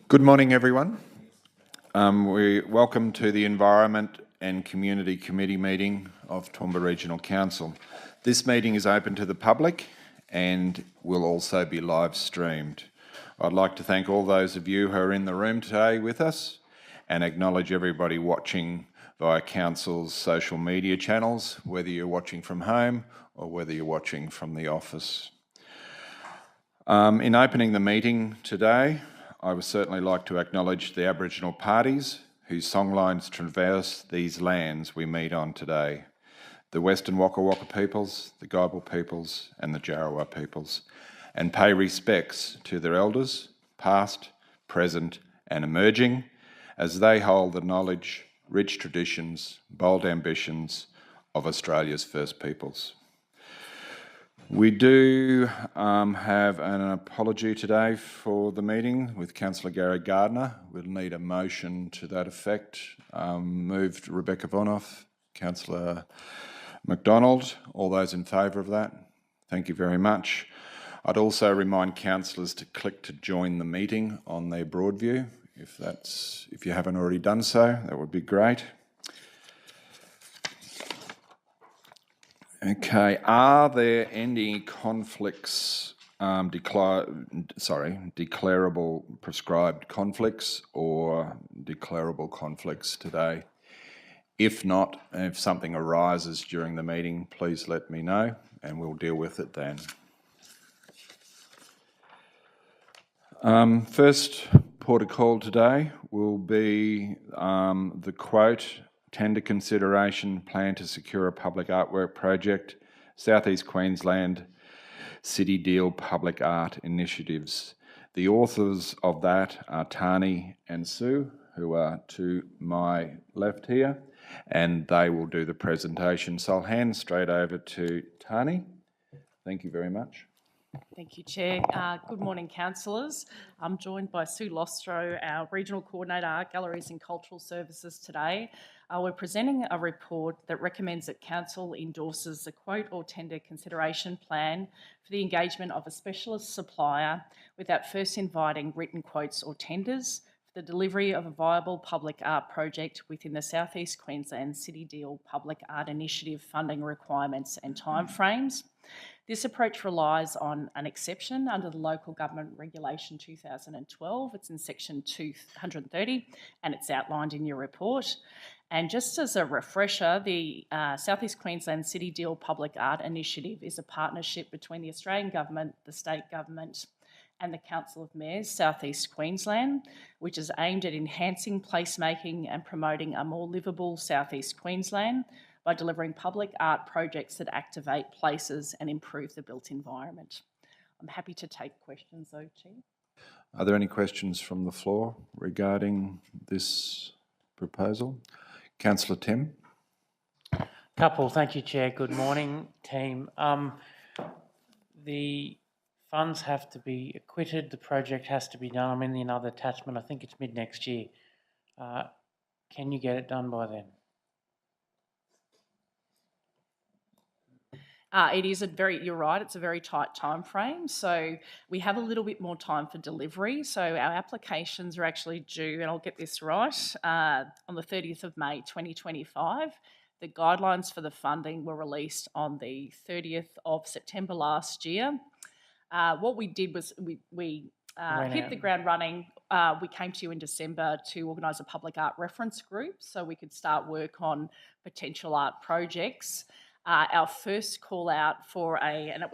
Good morning, everyone. We welcome to the Environment and Community Committee meeting of Toowoomba Regional Council. This meeting is open to the public and will also be live streamed. I'd like to thank all those of you who are in the room today with us and acknowledge everybody watching via Council's social media channels, whether you're watching from home or whether you're watching from the office. In opening the meeting today, I would certainly like to acknowledge the Aboriginal parties whose songlines traverse these lands we meet on today, the Western Waka Waka peoples, the Gibel peoples and the Jarowa peoples, and pay respects to their elders, past, present and emerging, as they hold the knowledge, rich traditions, bold ambitions of Australia's First Peoples. We do have an apology today for the meeting with Councillor Gary Gardner. We'll need a motion to that effect. Moved Rebecca Vonoff, Councillor McDonald. All those in favour of that? Thank you very much. I'd also remind councillors to click to join the meeting on their Broadview. If you haven't already done so, that would be great. Okay, are there any conflicts, declarable prescribed conflicts or declarable conflicts today? If not, if something arises during the meeting, please let me know and we'll deal with it then. First port of call today will be the quote, tender consideration, plan to secure a public artwork project, South East Queensland City Deal Public Art Initiatives. The authors of that are Tani and Sue, who are to my left here, and they will do the presentation. So I'll hand straight over to Tani. Thank you very much. Thank you, Chair. Good morning, councillors. I'm joined by Sue Lostro, our Regional Coordinator, Art Galleries and Cultural Services today. We're presenting a report that recommends that Council endorses the quote or tender consideration plan for the engagement of a specialist supplier without first inviting written quotes or tenders for the delivery of a viable public art project within the South East Queensland City Deal Public Art Initiative funding requirements and timeframes. This approach relies on an exception under the Local Government Regulation 2012. It's in section 230 and it's outlined in your report. And just as a refresher, the South East Queensland City Deal Public Art Initiative is a partnership between the Australian Government, the State Government and the Council of Mayors, South East Queensland, which is aimed at enhancing placemaking and promoting a more livable South East Queensland by delivering public art projects that activate places and improve the built environment. I'm happy to take questions though, Chair. Are there any questions from the floor regarding this proposal? Councillor Tim. Couple, thank you, Chair. Good morning, team. The funds have to be acquitted, the project has to be done. I'm in the another attachment, I think it's mid next year. Can you get it done by then? You're right, it's a very tight time frame. So we have a little bit more time for delivery. So our applications are actually due, and I'll get this right, on the 30th of May 2025. The guidelines for the funding were released on the 30th of September last year. What we did was we hit the ground running. We came to you in December to organise a public art reference group so we could start work on potential art projects. Our first call out for it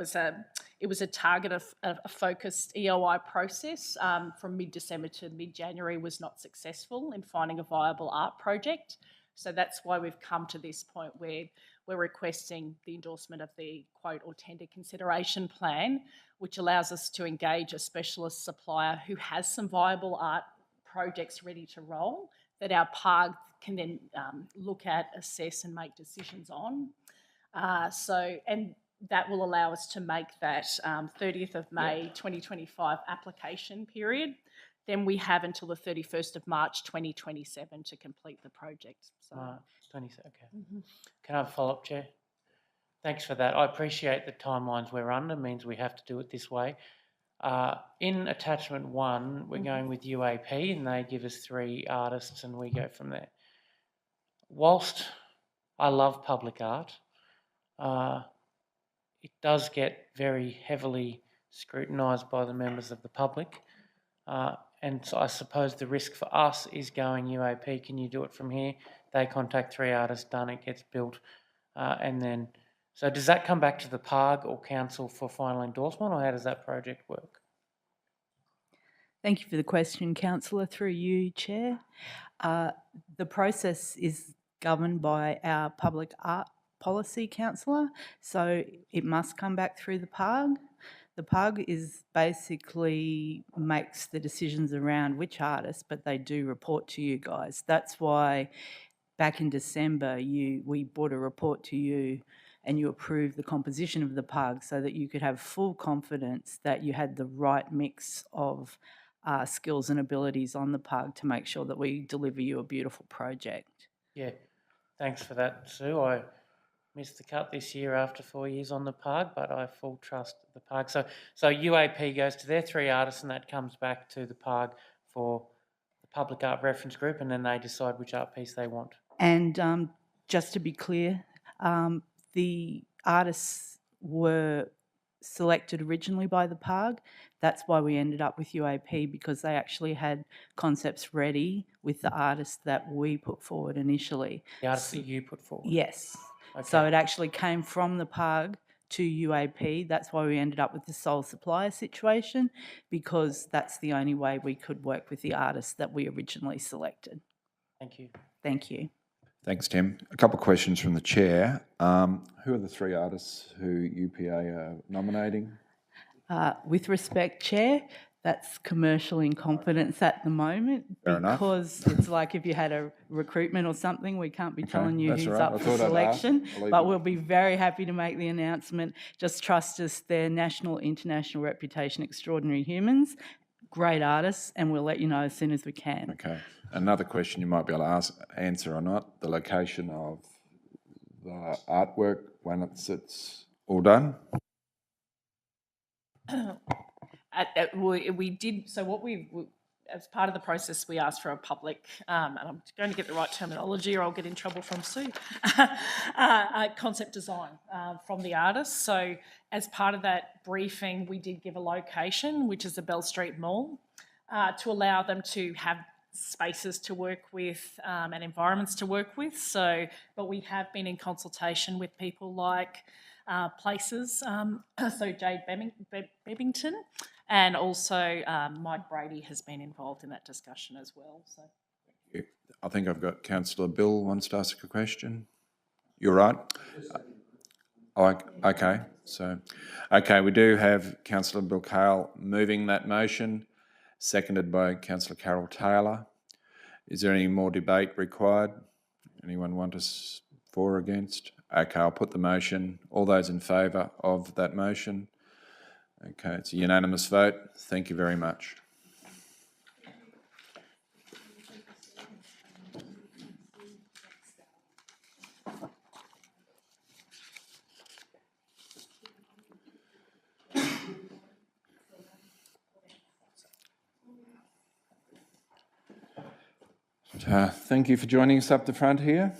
was a target of a focused EOI process from mid-December to mid-January was not successful in finding a viable art project. So that's why we've come to this point where we're requesting the endorsement of the quote or tender consideration plan, which allows us to engage a specialist supplier who has some viable art projects ready to roll that our PARG can then look at, assess and make decisions on. And that will allow us to make that 30th of May 2025 application period. Then we have until the 31st of March 2027 to complete the project. So, 27, okay. Can I have a follow-up, Chair? Thanks for that. I appreciate the timelines we're under, means we have to do it this way. In attachment 1, we're going with UAP and they give us 3 artists and we go from there. Whilst I love public art, it does get very heavily scrutinised by the members of the public. And so I suppose the risk for us is going UAP, can you do it from here? They contact 3 artists, done, it gets built. And then, so does that come back to the PARG or council for final endorsement, or how does that project work? Thank you for the question, Councillor. Through you, Chair. The process is governed by our public art policy, Councillor, so it must come back through the PARG. The PARG is basically makes the decisions around which artists, but they do report to you guys. That's why back in December we brought a report to you and you approved the composition of the PARG so that you could have full confidence that you had the right mix of skills and abilities on the PARG to make sure that we deliver you a beautiful project. Yeah, thanks for that, Sue. I missed the cut this year after 4 years on the PARG, but I full trust the PARG. So UAP goes to their 3 artists and that comes back to the PARG for the public art reference group, and then they decide which art piece they want. And just to be clear, the artists were selected originally by the PARG. That's why we ended up with UAP, because they actually had concepts ready with the artists that we put forward initially. The artists that you put forward? Yes. Okay. So it actually came from the PARG to UAP. That's why we ended up with the sole supplier situation, because that's the only way we could work with the artists that we originally selected. Thank you. Thank you. Thanks, Tim. A couple of questions from the chair. Who are the 3 artists who UPA are nominating? With respect, Chair, that's commercial in confidence at the moment. Fair enough. Because it's like if you had a recruitment or something, we can't be telling you that's who's all right. up I for thought I'd ask. selection. I'll leave But it. we'll be very happy to make the announcement. Just trust us, they're national, international reputation, extraordinary humans, great artists, and we'll let you know as soon as we can. Okay. Another question you might be able to answer or not, the location of the artwork when it's all done? We did, so what as part of the process, we asked for a public, and I'm going to get the right terminology or I'll get in trouble from Sue, concept design from the artist. So as part of that briefing, we did give a location, which is the Bell Street Mall, to allow them to have spaces to work with and environments to work with. So, but we have been in consultation with people like Places, so Jade Bebbington, and also Mike Brady has been involved in that discussion as well. So, I think I've got Councillor Bill wants to ask a question. You're right? Oh, okay. So, okay, we do have Councillor Bill Cale moving that motion, seconded by Councillor Carol Taylor. Is there any more debate required? Anyone want us for or against? Okay, I'll put the motion. All those in favour of that motion? Okay, it's a unanimous vote. Thank you very much. Thank you for joining us up the front here.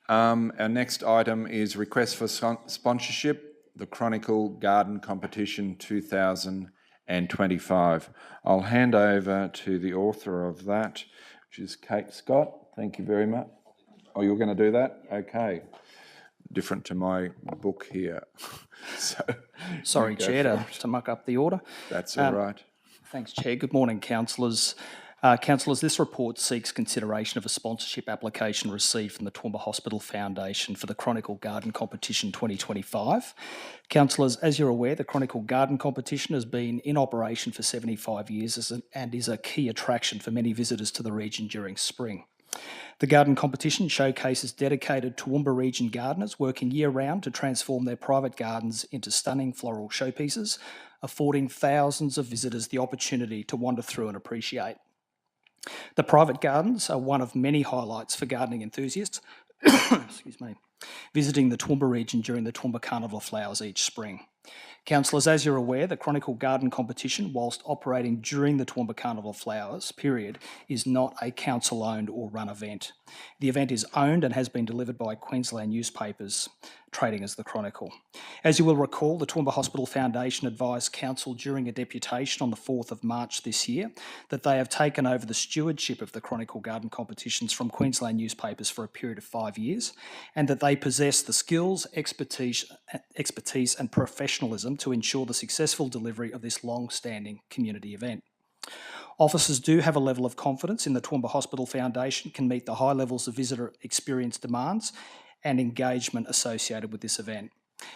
Our next item is request for sponsorship, the Chronicle Garden Competition 2025. I'll hand over to the author of that, which is Kate Scott. Thank you very much. Oh, you're going to do that? Okay. Different to my book here. Sorry, Chair, to muck up the order. That's all right. Thanks, Chair. Good morning, councillors. Councillors, this report seeks consideration of a sponsorship application received from the Toowoomba Hospital Foundation for the Chronicle Garden Competition 2025. Councillors, as you're aware, the Chronicle Garden Competition has been in operation for 75 years and is a key attraction for many visitors to the region during spring. The garden competition showcases dedicated Toowoomba region gardeners working year-round to transform their private gardens into stunning floral showpieces, affording thousands of visitors the opportunity to wander through and appreciate. The private gardens are one of many highlights for gardening enthusiasts excuse me, visiting the Toowoomba region during the Toowoomba Carnival of Flowers each spring. Councillors, as you're aware, the Chronicle Garden Competition, whilst operating during the Toowoomba Carnival of Flowers period, is not a council-owned or run event. The event is owned and has been delivered by Queensland newspapers, trading as the Chronicle. As you will recall, the Toowoomba Hospital Foundation advised Council during a deputation on the 4th of March this year that they have taken over the stewardship of the Chronicle Garden Competitions from Queensland newspapers for a period of 5 years, and that they possess the skills, expertise and professionalism to ensure the successful delivery of this long-standing community event. Officers do have a level of confidence in the Toowoomba Hospital Foundation can meet the high levels of visitor experience demands and engagement associated with this event.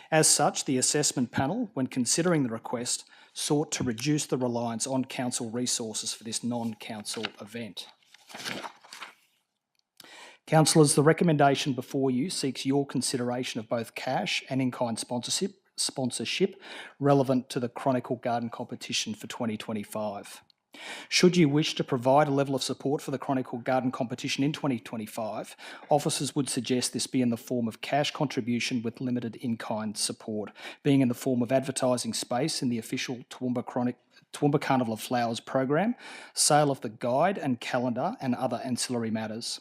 As such, the assessment panel, when considering the request, sought to reduce the reliance on council resources for this non-council event. Councillors, the recommendation before you seeks your consideration of both cash and in-kind sponsorship relevant to the Chronicle Garden Competition for 2025. Should you wish to provide a level of support for the Chronicle Garden Competition in 2025, officers would suggest this be in the form of cash contribution with limited in-kind support, being in the form of advertising space in the official Toowoomba Carnival of Flowers program, sale of the guide and calendar and other ancillary matters.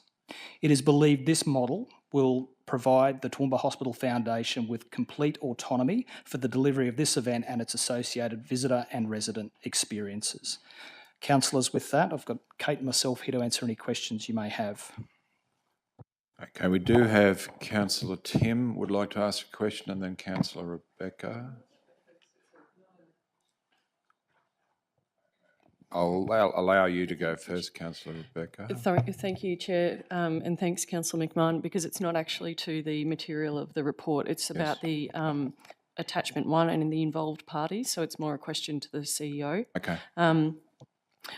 It is believed this model will provide the Toowoomba Hospital Foundation with complete autonomy for the delivery of this event and its associated visitor and resident experiences. Councillors, with that, I've got Kate and myself here to answer any questions you may have. Okay, we do have Councillor Tim would like to ask a question, and then Councillor Rebecca. I'll allow you to go first, Councillor Rebecca. Thank you, Chair, and thanks, Councillor McMahon, because it's not actually to the material of the report. It's about the attachment 1 and the involved parties, so it's more a question to the CEO. Okay.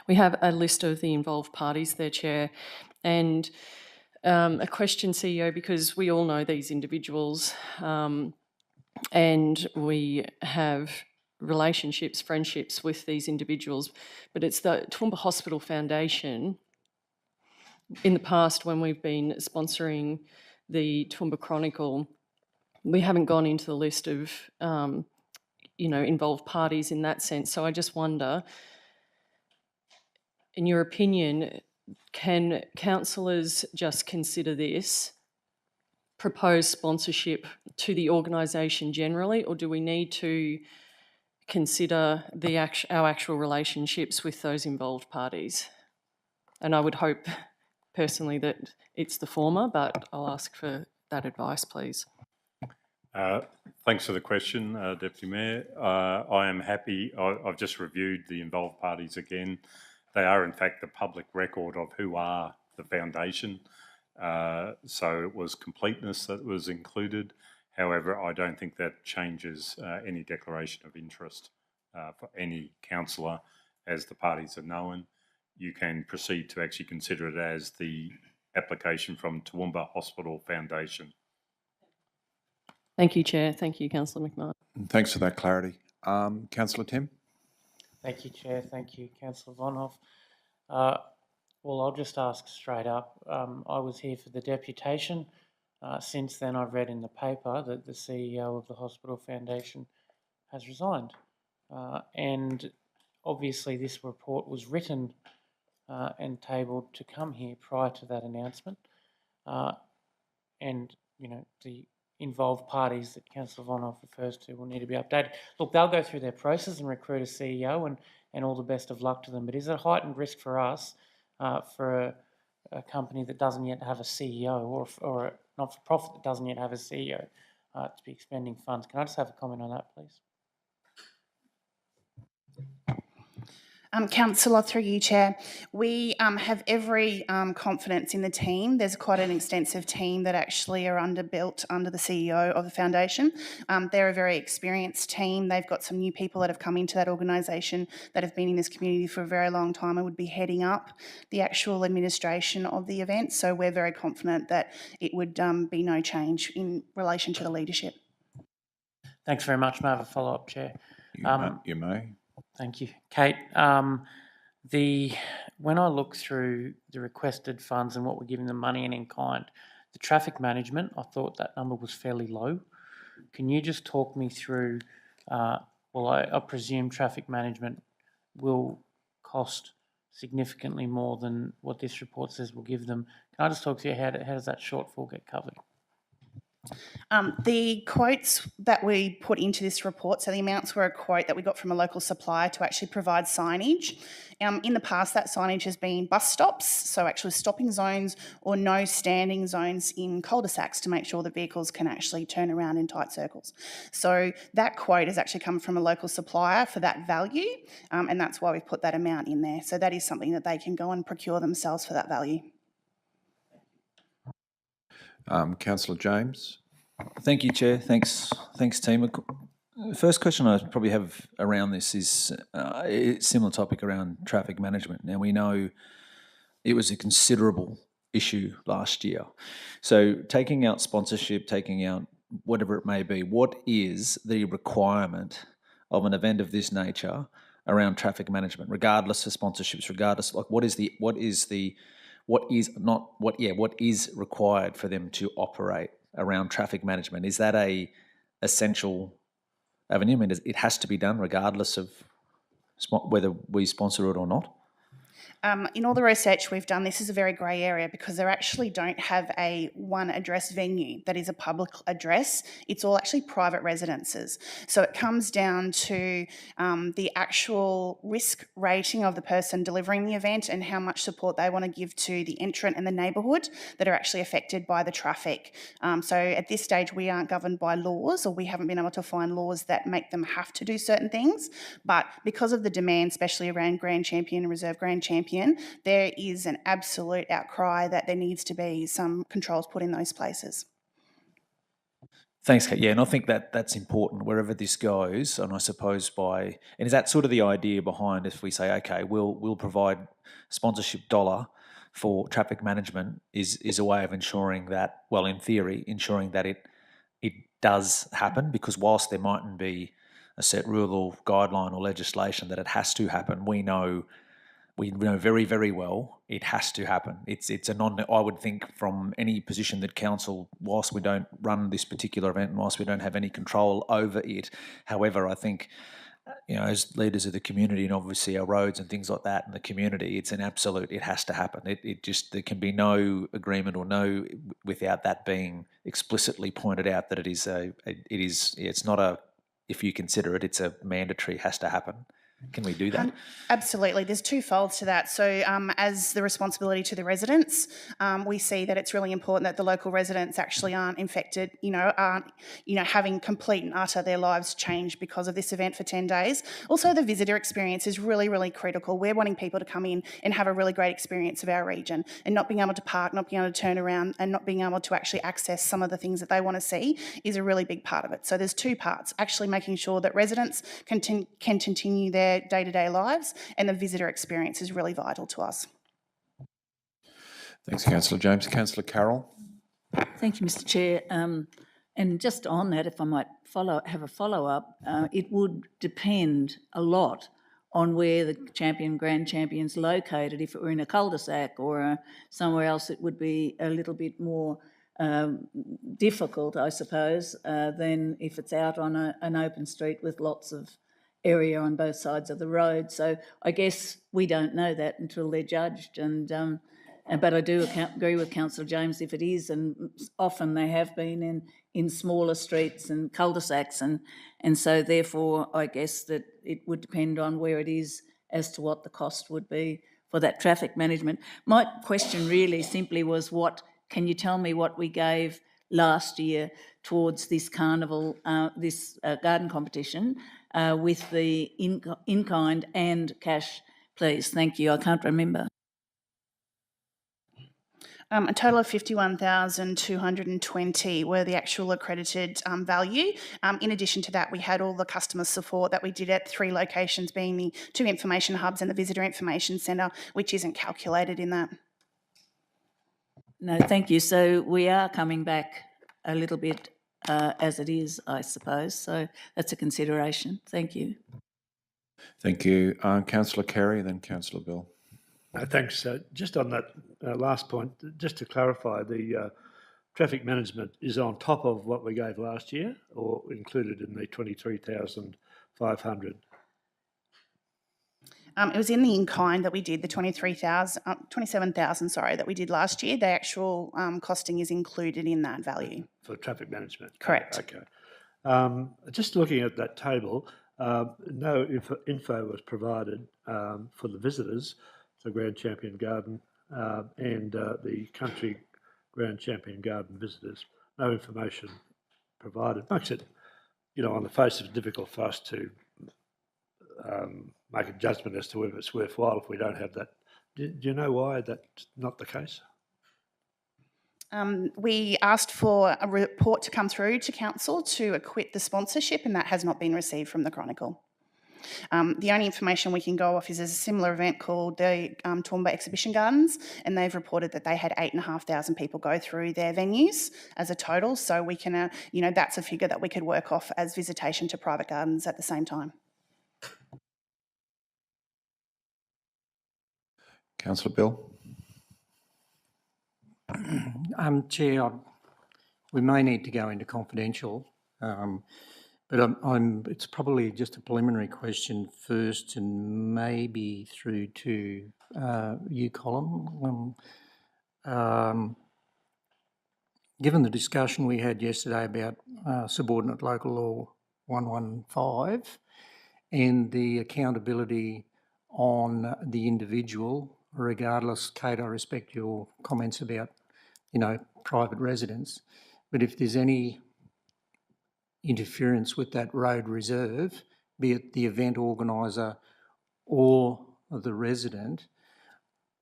We have a list of the involved parties there, Chair, and a question, CEO, because we all know these individuals and we have relationships, friendships with these individuals, but it's the Toowoomba Hospital Foundation. In the past, when we've been sponsoring the Toowoomba Chronicle, we haven't gone into the list of, involved parties in that sense. So I just wonder, in your opinion, can councillors just consider this proposed sponsorship to the organisation generally, or do we need to consider our actual relationships with those involved parties? And I would hope personally that it's the former, but I'll ask for that advice, please. Thanks for the question, Deputy Mayor. I am happy. I've just reviewed the involved parties again. They are in fact the public record of who are the foundation. So it was completeness that was included. However, I don't think that changes any declaration of interest for any councillor as the parties are known. You can proceed to actually consider it as the application from Toowoomba Hospital Foundation. Thank you, Chair. Thank you, Councillor McMahon. Thanks for that clarity. Councillor Tim? Thank you, Chair. Thank you, Councillor Vonhoff. Well, I'll just ask straight up. I was here for the deputation. Since then, I've read in the paper that the CEO of the Hospital Foundation has resigned. And obviously this report was written and tabled to come here prior to that announcement. And, the involved parties that Councillor Vonhoff refers to will need to be updated. Look, they'll go through their process and recruit a CEO, and all the best of luck to them. But is it a heightened risk for us, for a company that doesn't yet have a CEO, or a not-for-profit that doesn't yet have a CEO, to be expending funds? Can I just have a comment on that, please? Councillor, through you, Chair, we have every confidence in the team. There's quite an extensive team that actually are underbuilt under the CEO of the foundation. They're a very experienced team. They've got some new people that have come into that organisation that have been in this community for a very long time and would be heading up the actual administration of the event. So we're very confident that it would be no change in relation to the leadership. Thanks very much. May I have a follow-up, Chair? You may. Thank you. Kate, when I look through the requested funds and what we're giving them money and in kind, The traffic management, I thought that number was fairly low. Can you just talk me through, I presume traffic management will cost significantly more than what this report says will give them. Can I just talk to you, how does that shortfall get covered? The quotes that we put into this report, so the amounts were a quote that we got from a local supplier to actually provide signage. In the past, that signage has been bus stops, so actually stopping zones or no standing zones in cul-de-sacs to make sure that vehicles can actually turn around in tight circles. So that quote has actually come from a local supplier for that value, and that's why we've put that amount in there. So that is something that they can go and procure themselves for that value. Councillor James. Thank you, Chair. Thanks, team. First question I probably have around this is a similar topic around traffic management. Now, we know it was a considerable issue last year. So taking out sponsorship, taking out whatever it may be, what is the requirement of an event of this nature around traffic management, regardless of sponsorships, regardless, like what is required for them to operate around traffic management? Is that a essential avenue? I mean, it has to be done regardless of whether we sponsor it or not? In all the research we've done, this is a very grey area because they actually don't have a one address venue that is a public address. It's all actually private residences. So it comes down to the actual risk rating of the person delivering the event and how much support they want to give to the entrant and the neighbourhood that are actually affected by the traffic. So at this stage, we aren't governed by laws, or we haven't been able to find laws that make them have to do certain things. But because of the demand, especially around Grand Champion and Reserve Grand Champion, there is an absolute outcry that there needs to be some controls put in those places. Thanks, Kate. Yeah, and I think that's important wherever this goes. And I suppose and is that sort of the idea behind if we say, okay, we'll provide sponsorship dollar for traffic management is a way of ensuring that, well, in theory, ensuring that it does happen, because whilst there mightn't be a set rule or guideline or legislation that it has to happen, we know very, very well it has to happen. It's I would think from any position that council, whilst we don't run this particular event and whilst we don't have any control over it, however, I think, as leaders of the community and obviously our roads and things like that in the community, it's an absolute, it has to happen. There can be no agreement or no, without that being explicitly pointed out that it's not a, if you consider it, it's a mandatory, has to happen. Can we do that? Absolutely. There's two folds to that. So as the responsibility to the residents, we see that it's really important that the local residents actually aren't infected, aren't having complete and utter their lives changed because of this event for 10 days. Also, the visitor experience is really, really critical. We're wanting people to come in and have a really great experience of our region, and not being able to park, not being able to turn around, and not being able to actually access some of the things that they want to see is a really big part of it. So there's two parts: actually making sure that residents can continue their day-to-day lives, and the visitor experience is really vital to us. Thanks, Councillor James. Councillor Carroll. Thank you, Mr. Chair. And just on that, if I might have a follow-up, it would depend a lot on where the Grand Champion's located. If it were in a cul-de-sac or somewhere else, it would be a little bit more difficult, I suppose, than if it's out on an open street with lots of area on both sides of the road. So I guess we don't know that until they're judged. But I do agree with Councillor James, if it is, and often they have been in smaller streets and cul-de-sacs, and so therefore I guess that it would depend on where it is as to what the cost would be for that traffic management. My question really simply was, can you tell me what we gave last year towards this carnival, this garden competition, with the in-kind and cash, please? Thank you. I can't remember. A total of 51,220 were the actual accredited value. In addition to that, we had all the customer support that we did at 3 locations, being the 2 information hubs and the visitor information centre, which isn't calculated in that. No, thank you. So we are coming back a little bit as it is, I suppose. So that's a consideration. Thank you. Thank you. Councillor Carey, then Councillor Bill. Thanks. Just on that last point, just to clarify, the traffic management is on top of what we gave last year or included in the 23,500? It was in the in-kind that we did, the 27,000, sorry, that we did last year. The actual costing is included in that value. For traffic management? Correct. Okay. Just looking at that table, no info was provided for the visitors, the Grand Champion Garden and the country Grand Champion Garden visitors. No information provided. Makes it, on the face of it, difficult for us to make a judgment as to whether it's worthwhile if we don't have that. Do you know why that's not the case? We asked for a report to come through to council to acquit the sponsorship, and that has not been received from the Chronicle. The only information we can go off is there's a similar event called the Toowoomba Exhibition Gardens, and they've reported that they had 8,500 people go through their venues as a total. So we can, that's a figure that we could work off as visitation to private gardens at the same time. Councillor Bill. Chair, we may need to go into confidential, but it's probably just a preliminary question first, and maybe through to you, Colin. Given the discussion we had yesterday about subordinate local law 115 and the accountability on the individual, regardless, Kate, I respect your comments about, private residence, but if there's any interference with that road reserve, be it the event organiser or the resident,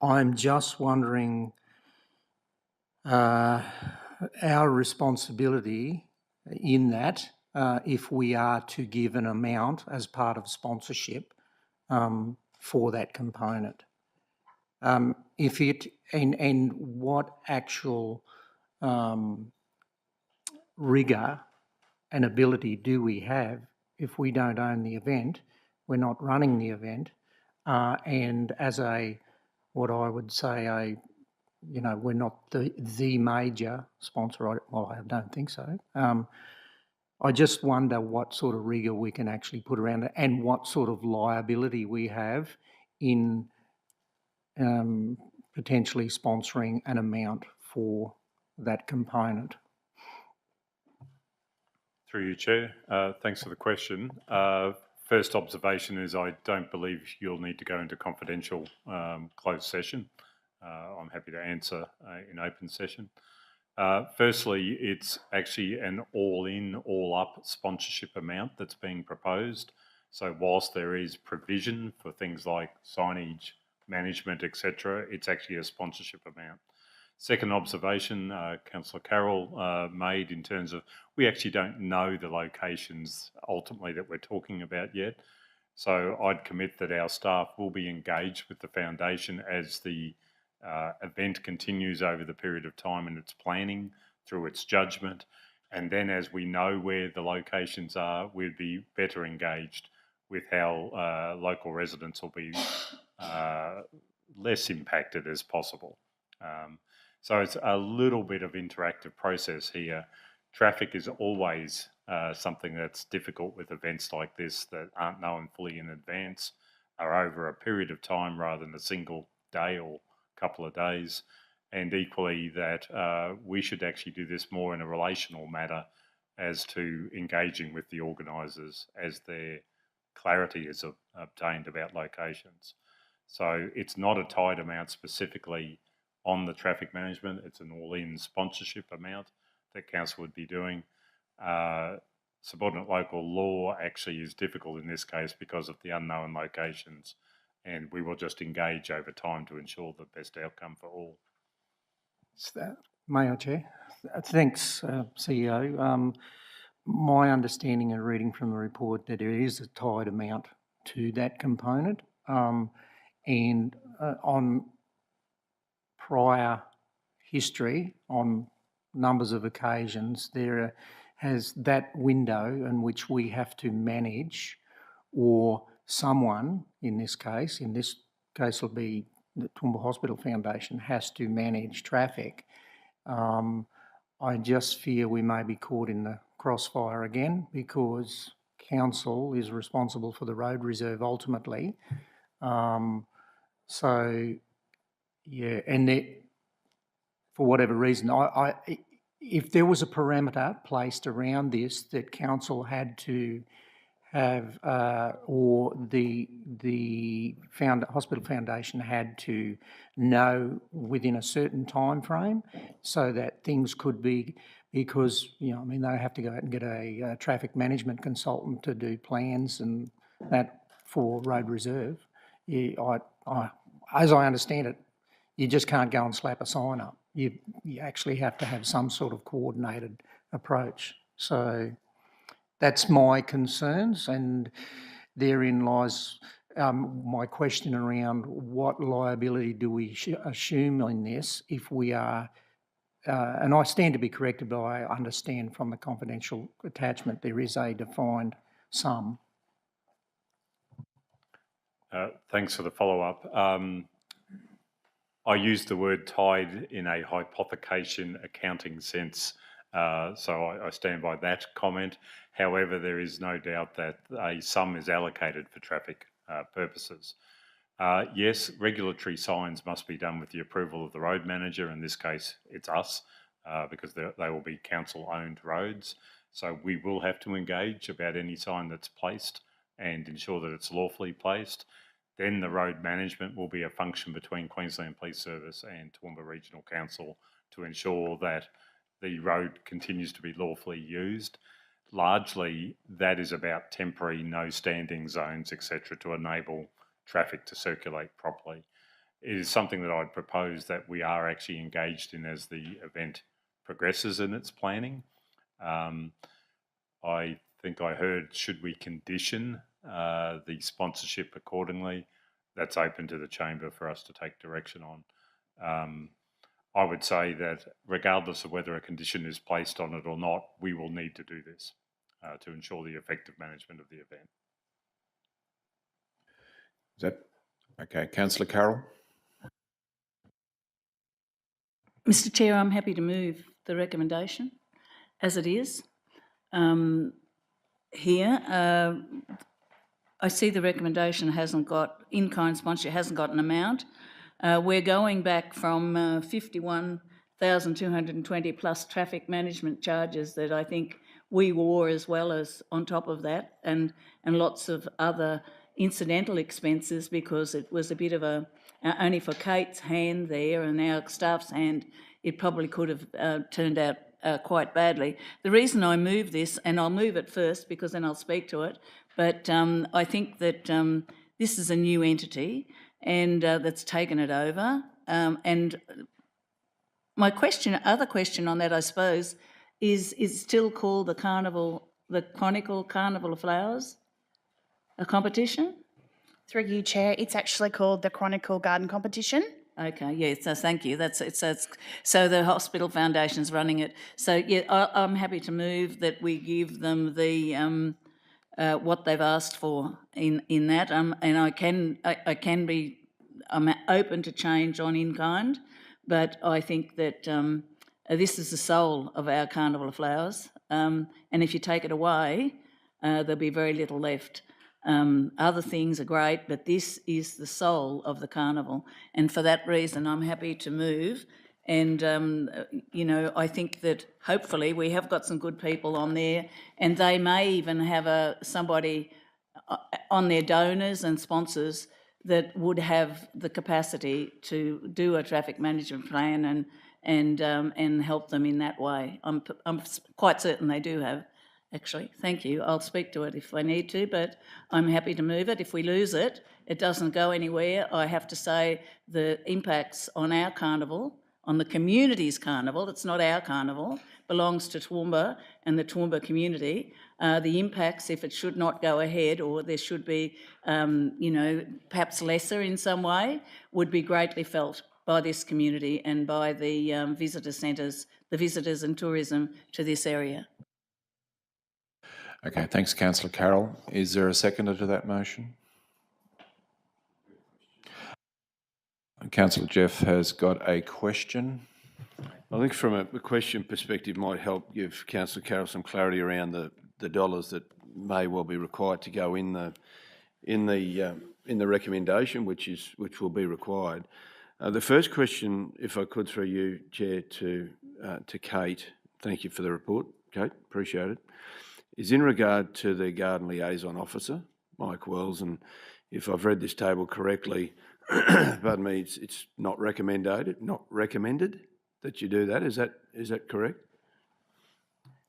I'm just wondering our responsibility in that, if we are to give an amount as part of sponsorship for that component. If it and what actual rigour and ability do we have if we don't own the event, we're not running the event, and as what I would say we're not the major sponsor. I don't think so. I just wonder what sort of rigour we can actually put around it and what sort of liability we have in potentially sponsoring an amount for that component. Through you, Chair. Thanks for the question. First observation is I don't believe you'll need to go into confidential closed session. I'm happy to answer in open session. Firstly, it's actually an all-in, all-up sponsorship amount that's being proposed. So whilst there is provision for things like signage, management, etc., it's actually a sponsorship amount. Second observation, Councillor Carroll made in terms of we actually don't know the locations ultimately that we're talking about yet. So I'd commit that our staff will be engaged with the foundation as the event continues over the period of time in its planning, through its judgment, and then as we know where the locations are, we'd be better engaged with how local residents will be less impacted as possible. So it's a little bit of interactive process here. Traffic is always something that's difficult with events like this that aren't known fully in advance, are over a period of time rather than a single day or couple of days. And equally that we should actually do this more in a relational matter as to engaging with the organisers as their clarity is obtained about locations. So it's not a tied amount specifically on the traffic management, it's an all-in sponsorship amount that council would be doing. Subordinate local law actually is difficult in this case because of the unknown locations, and we will just engage over time to ensure the best outcome for all. May I, Chair? Thanks, CEO. My understanding and reading from the report that there is a tied amount to that component, and on prior history, on numbers of occasions, there has that window in which we have to manage, or someone in this case will be the Toowoomba Hospital Foundation, has to manage traffic. I just fear we may be caught in the crossfire again because council is responsible for the road reserve ultimately. So, yeah, and for whatever reason, if there was a parameter placed around this that council had to have, or the hospital foundation had to know within a certain time frame, so that things could be, because they have to go out and get a traffic management consultant to do plans and that for road reserve. As I understand it, you just can't go and slap a sign up. You actually have to have some sort of coordinated approach. So that's my concerns, and therein lies my question around what liability do we assume in this if we are, and I stand to be corrected, but I understand from the confidential attachment there is a defined sum. Thanks for the follow-up. I used the word tied in a hypothecation accounting sense, so I stand by that comment. However, there is no doubt that a sum is allocated for traffic purposes. Yes, regulatory signs must be done with the approval of the road manager. In this case, it's us, because they will be council-owned roads. So we will have to engage about any sign that's placed and ensure that it's lawfully placed. Then the road management will be a function between Queensland Police Service and Toowoomba Regional Council to ensure that the road continues to be lawfully used. Largely, that is about temporary no standing zones, etc., to enable traffic to circulate properly. It is something that I'd propose that we are actually engaged in as the event progresses in its planning. I think I heard, should we condition the sponsorship accordingly? That's open to the chamber for us to take direction on. I would say that regardless of whether a condition is placed on it or not, we will need to do this to ensure the effective management of the event. Is that okay? Councillor Carroll? Mr. Chair, I'm happy to move the recommendation as it is. Here, I see the recommendation hasn't got, in-kind sponsorship hasn't got an amount. We're going back from 51,220 plus traffic management charges that I think we wore, as well as on top of that, and lots of other incidental expenses, because it was a bit of a, only for Kate's hand there and our staff's hand, it probably could have turned out quite badly. The reason I move this, and I'll move it first because then I'll speak to it, but I think that this is a new entity and that's taken it over. And my other question on that, I suppose, is still called the Chronicle Carnival of Flowers, a competition? Through you, Chair, it's actually called the Chronicle Garden Competition. Okay, yeah, so thank you. So the hospital foundation's running it. So yeah, I'm happy to move that we give them the what they've asked for in that. And I'm open to change on in kind, but I think that this is the soul of our Carnival of Flowers. And if you take it away, there'll be very little left. Other things are great, but this is the soul of the carnival, and for that reason I'm happy to move. And I think that hopefully we have got some good people on there, and they may even have somebody on their donors and sponsors that would have the capacity to do a traffic management plan and help them in that way. I'm quite certain they do have. Actually, thank you. I'll speak to it if I need to, but I'm happy to move it. If we lose it, it doesn't go anywhere. I have to say the impacts on our carnival, on the community's carnival, it's not our carnival, belongs to Toowoomba and the Toowoomba community. The impacts, if it should not go ahead, or there should be, perhaps lesser in some way, would be greatly felt by this community and by the visitor centres, the visitors and tourism to this area. Okay, thanks, Councillor Carroll. Is there a seconder to that motion? Councillor Jeff has got a question. I think from a question perspective might help give Councillor Carroll some clarity around the dollars that may well be required to go in the recommendation, which will be required. The first question, if I could through you, Chair, to Kate. Thank you for the report, Kate. Appreciate it. Is in regard to the Garden Liaison Officer, Mike Wells, and if I've read this table correctly, pardon me, it's not recommended that you do that. Is that correct?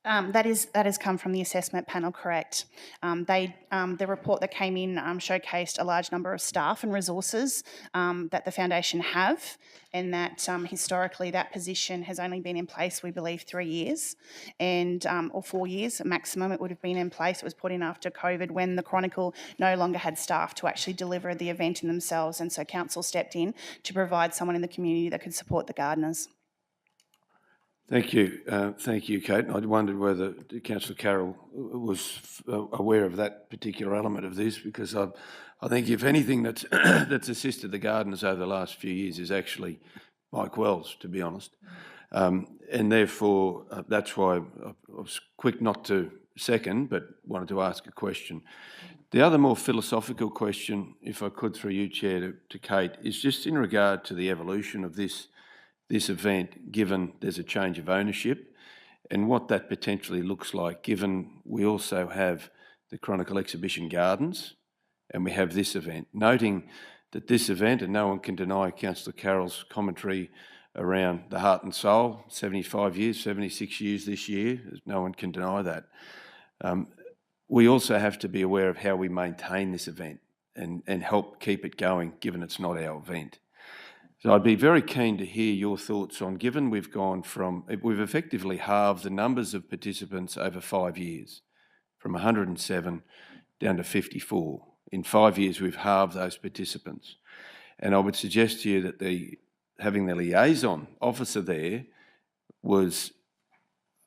That has come from the assessment panel, correct. The report that came in showcased a large number of staff and resources that the foundation have, and that historically that position has only been in place, we believe, 3 years, and or 4 years maximum. It would have been in place. It was put in after COVID when the Chronicle no longer had staff to actually deliver the event in themselves, and so council stepped in to provide someone in the community that could support the gardeners. Thank you, Kate. I wondered whether Councillor Carroll was aware of that particular element of this, because I think if anything that's assisted the gardeners over the last few years is actually Mike Wells, to be honest, and therefore that's why I was quick not to second, but wanted to ask a question. The other more philosophical question, if I could through you, Chair, to Kate, is just in regard to the evolution of this event, given there's a change of ownership, and what that potentially looks like, given we also have the Chronicle Exhibition Gardens and we have this event. Noting that this event, and no one can deny Councillor Carroll's commentary around the heart and soul, 75 years, 76 years this year, no one can deny that. We also have to be aware of how we maintain this event and help keep it going, given it's not our event. So I'd be very keen to hear your thoughts on, given we've effectively halved the numbers of participants over 5 years, from 107 down to 54. In 5 years, we've halved those participants. And I would suggest to you that having the liaison officer there was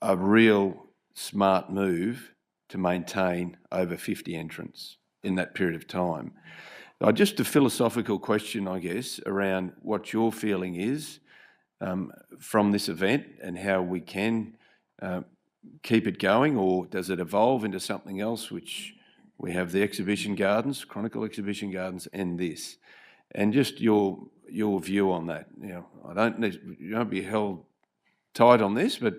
a real smart move to maintain over 50 entrants in that period of time. Just a philosophical question, I guess, around what your feeling is from this event and how we can keep it going, or does it evolve into something else, which we have the exhibition gardens, Chronicle Exhibition Gardens, and this, and just your view on that. You don't be held tight on this, but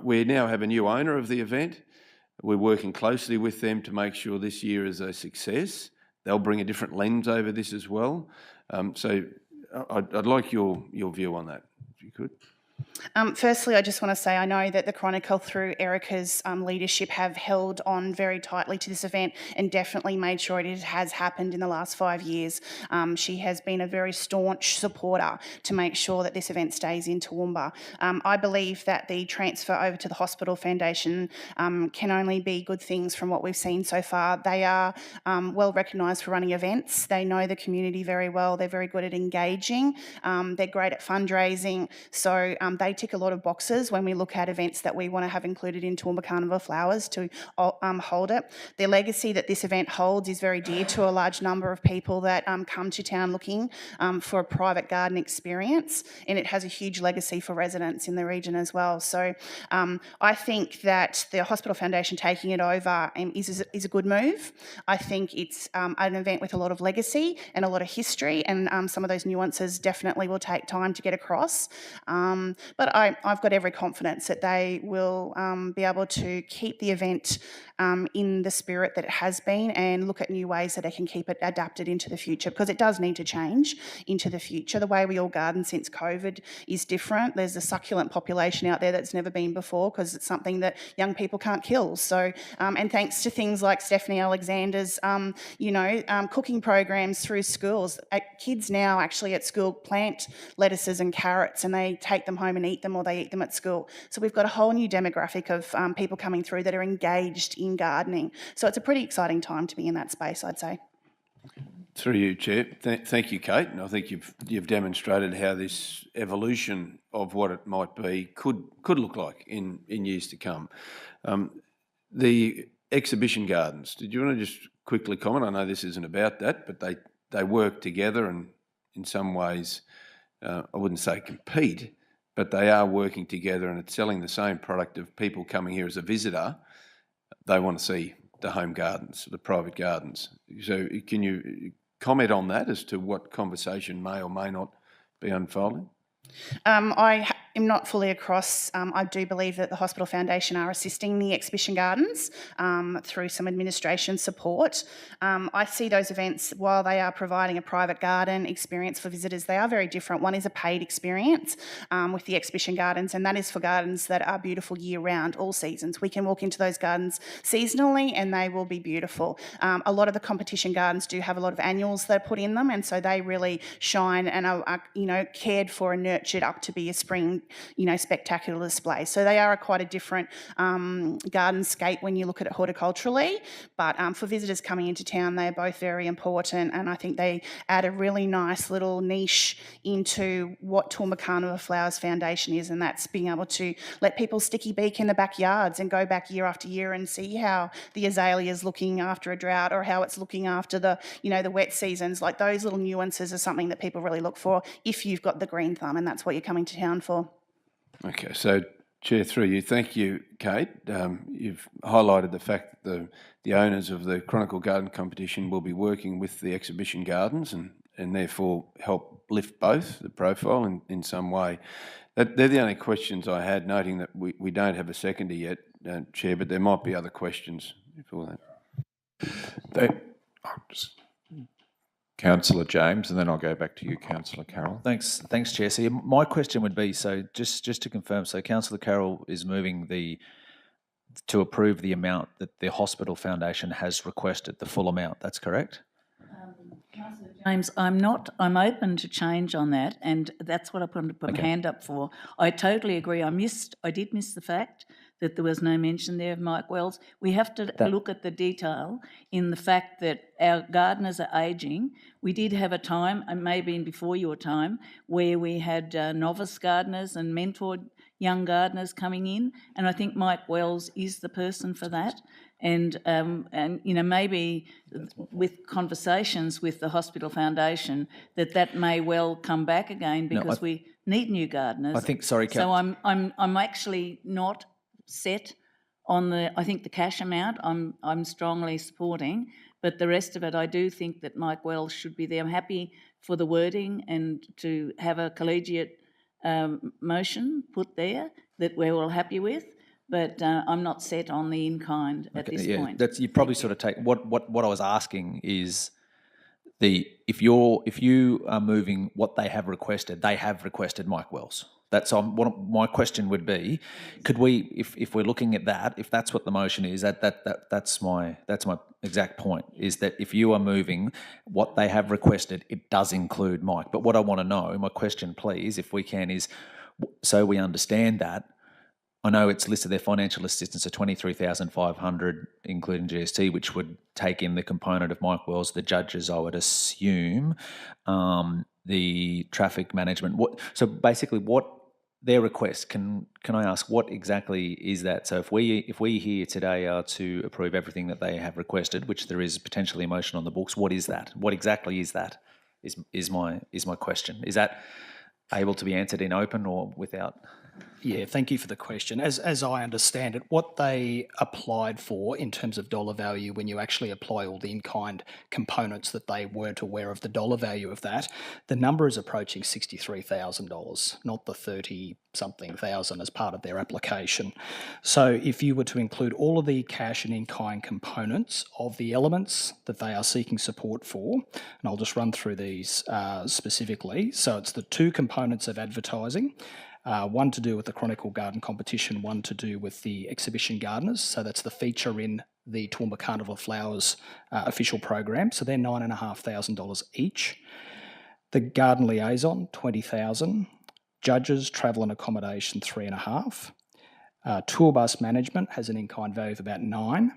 we now have a new owner of the event. We're working closely with them to make sure this year is a success. They'll bring a different lens over this as well. So I'd like your view on that, if you could. Firstly, I just want to say I know that the Chronicle, through Erica's leadership, have held on very tightly to this event and definitely made sure it has happened in the last 5 years. She has been a very staunch supporter to make sure that this event stays in Toowoomba. I believe that the transfer over to the Hospital Foundation can only be good things from what we've seen so far. They are well recognised for running events. They know the community very well. They're very good at engaging. They're great at fundraising. So they tick a lot of boxes when we look at events that we want to have included in Toowoomba Carnival Flowers to hold it. The legacy that this event holds is very dear to a large number of people that come to town looking for a private garden experience, and it has a huge legacy for residents in the region as well. So I think that the Hospital Foundation taking it over is a good move. I think it's an event with a lot of legacy and a lot of history, and some of those nuances definitely will take time to get across. But I've got every confidence that they will be able to keep the event in the spirit that it has been and look at new ways that they can keep it adapted into the future, because it does need to change into the future. The way we all garden since COVID is different. There's a succulent population out there that's never been before, because it's something that young people can't kill. So, and thanks to things like Stephanie Alexander's, cooking programs through schools, kids now actually at school plant lettuces and carrots and they take them home and eat them, or they eat them at school. So we've got a whole new demographic of people coming through that are engaged in gardening. So it's a pretty exciting time to be in that space, I'd say. Through you, Chair. Thank you, Kate. And I think you've demonstrated how this evolution of what it might be could look like in years to come. The exhibition gardens, did you want to just quickly comment? I know this isn't about that, but they work together and in some ways, I wouldn't say compete, but they are working together and it's selling the same product of people coming here as a visitor. They want to see the home gardens, the private gardens. So can you comment on that as to what conversation may or may not be unfolding? I am not fully across. I do believe that the Hospital Foundation are assisting the exhibition gardens through some administration support. I see those events, while they are providing a private garden experience for visitors, they are very different. One is a paid experience with the exhibition gardens, and that is for gardens that are beautiful year-round, all seasons. We can walk into those gardens seasonally and they will be beautiful. A lot of the competition gardens do have a lot of annuals that are put in them, and so they really shine and are cared for and nurtured up to be a spring, spectacular display. So they are quite a different gardenscape when you look at it horticulturally. But for visitors coming into town, they are both very important, and I think they add a really nice little niche into what Toowoomba Carnival Flowers Foundation is, and that's being able to let people sticky beak in the backyards and go back year after year and see how the azalea is looking after a drought or how it's looking after the wet seasons. Like, those little nuances are something that people really look for if you've got the green thumb, and that's what you're coming to town for. Okay, so Chair, through you, thank you, Kate. You've highlighted the fact that the owners of the Chronicle Garden competition will be working with the exhibition gardens and therefore help lift both the profile in some way. They're the only questions I had, noting that we don't have a seconder yet, Chair, but there might be other questions before that. Councillor James, and then I'll go back to you, Councillor Carroll. Thanks, Chair. So my question would be, so just to confirm, so Councillor Carroll is moving to approve the amount that the Hospital Foundation has requested, the full amount, that's correct? Councillor James, I'm not. I'm open to change on that, and that's what I put my hand up for. I totally agree. I did miss the fact that there was no mention there of Mike Wells. We have to look at the detail in the fact that our gardeners are ageing. We did have a time, and maybe before your time, where we had novice gardeners and mentored young gardeners coming in, and I think Mike Wells is the person for that. And maybe with conversations with the Hospital Foundation that may well come back again, because we need new gardeners. I think, sorry, so I'm actually not set on I think the cash amount I'm strongly supporting, but the rest of it I do think that Mike Wells should be there. I'm happy for the wording and to have a collegiate motion put there that we're all happy with. But I'm not set on the in-kind at this point. You probably sort of take what I was asking is if you are moving what they have requested Mike Wells. That's what my question would be. Could we, if we're looking at that, if that's what the motion is, that's my exact point, is that if you are moving what they have requested, it does include Mike. But what I want to know, my question, please, if we can, is so we understand that. I know it's listed their financial assistance of $23,500, including GST, which would take in the component of Mike Wells, the judges, I would assume, the traffic management. So basically, what their request, can I ask, what exactly is that? So if we here today are to approve everything that they have requested, which there is potentially a motion on the books, what is that? What exactly is that? Is my question. Is that able to be answered in open or without? Yeah, thank you for the question. As I understand it, what they applied for in terms of dollar value, when you actually apply all the in-kind components that they weren't aware of the dollar value of that, the number is approaching $63,000, not the 30-something thousand as part of their application. So if you were to include all of the cash and in-kind components of the elements that they are seeking support for, and I'll just run through these specifically. So it's the two components of advertising. One to do with the Chronicle Garden competition, one to do with the exhibition gardeners. So that's the feature in the Toowoomba Carnival Flowers official program. So they're $9,500 each. The garden liaison, $20,000. Judges, travel and accommodation, $3,500. Tour bus management has an in-kind value of about $9,000.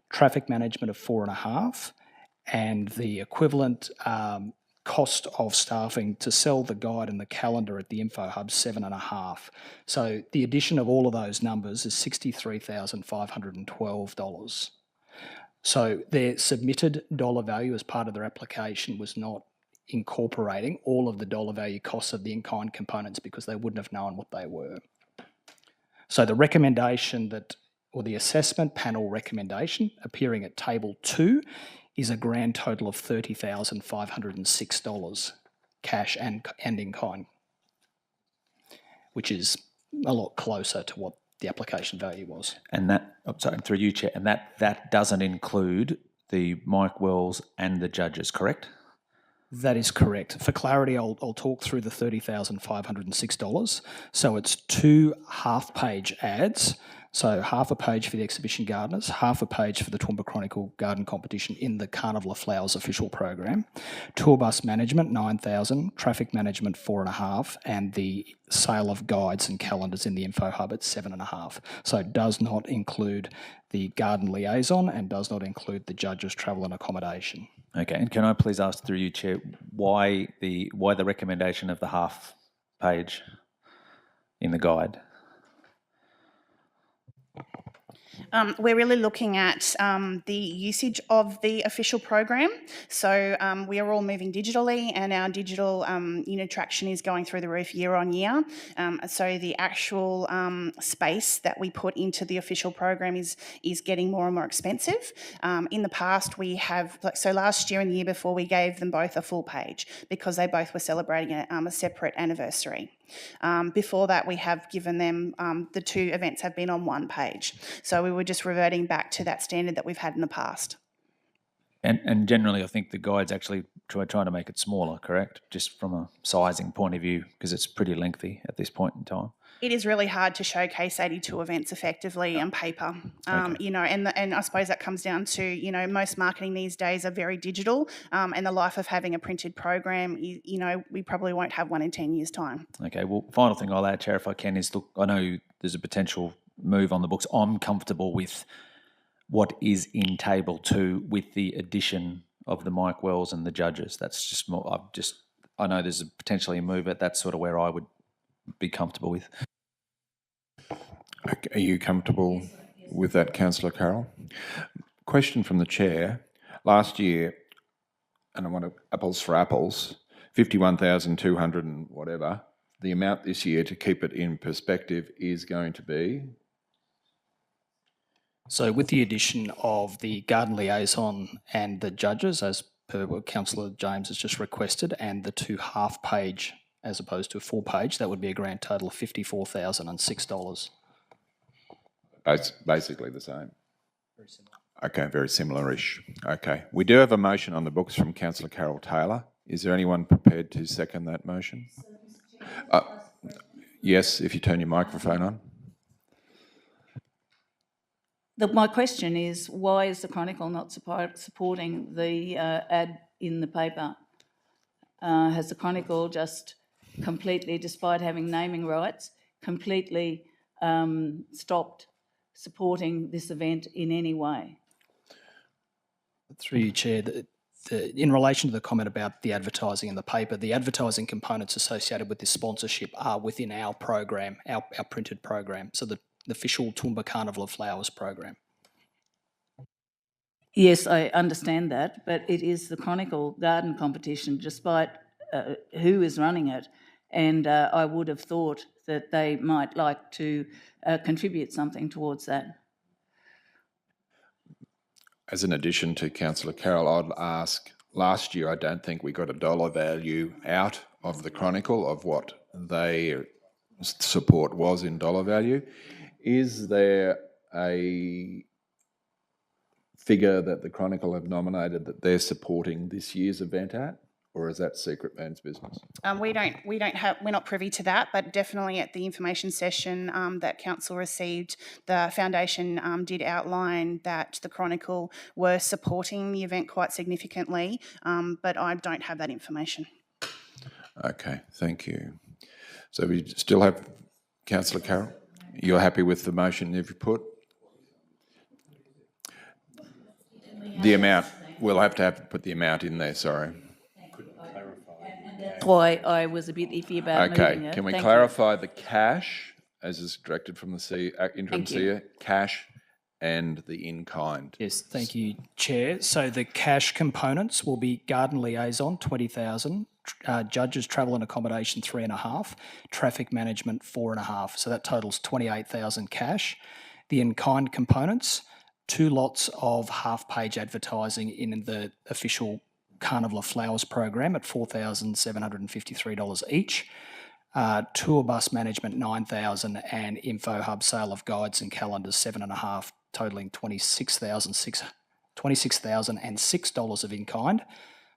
Traffic management of $4,500. And the equivalent cost of staffing to sell the guide and the calendar at the Info Hub, $7,500. So the addition of all of those numbers is $63,512. So their submitted dollar value as part of their application was not incorporating all of the dollar value costs of the in-kind components because they wouldn't have known what they were. So the recommendation that, or the assessment panel recommendation appearing at table 2 is a grand total of $30,506 cash and in-kind, which is a lot closer to what the application value was. And that, through you, Chair, and that doesn't include the Mike Wells and the judges, correct? That is correct. For clarity, I'll talk through the $30,506. So it's 2 half-page ads. So half a page for the exhibition gardeners, half a page for the Toowoomba Chronicle garden competition in the Carnival of Flowers official program. Tour bus management, 9,000, traffic management, 4.5, and the sale of guides and calendars in the info hub at 7.5. So it does not include the garden liaison and does not include the judges' travel and accommodation. Okay, and can I please ask through you, Chair, why the recommendation of the half page in the guide? We're really looking at the usage of the official program. So we are all moving digitally, and our digital traction is going through the roof year on year. So the actual space that we put into the official program is getting more and more expensive. In the past, we have, so last year and the year before, we gave them both a full page because they both were celebrating a separate anniversary. Before that, we have given them, the 2 events have been on 1 page. So we were just reverting back to that standard that we've had in the past. And generally, I think the guide's actually trying to make it smaller, correct? Just from a sizing point of view, because it's pretty lengthy at this point in time. It is really hard to showcase 82 events effectively on paper, and I suppose that comes down to, most marketing these days are very digital, and the life of having a printed program, we probably won't have one in 10 years' time. Okay, well, final thing I'll add, Chair, if I can, is, look, I know there's a potential move on the books. I'm comfortable with what is in table 2 with the addition of the Mike Wells and the judges. That's just more, I know there's potentially a move, but that's sort of where I would be comfortable with. Okay, are you comfortable with that, Councillor Carroll? Question from the Chair. Last year, and I want to apples for apples, 51,200 and whatever. The amount this year, to keep it in perspective, is going to be? So with the addition of the garden liaison and the judges, as per what Councillor James has just requested, and the 2 half-page as opposed to a full page, that would be a grand total of $54,006. Basically the same. Very similar. Okay, very similar-ish. Okay. We do have a motion on the books from Councillor Carol Taylor. Is there anyone prepared to second that motion? Yes, if you turn your microphone on. My question is, why is the Chronicle not supporting the ad in the paper? Has the Chronicle just completely, despite having naming rights, completely stopped supporting this event in any way? Through you, Chair, in relation to the comment about the advertising in the paper, the advertising components associated with this sponsorship are within our program, our printed program, so the official Toowoomba Carnival of Flowers program. Yes, I understand that, but it is the Chronicle garden competition, despite who is running it, and I would have thought that they might like to contribute something towards that. As an addition to Councillor Carroll, I'd ask, last year I don't think we got a dollar value out of the Chronicle of what their support was in dollar value. Is there a figure that the Chronicle have nominated that they're supporting this year's event at, or is that secret man's business? We're not privy to that, but definitely at the information session that Council received, the Foundation did outline that the Chronicle were supporting the event quite significantly, but I don't have that information. Okay, thank you. So we still have Councillor Carroll. You're happy with the motion you've put? The amount, we'll have to put the amount in there, sorry. That's why I was a bit iffy about moving it. Okay, can we clarify the cash, as is directed from the interim CEO, cash and the in-kind. Yes, thank you, Chair. So the cash components will be garden liaison, 20,000, judges, travel and accommodation, 3.5, traffic management, 4.5. So that totals 28,000 cash. The in-kind components, 2 lots of half-page advertising in the official Carnival of Flowers program at $4,753 each. Tour bus management, 9,000, and info hub sale of guides and calendars, 7.5, totaling $26,006 of in-kind.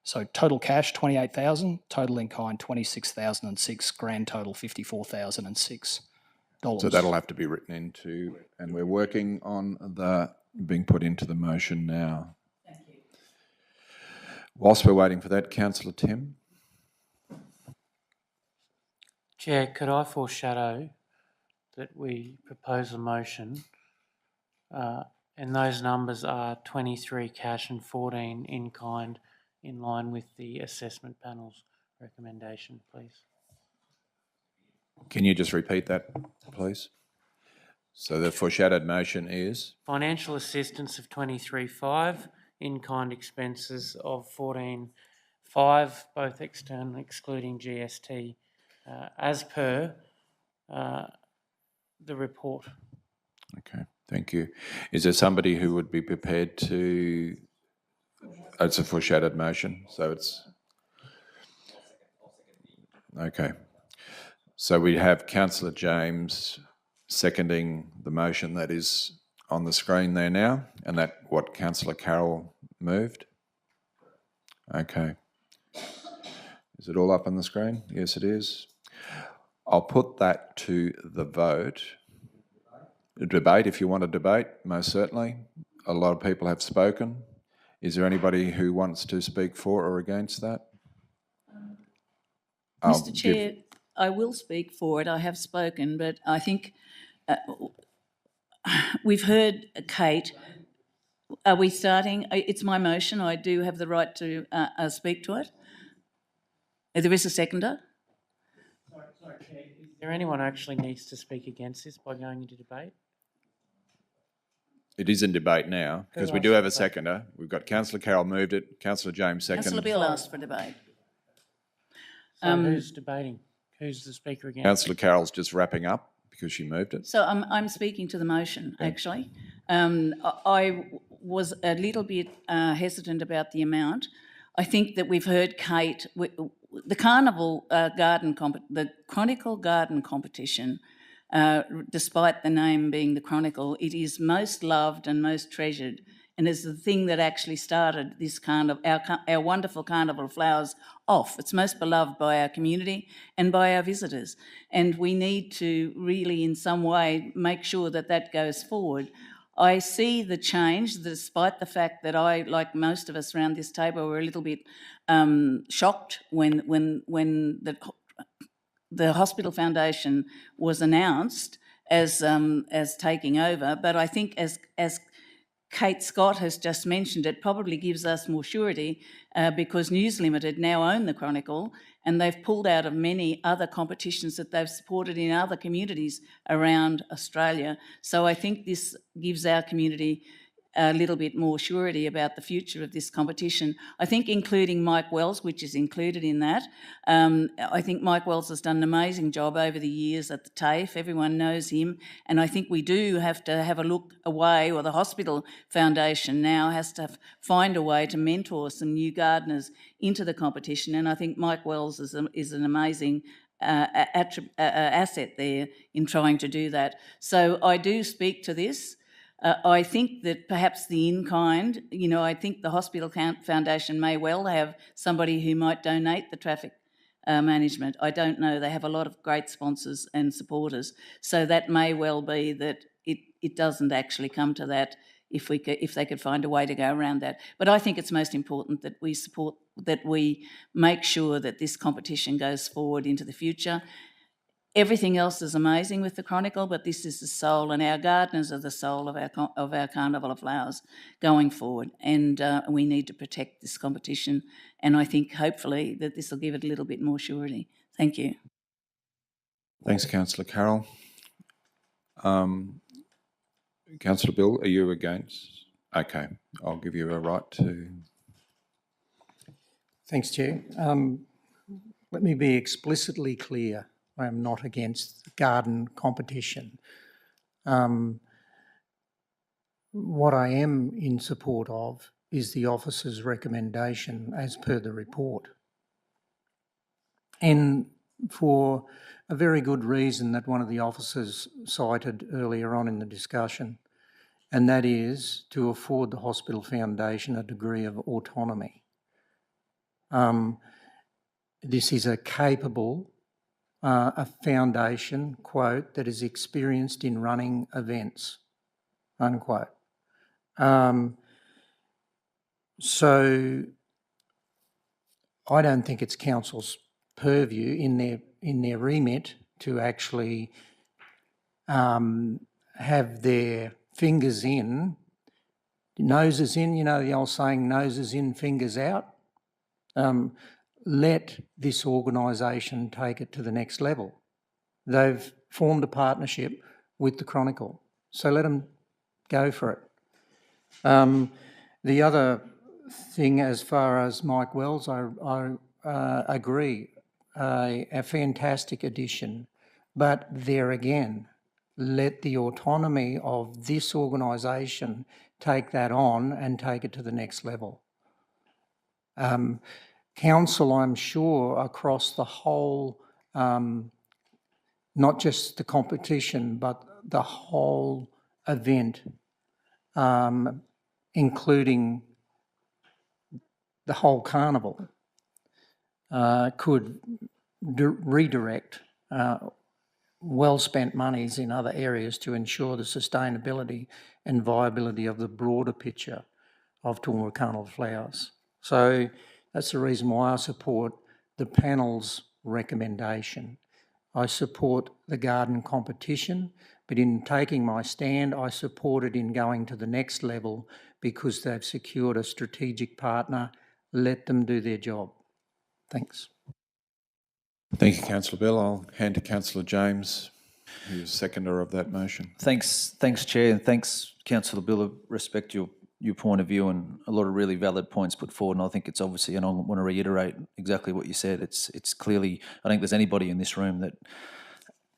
So total cash, 28,000, total in-kind, 26,006, grand total, 54,006. So that'll have to be written into, and we're working on the being put into the motion now. Thank you. Whilst we're waiting for that, Councillor Tim. Chair, could I foreshadow that we propose a motion and those numbers are 23 cash and 14 in kind, in line with the assessment panel's recommendation, please? Can you just repeat that, please? So the foreshadowed motion is? Financial assistance of 23.5, in-kind expenses of 14.5, both external excluding GST, as per the report. Okay, thank you. Is there somebody who would be prepared to, it's a foreshadowed motion, so it's, okay. So we have Councillor James seconding the motion that is on the screen there now, and that what Councillor Carroll moved? Okay. Is it all up on the screen? Yes, it is. I'll put that to the vote. A debate, if you want a debate, most certainly. A lot of people have spoken. Is there anybody who wants to speak for or against that? Mr. Chair, I will speak for it. I have spoken, but I think we've heard Kate. Are we starting? It's my motion. I do have the right to speak to it. There is a seconder. Sorry, Chair. Is there anyone who actually needs to speak against this by going into debate? It is in debate now, because we do have a seconder. We've got Councillor Carroll moved it, Councillor James seconded. Councillor Bill asked for debate. So who's debating? Who's the speaker again? Councillor Carroll's just wrapping up because she moved it. So I'm speaking to the motion, actually. I was a little bit hesitant about the amount. I think that we've heard Kate, the Carnival the Chronicle Garden Competition, despite the name being the Chronicle, it is most loved and most treasured, and is the thing that actually started this our wonderful Carnival of Flowers off. It's most beloved by our community and by our visitors, and we need to really in some way make sure that that goes forward. I see the change, despite the fact that I, like most of us around this table, were a little bit shocked when the Hospital Foundation was announced as taking over. But I think as Kate Scott has just mentioned, it probably gives us more surety because News Limited now own the Chronicle, and they've pulled out of many other competitions that they've supported in other communities around Australia. So I think this gives our community a little bit more surety about the future of this competition. I think including Mike Wells, which is included in that. I think Mike Wells has done an amazing job over the years at the TAFE. Everyone knows him. And I think we do have to have a look away, or the Hospital Foundation now has to find a way to mentor some new gardeners into the competition. And I think Mike Wells is an amazing asset there in trying to do that. So I do speak to this. I think that perhaps the in-kind, I think the Hospital Foundation may well have somebody who might donate the traffic management. I don't know. They have a lot of great sponsors and supporters. So that may well be that it doesn't actually come to that if they could find a way to go around that. But I think it's most important that we make sure that this competition goes forward into the future. Everything else is amazing with the Chronicle, but this is the soul, and our gardeners are the soul of our Carnival of Flowers going forward. And we need to protect this competition. And I think hopefully that this will give it a little bit more surety. Thank you. Thanks, Councillor Carroll. Councillor Bill, are you against? Okay, I'll give you a right to... Thanks, Chair. Let me be explicitly clear. I am not against garden competition. What I am in support of is the officer's recommendation as per the report. And for a very good reason that one of the officers cited earlier on in the discussion, and that is to afford the Hospital Foundation a degree of autonomy. This is a capable a foundation, quote, that is experienced in running events, unquote. So I don't think it's council's purview in their remit to actually have their fingers in, noses in, you know the old saying, noses in, fingers out. Let this organisation take it to the next level. They've formed a partnership with the Chronicle, so let them go for it. The other thing, as far as Mike Wells, I agree, a fantastic addition, but there again, let the autonomy of this organisation take that on and take it to the next level. Council, I'm sure, across the whole, not just the competition, but the whole event, including the whole carnival, could redirect well-spent monies in other areas to ensure the sustainability and viability of the broader picture of Toowoomba Carnival Flowers. So that's the reason why I support the panel's recommendation. I support the garden competition, but in taking my stand, I support it in going to the next level because they've secured a strategic partner. Let them do their job. Thanks. Thank you, Councillor Bill. I'll hand to Councillor James, who's seconder of that motion. Thanks, Chair, and thanks, Councillor Bill. I respect your point of view and a lot of really valid points put forward, and I think it's obviously, and I want to reiterate exactly what you said, it's clearly, I think there's anybody in this room that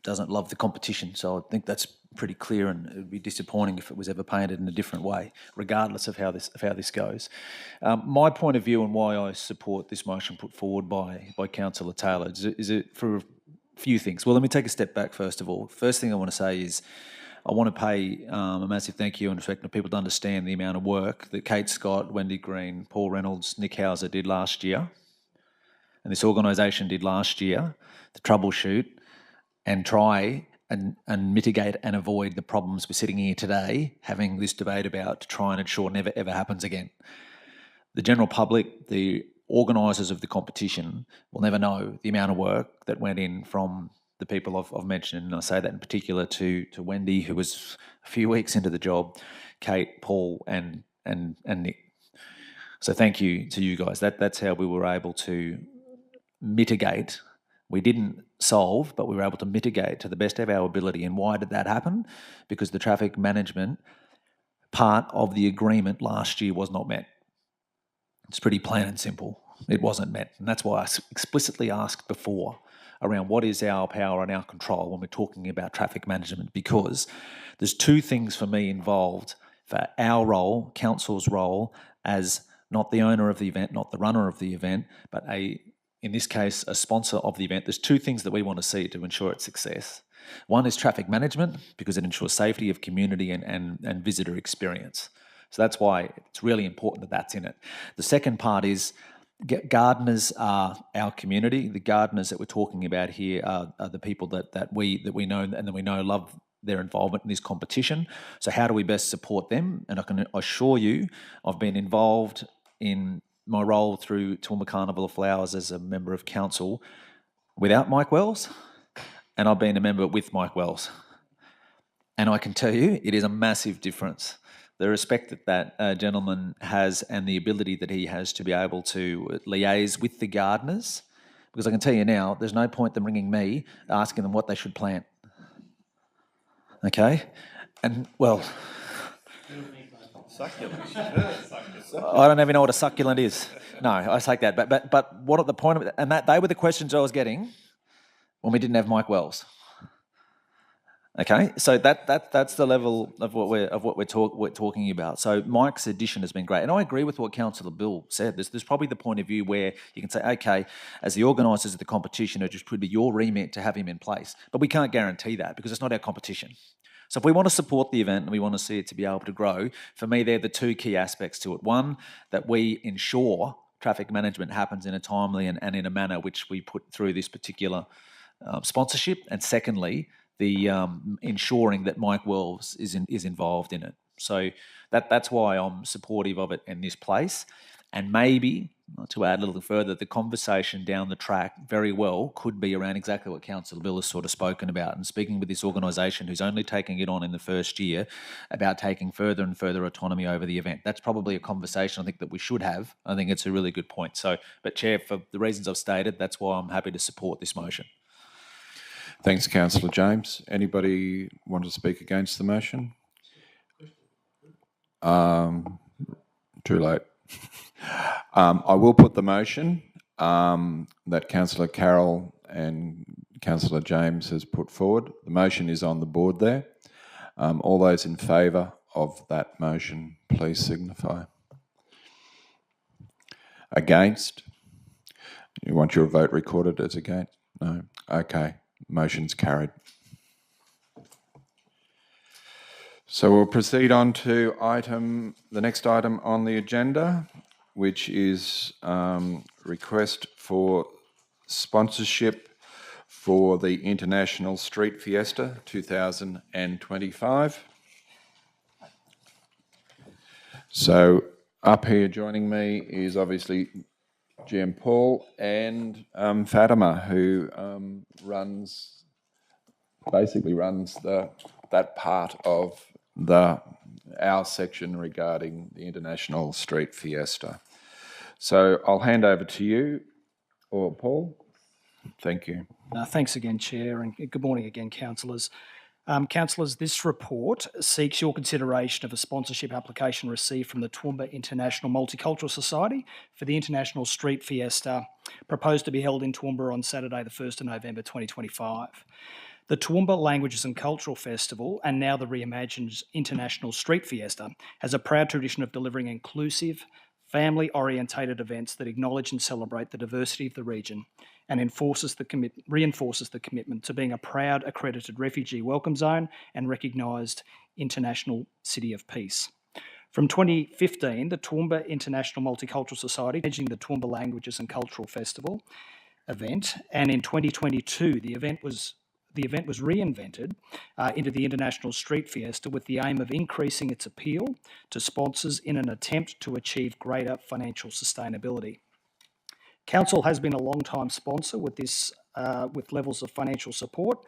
doesn't love the competition, so I think that's pretty clear, and it would be disappointing if it was ever painted in a different way, regardless of how this goes. My point of view and why I support this motion put forward by Councillor Taylor is it for a few things. Well, let me take a step back first of all. First thing I want to say is I want to pay a massive thank you and respect to people to understand the amount of work that Kate Scott, Wendy Green, Paul Reynolds, Nick Hauser did last year, and this organisation did last year to troubleshoot and try and mitigate and avoid the problems we're sitting here today having this debate about to try and ensure never ever happens again. The general public, the organisers of the competition will never know the amount of work that went in from the people I've mentioned, and I say that in particular to Wendy, who was a few weeks into the job, Kate, Paul, and Nick. So thank you to you guys. That's how we were able to mitigate. We didn't solve, but we were able to mitigate to the best of our ability. And why did that happen? Because the traffic management part of the agreement last year was not met. It's pretty plain and simple. It wasn't met. And that's why I explicitly asked before around what is our power and our control when we're talking about traffic management, because there's two things for me involved for our role, council's role, as not the owner of the event, not the runner of the event, but in this case, a sponsor of the event. There's two things that we want to see to ensure its success. One is traffic management, because it ensures safety of community and visitor experience. So that's why it's really important that that's in it. The second part is gardeners are our community. The gardeners that we're talking about here are the people that we know and that we know love their involvement in this competition. So how do we best support them? And I can assure you, I've been involved in my role through Toowoomba Carnival of Flowers as a member of council without Mike Wells, and I've been a member with Mike Wells. And I can tell you, it is a massive difference. The respect that gentleman has and the ability that he has to be able to liaise with the gardeners, because I can tell you now, there's no point them ringing me asking them what they should plant. Okay? And, well, I don't even know what a succulent is. No, I take that. But what at the point of it, and that they were the questions I was getting when we didn't have Mike Wells. Okay, so that's the level of what we're talking about. So Mike's addition has been great, and I agree with what Councillor Bill said. There's probably the point of view where you can say, okay, as the organisers of the competition, it just could be your remit to have him in place, but we can't guarantee that because it's not our competition. So if we want to support the event and we want to see it to be able to grow, for me, they're the two key aspects to it. One, that we ensure traffic management happens in a timely and in a manner which we put through this particular sponsorship, and secondly, the ensuring that Mike Wells is involved in it. So that's why I'm supportive of it in this place. And maybe, to add a little further, the conversation down the track very well could be around exactly what Councillor Bill has sort of spoken about, and speaking with this organisation who's only taking it on in the first year about taking further and further autonomy over the event. That's probably a conversation I think that we should have. I think it's a really good point. So, but Chair, for the reasons I've stated, that's why I'm happy to support this motion. Thanks, Councillor James. Anybody want to speak against the motion? Too late. I will put the motion that Councillor Carroll and Councillor James has put forward. The motion is on the board there. All those in favour of that motion, please signify. Against? You want your vote recorded as against? No? Okay. Motion's carried. So we'll proceed on to the next item on the agenda, which is request for sponsorship for the International Street Fiesta 2025. So up here joining me is obviously GM Paul and Fatima, who basically runs that part of our section regarding the International Street Fiesta. So I'll hand over to you, or Paul. Thank you. Thanks again, Chair, and good morning again, councillors. Councillors, this report seeks your consideration of a sponsorship application received from the Toowoomba International Multicultural Society for the International Street Fiesta, proposed to be held in Toowoomba on Saturday, the 1st of November 2025. The Toowoomba Languages and Cultural Festival, and now the reimagined International Street Fiesta, has a proud tradition of delivering inclusive, family-orientated events that acknowledge and celebrate the diversity of the region and reinforces the commitment to being a proud accredited refugee welcome zone and recognised international city of peace. From 2015, the Toowoomba International Multicultural Society managing the Toowoomba Languages and Cultural Festival event, and in 2022 the event was reinvented into the International Street Fiesta with the aim of increasing its appeal to sponsors in an attempt to achieve greater financial sustainability. Council has been a long-time sponsor with levels of financial support,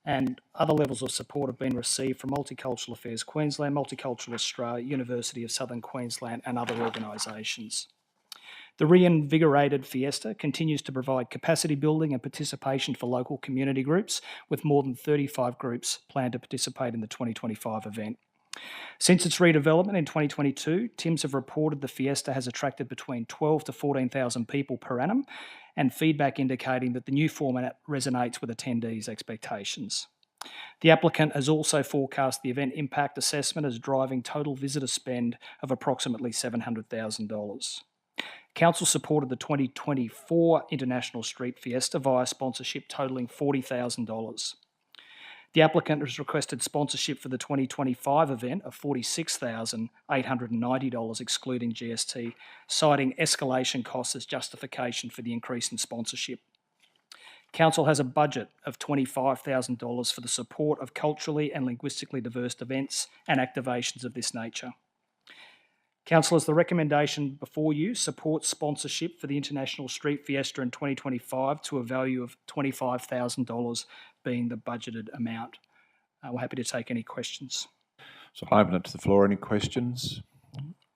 and other levels of support have been received from Multicultural Affairs Queensland, Multicultural Australia, University of Southern Queensland and other organisations. The reinvigorated Fiesta continues to provide capacity building and participation for local community groups, with more than 35 groups planned to participate in the 2025 event. Since its redevelopment in 2022, TIMS have reported the Fiesta has attracted between 12,000 to 14,000 people per annum, and feedback indicating that the new format resonates with attendees' expectations. The applicant has also forecast the event impact assessment as driving total visitor spend of approximately $700,000. Council supported the 2024 International Street Fiesta via sponsorship totalling $40,000. The applicant has requested sponsorship for the 2025 event of $46,890 excluding GST, citing escalation costs as justification for the increase in sponsorship. Council has a budget of $25,000 for the support of culturally and linguistically diverse events and activations of this nature. Councillors, the recommendation before you supports sponsorship for the International Street Fiesta in 2025 to a value of $25,000 being the budgeted amount. We're happy to take any questions. So I'll open it to the floor. Any questions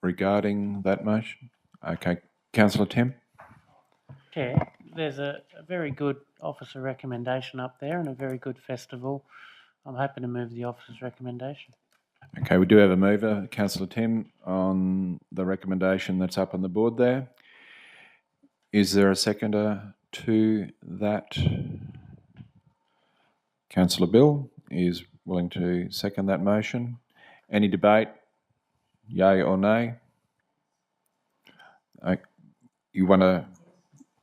regarding that motion? Okay. Councillor Tim? Chair, there's a very good officer recommendation up there and a very good festival. I'm happy to move the officer's recommendation. Okay, we do have a mover, Councillor Tim, on the recommendation that's up on the board there. Is there a seconder to that? Councillor Bill is willing to second that motion. Any debate? Yay or nay? You want to?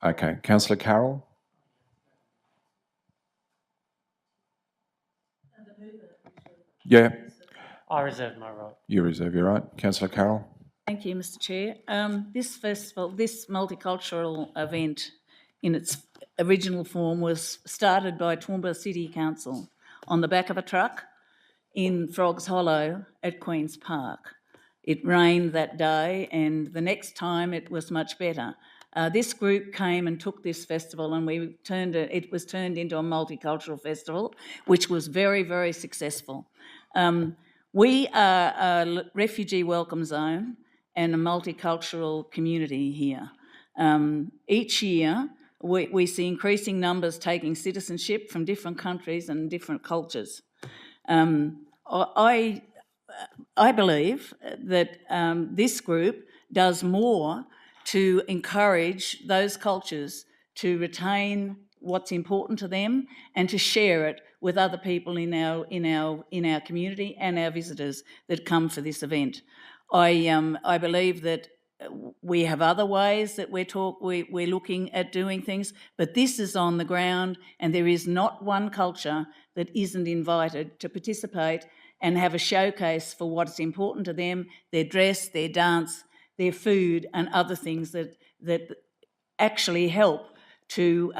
Okay, Councillor Carroll? Yeah, I reserve my right. you reserve your right. Councillor Carroll? Thank you, Mr Chair. This festival, this multicultural event in its original form was started by Toowoomba City Council on the back of a truck in Frogs Hollow at Queen's Park. It rained that day and the next time it was much better. This group came and took this festival and it was turned into a multicultural festival, which was very, very successful. We are a refugee welcome zone and a multicultural community here. Each year, we see increasing numbers taking citizenship from different countries and different cultures. I believe that this group does more to encourage those cultures to retain what's important to them and to share it with other people in our community and our visitors that come for this event. I believe that we have other ways that we're looking at doing things, but this is on the ground and there is not one culture that isn't invited to participate and have a showcase for what's important to them, their dress, their dance, their food and other things that actually help to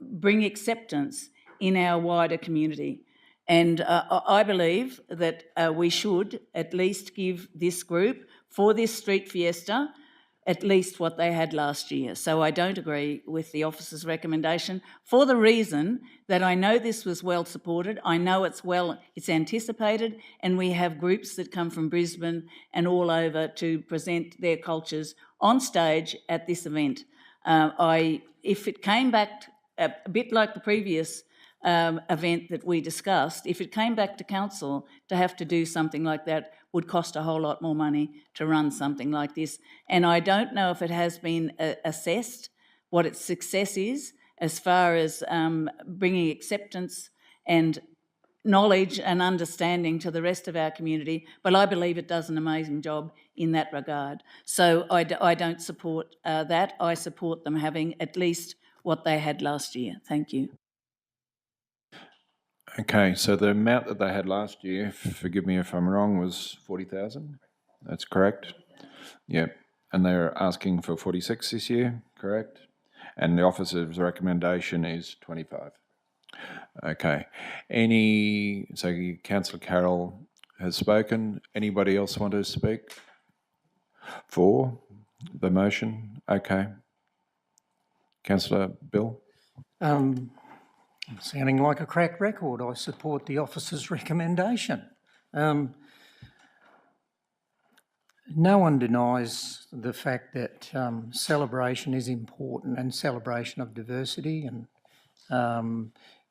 bring acceptance in our wider community. And I believe that we should at least give this group, for this street fiesta, at least what they had last year. So I don't agree with the officer's recommendation for the reason that I know this was well supported, I know it's anticipated, and we have groups that come from Brisbane and all over to present their cultures on stage at this event. If it came back a bit like the previous event that we discussed, if it came back to council to have to do something like that, would cost a whole lot more money to run something like this. And I don't know if it has been assessed what its success is as far as bringing acceptance and knowledge and understanding to the rest of our community, but I believe it does an amazing job in that regard. So I don't support that. I support them having at least what they had last year. Thank you. Okay, so the amount that they had last year, forgive me if I'm wrong, was 40,000? That's correct? Yep. And they're asking for 46 this year, correct? And the officer's recommendation is 25. Okay. So Councillor Carroll has spoken. Anybody else want to speak for the motion? Okay. Councillor Bill? Sounding like a cracked record, I support the officer's recommendation. No one denies the fact that celebration is important and celebration of diversity and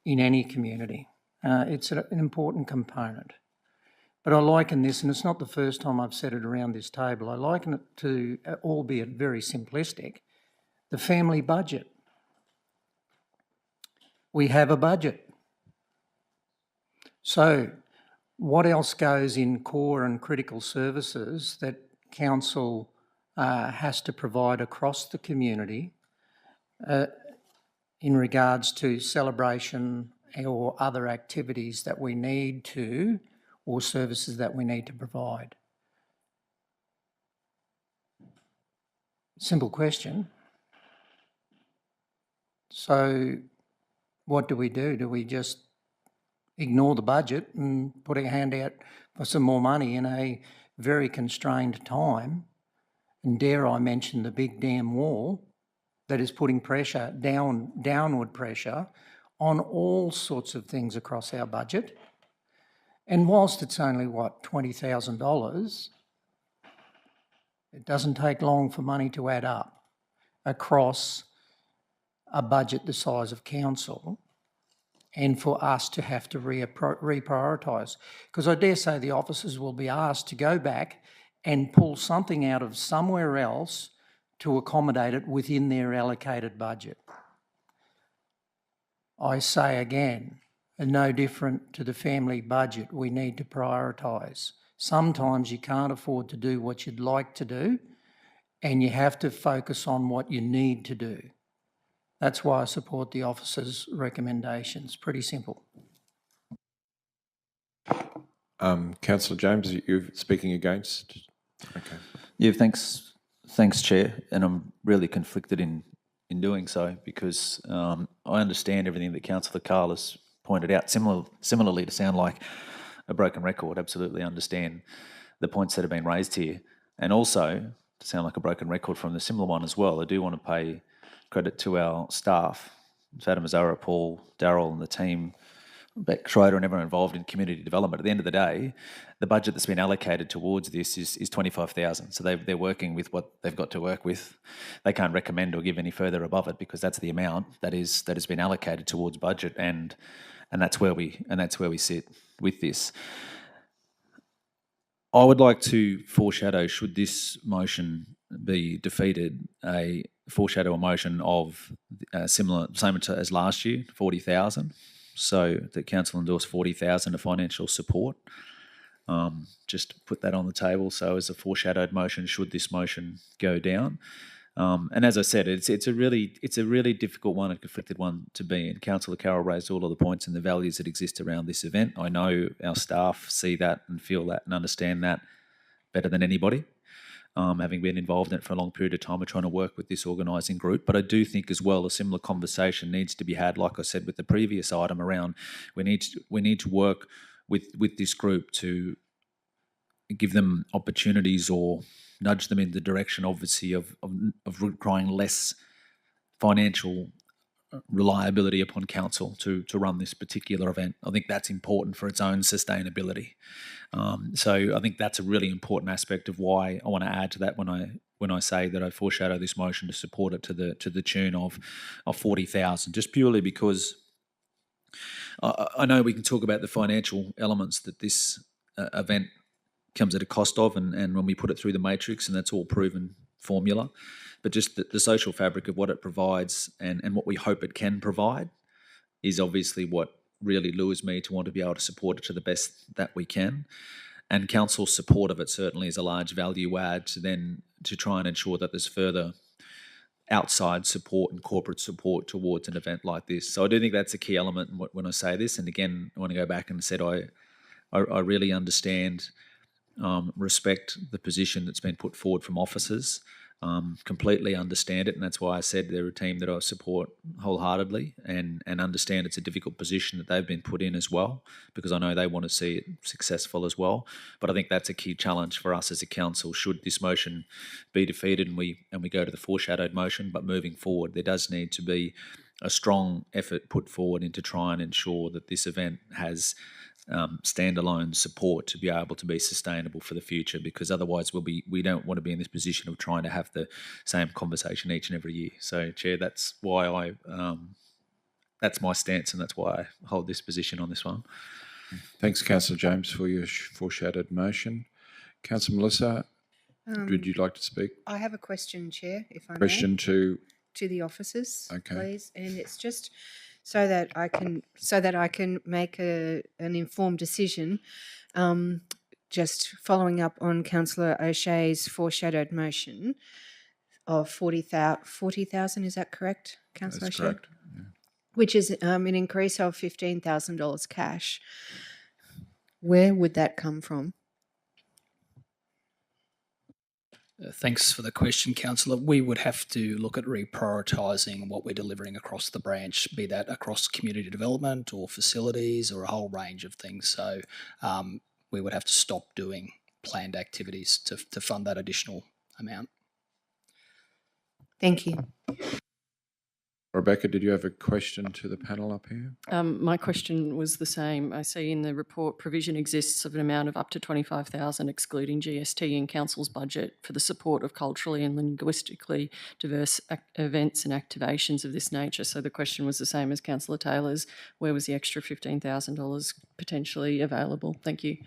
in any community. It's an important component. But I liken this, and it's not the first time I've said it around this table, I liken it to, albeit very simplistic, the family budget. We have a budget. So what else goes in core and critical services that council has to provide across the community in regards to celebration or other activities that we need to, or services that we need to provide? Simple question. So what do? Do we just ignore the budget and put a hand out for some more money in a very constrained time? And dare I mention the big damn wall that is putting pressure, downward pressure on all sorts of things across our budget. And whilst it's only, $20,000, it doesn't take long for money to add up across a budget the size of council and for us to have to reprioritise. Because I dare say the officers will be asked to go back and pull something out of somewhere else to accommodate it within their allocated budget. I say again, and no different to the family budget, we need to prioritise. Sometimes you can't afford to do what you'd like to do, and you have to focus on what you need to do. That's why I support the officers' recommendations. Pretty simple. Councillor James, you're speaking against? Okay. Yeah, thanks, Chair. And I'm really conflicted in doing so because I understand everything that Councillor Carl has pointed out. Similarly, to sound like a broken record, absolutely understand the points that have been raised here. And also, to sound like a broken record from the similar one as well, I do want to pay credit to our staff, Fatima Zara, Paul, Darryl and the team, Beck Schroeder and everyone involved in community development. At the end of the day, the budget that's been allocated towards this is 25,000. So they're working with what they've got to work with. They can't recommend or give any further above it because that's the amount that has been allocated towards budget, and that's where we sit with this. I would like to foreshadow, should this motion be defeated, a motion of similar, same as last year, 40,000. So the council endorsed 40,000 of financial support. Just put that on the table. So as a foreshadowed motion, should this motion go down, and as I said, it's a really difficult one, a conflicted one to be in. Councillor Carroll raised all of the points and the values that exist around this event. I know our staff see that and feel that and understand that better than anybody. Having been involved in it for a long period of time, we're trying to work with this organising group. But I do think as well a similar conversation needs to be had, like I said with the previous item, around we need to work with this group to give them opportunities or nudge them in the direction, obviously, of requiring less financial reliability upon council to run this particular event. I think that's important for its own sustainability. So I think that's a really important aspect of why I want to add to that when I say that I foreshadow this motion to support it to the tune of 40,000, just purely because I know we can talk about the financial elements that this event comes at a cost of, and when we put it through the matrix, and that's all proven formula, but just the social fabric of what it provides and what we hope it can provide is obviously what really lures me to want to be able to support it to the best that we can. And council's support of it certainly is a large value add to try and ensure that there's further outside support and corporate support towards an event like this. So I do think that's a key element when I say this. And again, I want to go back and said I really understand, respect the position that's been put forward from officers, completely understand it, and that's why I said they're a team that I support wholeheartedly, and understand it's a difficult position that they've been put in as well, because I know they want to see it successful as well. But I think that's a key challenge for us as a council. Should this motion be defeated and we go to the foreshadowed motion, but moving forward, there does need to be a strong effort put forward into try and ensure that this event has standalone support to be able to be sustainable for the future, because otherwise we don't want to be in this position of trying to have the same conversation each and every year. So, Chair, that's why that's my stance, and that's why I hold this position on this one. Thanks, Councillor James, for your foreshadowed motion. Councillor Melissa, would you like to speak? I have a question, Chair, if I may. Question to the officers, Okay. please, and it's just so that I can make an informed decision. Just following up on Councillor O'Shea's foreshadowed motion of 40,000, is that correct, Councillor O'Shea? That's correct. Yeah. Which is an increase of $15,000 cash. Where would that come from? Thanks for the question, Councillor. We would have to look at reprioritising what we're delivering across the branch, be that across community development or facilities or a whole range of things. So we would have to stop doing planned activities to fund that additional amount. Thank you. All Rebecca, did you have a question to the panel up here? My question was the same. I see in the report provision exists of an amount of up to 25,000 excluding GST in council's budget for the support of culturally and linguistically diverse events and activations of this nature. So the question was the same as Councillor Taylor's. Where was the extra $15,000 potentially available? Thank you.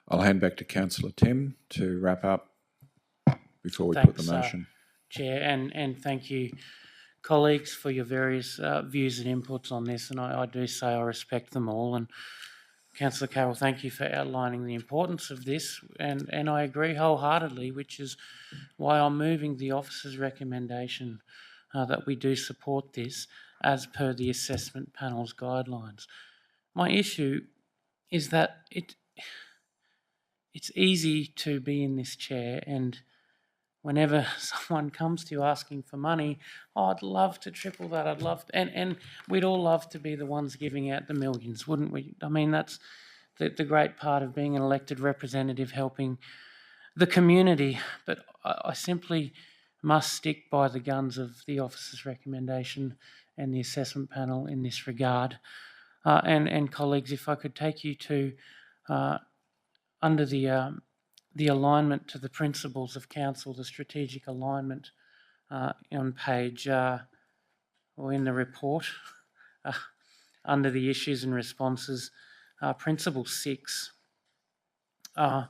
I'll hand back to Councillor Tim to wrap up before we put the motion. Chair, and thank you, colleagues, for your various views and inputs on this, and I do say I respect them all. And Councillor Carroll, thank you for outlining the importance of this, and I agree wholeheartedly, which is why I'm moving the officer's recommendation that we do support this as per the assessment panel's guidelines. My issue is that it's easy to be in this chair, and whenever someone comes to you asking for money, oh, I'd love to triple that, I'd love to, and we'd all love to be the ones giving out the millions, wouldn't we? I mean, that's the great part of being an elected representative, helping the community, but I simply must stick by the guns of the officer's recommendation and the assessment panel in this regard. And colleagues, if I could take you to under the alignment to the principles of council, the strategic alignment on page, or in the report, under the issues and responses, principle 6. There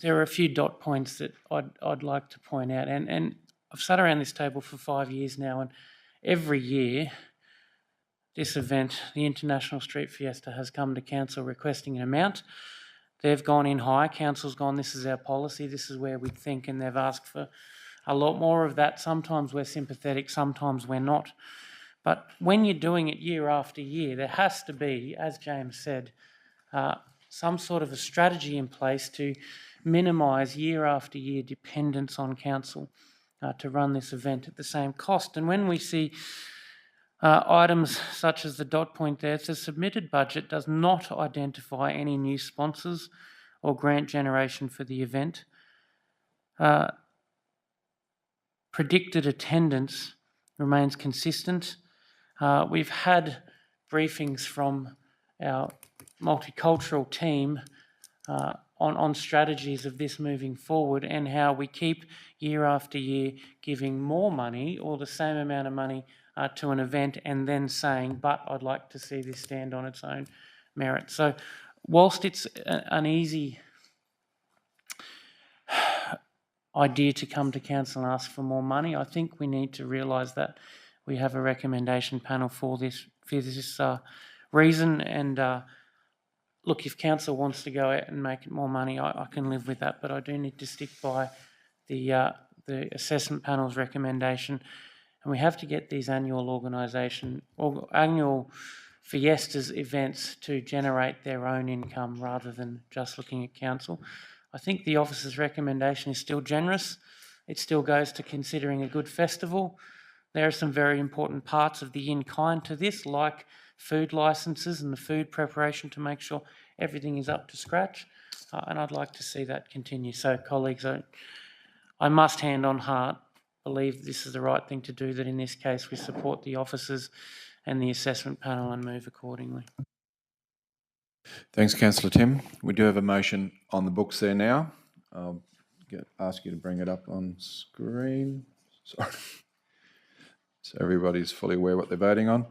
are a few dot points that I'd like to point out, and I've sat around this table for 5 years now, and every year this event, the International Street Fiesta, has come to council requesting an amount. They've gone in high, council's gone, this is our policy, this is where we think, and they've asked for a lot more of that. Sometimes we're sympathetic, sometimes we're not. But when you're doing it year after year, there has to be, as James said, some sort of a strategy in place to minimise year after year dependence on council to run this event at the same cost. And when we see items such as the dot point there, the submitted budget does not identify any new sponsors or grant generation for the event. Predicted attendance remains consistent. We've had briefings from our multicultural team on strategies of this moving forward and how we keep year after year giving more money or the same amount of money to an event and then saying, but I'd like to see this stand on its own merit. So whilst it's an easy idea to come to council and ask for more money, I think we need to realise that we have a recommendation panel for this reason. And look, if council wants to go out and make it more money, I can live with that, but I do need to stick by the assessment panel's recommendation. And we have to get these annual annual fiestas events to generate their own income rather than just looking at council. I think the officer's recommendation is still generous. It still goes to considering a good festival. There are some very important parts of the in-kind to this, like food licences and the food preparation to make sure everything is up to scratch. And I'd like to see that continue. So, colleagues, I must hand on heart believe this is the right thing to do, that in this case we support the officers and the assessment panel and move accordingly. Thanks, Councillor Tim. We do have a motion on the books there now. I'll ask you to bring it up on screen. Sorry. So everybody's fully aware what they're voting on.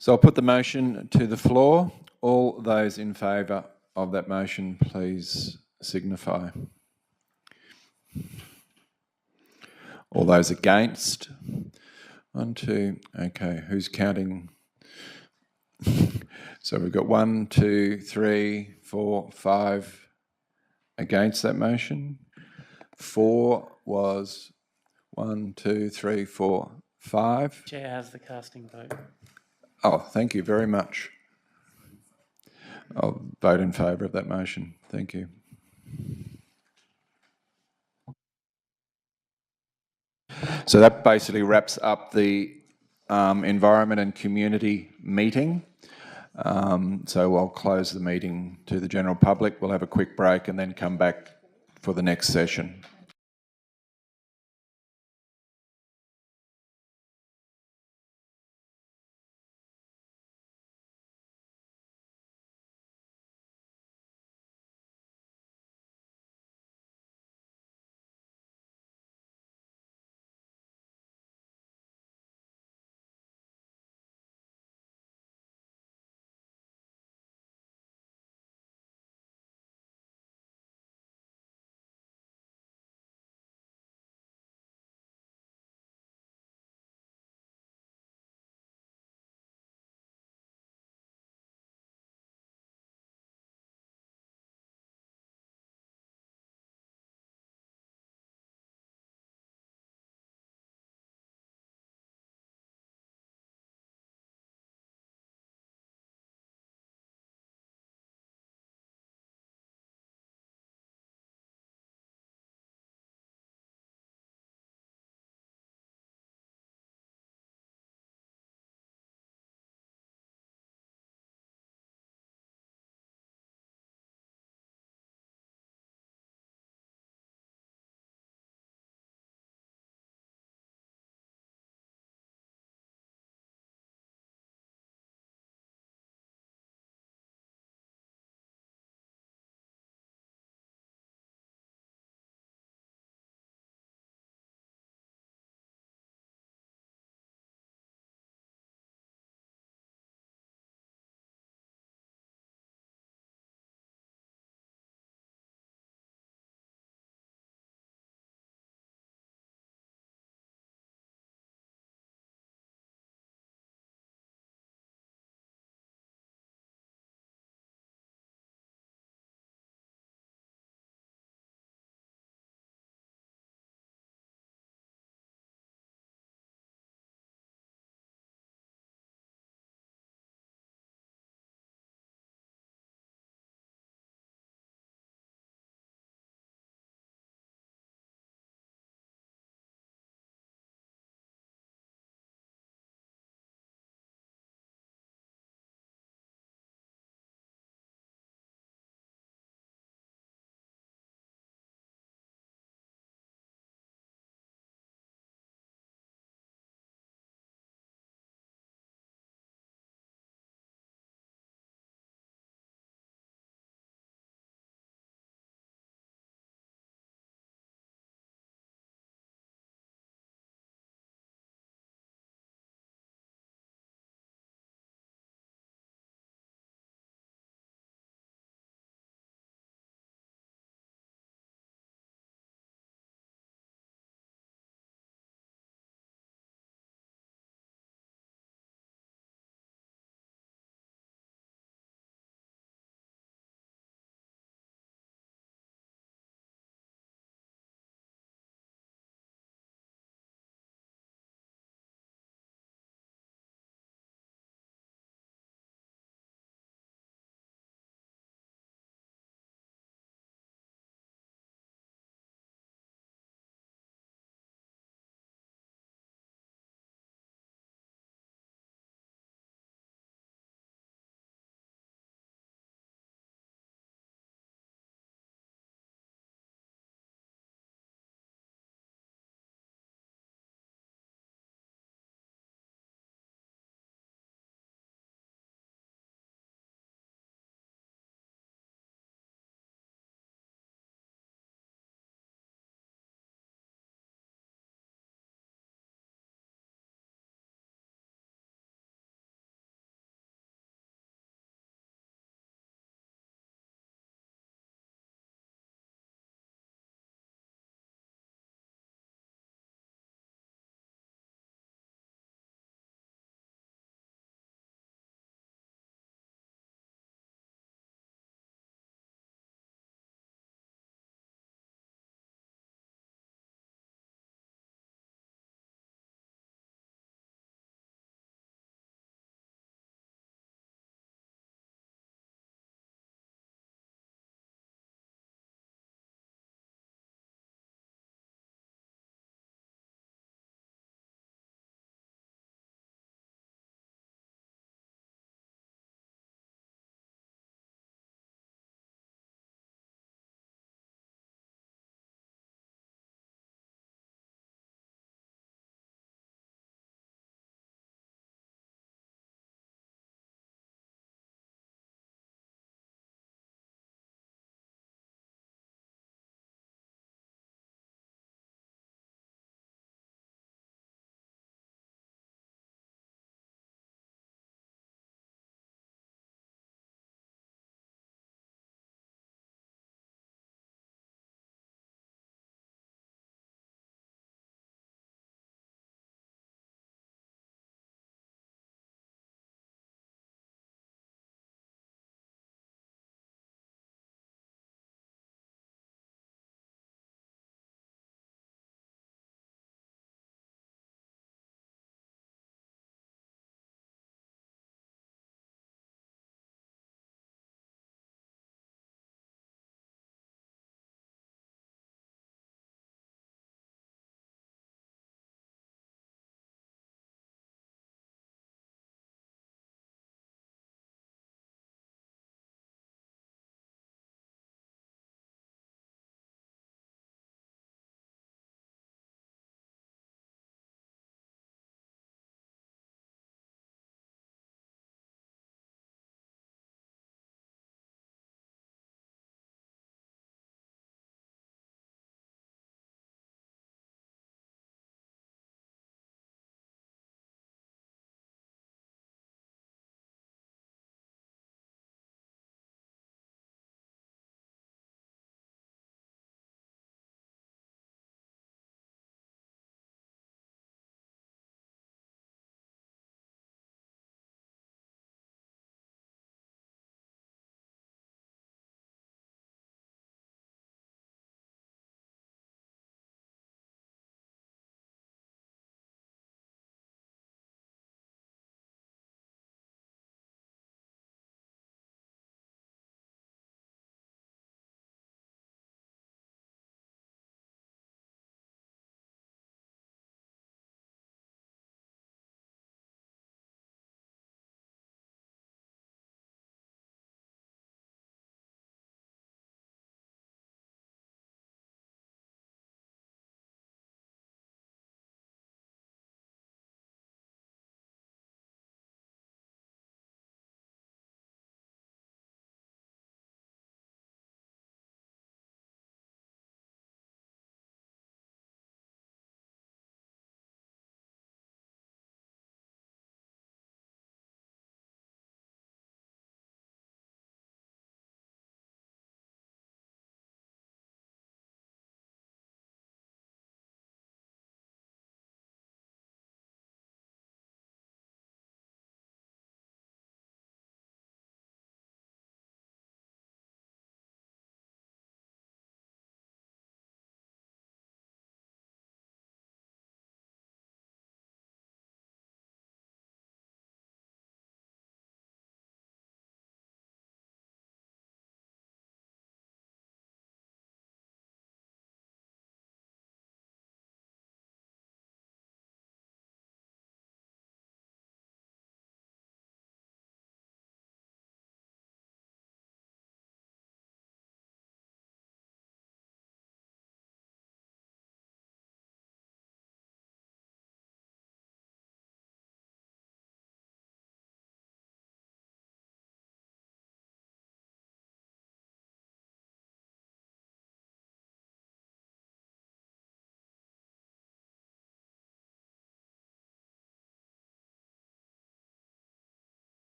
So I'll put the motion to the floor. All those in favour of that motion, please signify. All those against? 1, 2, okay, who's counting? So we've got 1, 2, 3, 4, 5 against that motion. 4 was 1, 2, 3, 4, 5. Chair has the casting vote. Oh, thank you very much. I'll vote in favour of that motion. Thank you. So that basically wraps up the Environment and Community meeting. So I'll close the meeting to the general public. We'll have a quick break and then come back for the next session.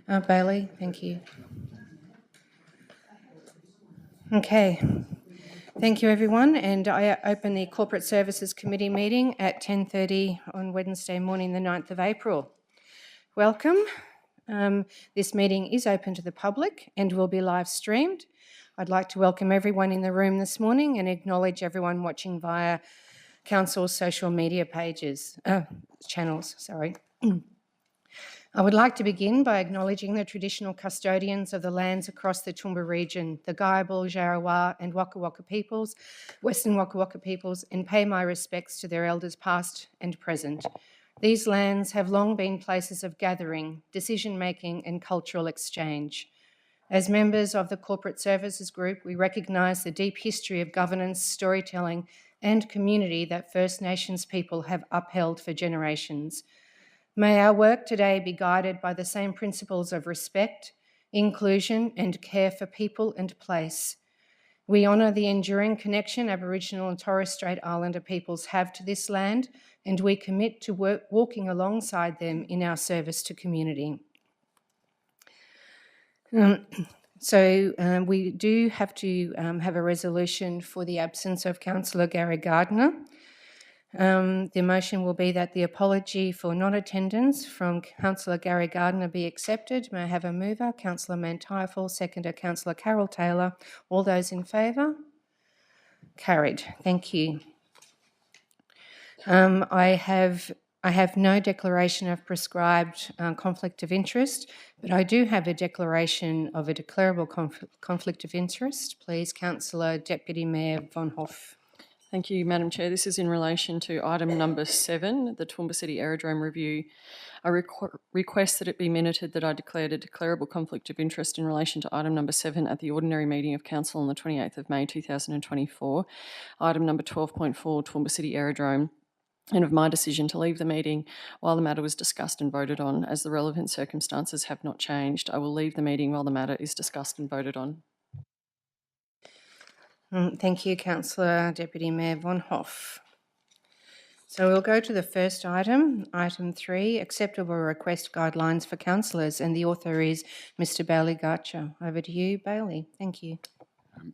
Bailey, thank you. Okay. Thank you, everyone, and I open the Corporate Services Committee meeting at 10:30 on Wednesday morning, the 9th of April. Welcome. This meeting is open to the public and will be live streamed. I'd like to welcome everyone in the room this morning and acknowledge everyone watching via Council's social media channels. I would like to begin by acknowledging the traditional custodians of the lands across the Toowoomba region, the Gayabul, Jarawar and Waka Waka peoples, Western Waka Waka peoples, and pay my respects to their elders past and present. These lands have long been places of gathering, decision-making and cultural exchange. As members of the Corporate Services Group, we recognise the deep history of governance, storytelling and community that First Nations people have upheld for generations. May our work today be guided by the same principles of respect, inclusion and care for people and place. We honour the enduring connection Aboriginal and Torres Strait Islander peoples have to this land, and we commit to walking alongside them in our service to community. We do have to have a resolution for the absence of Councillor Gary Gardner. The motion will be that the apology for non-attendance from Councillor Gary Gardner be accepted. May I have a mover? Councillor Mantyfel, seconder Councillor Carol Taylor. All those in favour? Carried. Thank you. I have no declaration of prescribed conflict of interest, but I do have a declaration of a declarable conflict of interest. Please, Councillor Deputy Mayor Von Hoff. Thank you, Madam Chair. This is in relation to item number 7, the Toowoomba City Aerodrome Review. I request that it be minuted that I declared a declarable conflict of interest in relation to item number 7 at the ordinary meeting of Council on the 28th of May 2024, item number 12.4, Toowoomba City Aerodrome, and of my decision to leave the meeting while the matter was discussed and voted on. As the relevant circumstances have not changed, I will leave the meeting while the matter is discussed and voted on. Thank you, Councillor Deputy Mayor Von Hoff. So we'll go to the first item, item 3, acceptable request guidelines for councillors, and the author is Mr. Bailey Garcher. Over to you, Bailey. Thank you.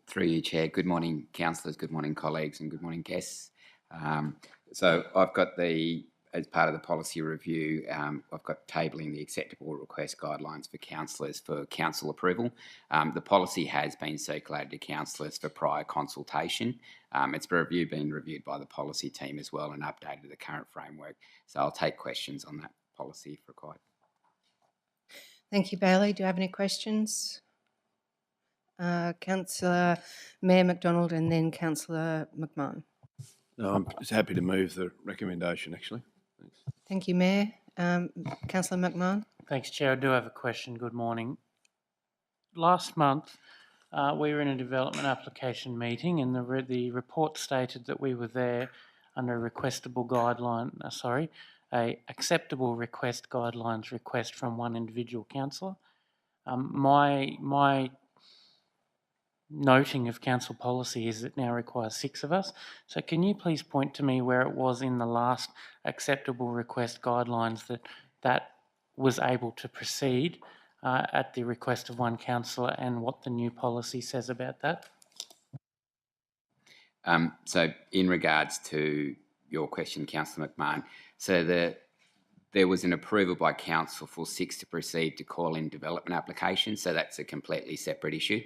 Through you, Chair. Good morning, councillors, good morning, colleagues, and good morning, guests. So I've got as part of the policy review, I've got tabling the acceptable request guidelines for councillors for council approval. The policy has been circulated to councillors for prior consultation. It's been reviewed by the policy team as well and updated to the current framework. So I'll take questions on that policy if required. Thank you, Bailey. Do you have any questions? Councillor Mayor McDonald and then Councillor McMahon. No, I'm just happy to move the recommendation, actually. Thanks. Thank you, Mayor. Councillor McMahon. Thanks, Chair. I do have a question. Good morning. Last month, we were in a development application meeting, and the report stated that we were there under a acceptable request guidelines request from one individual councillor. My noting of council policy is it now requires 6 of us. So can you please point to me where it was in the last acceptable request guidelines that was able to proceed at the request of one councillor, and what the new policy says about that? So in regards to your question, Councillor McMahon, so there was an approval by council for 6 to proceed to call in development applications, so that's a completely separate issue.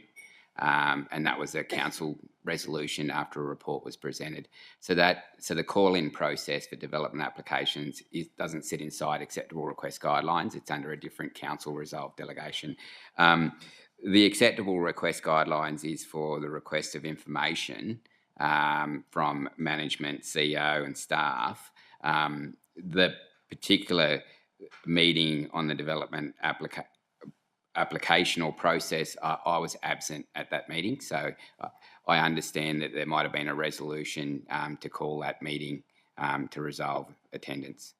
And that was a council resolution after a report was presented. So the call-in process for development applications doesn't sit inside acceptable request guidelines. It's under a different council resolved delegation. The acceptable request guidelines is for the request of information from management, CEO and staff. The particular meeting on the development application or process, I was absent at that meeting, so I understand that there might have been a resolution to call that meeting to resolve attendance.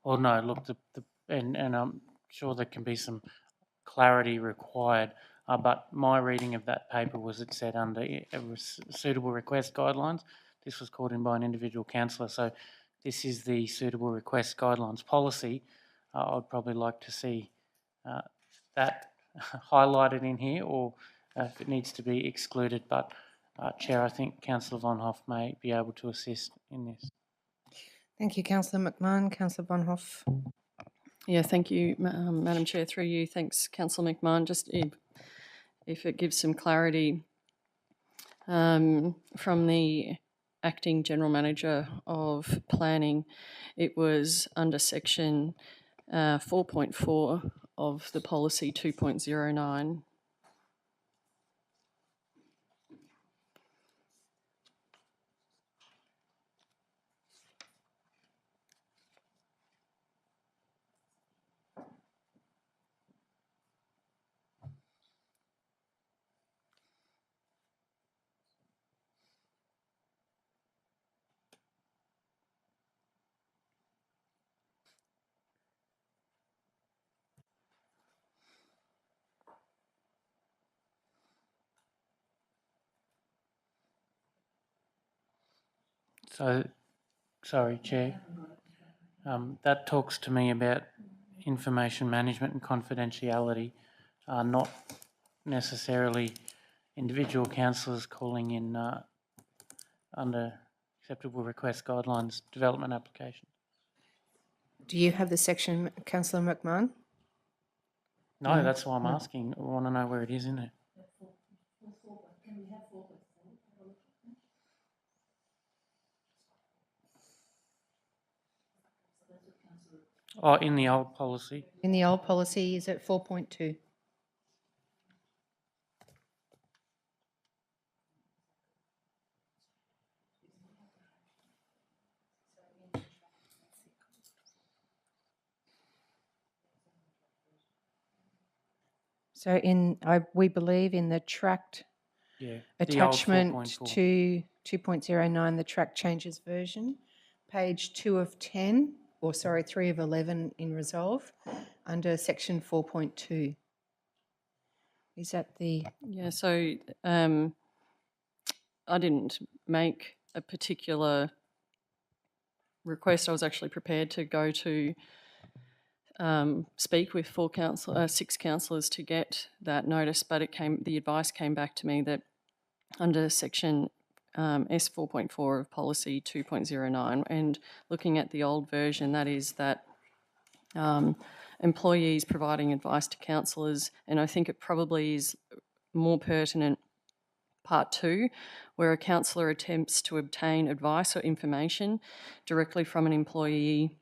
Well, no, look, and I'm sure there can be some clarity required, but my reading of that paper was it said under suitable request guidelines. This was called in by an individual councillor, so this is the suitable request guidelines policy, I'd probably like to see that highlighted in here, or if it needs to be excluded. But Chair, I think Councillor Von Hoff may be able to assist in this. Thank you, Councillor McMahon. Councillor Von Hoff. Yeah, thank you, Madam Chair, through you. Thanks, Councillor McMahon. Just if it gives some clarity from the Acting General Manager of Planning, it was under section 4.4 of the policy 2.09. So, sorry, Chair. That talks to me about information management and confidentiality, not necessarily individual councillors calling in under acceptable request guidelines development application. Do you have the section, Councillor McMahon? No, that's why I'm asking. I want to know where it is in it. Oh, in the old policy. In the old policy, is it 4.2? So we believe in the tracked attachment to 2.09, the track changes version, page 2 of 10, or sorry, 3 of 11 in resolve, under section 4.2. Is that the... Yeah, so I didn't make a particular request. I was actually prepared to go to speak with 6 councillors to get that notice, but the advice came back to me that under section S 4.4 of policy 2.09, and looking at the old version, that is that employees providing advice to councillors, and I think it probably is more pertinent part 2, where a councillor attempts to obtain advice or information directly from an employee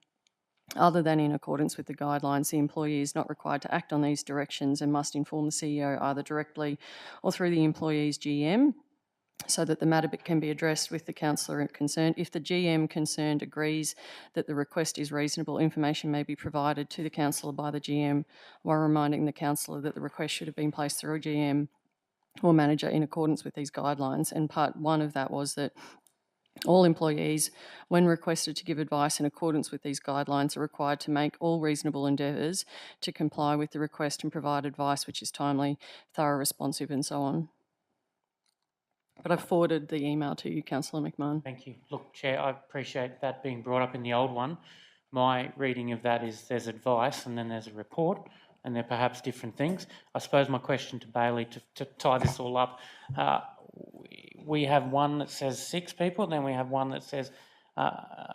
other than in accordance with the guidelines. The employee is not required to act on these directions and must inform the CEO either directly or through the employee's GM, so that the matter can be addressed with the councillor concerned. If the GM concerned agrees that the request is reasonable, information may be provided to the councillor by the GM while reminding the councillor that the request should have been placed through a GM or manager in accordance with these guidelines. And part 1 of that was that all employees, when requested to give advice in accordance with these guidelines, are required to make all reasonable endeavours to comply with the request and provide advice which is timely, thorough, responsive, and so on. But I've forwarded the email to you, Councillor McMahon. Thank you. Look, Chair, I appreciate that being brought up in the old one. My reading of that is there's advice and then there's a report, and they're perhaps different things. I suppose my question to Bailey, to tie this all up, we have one that says 6 people, and then we have one that says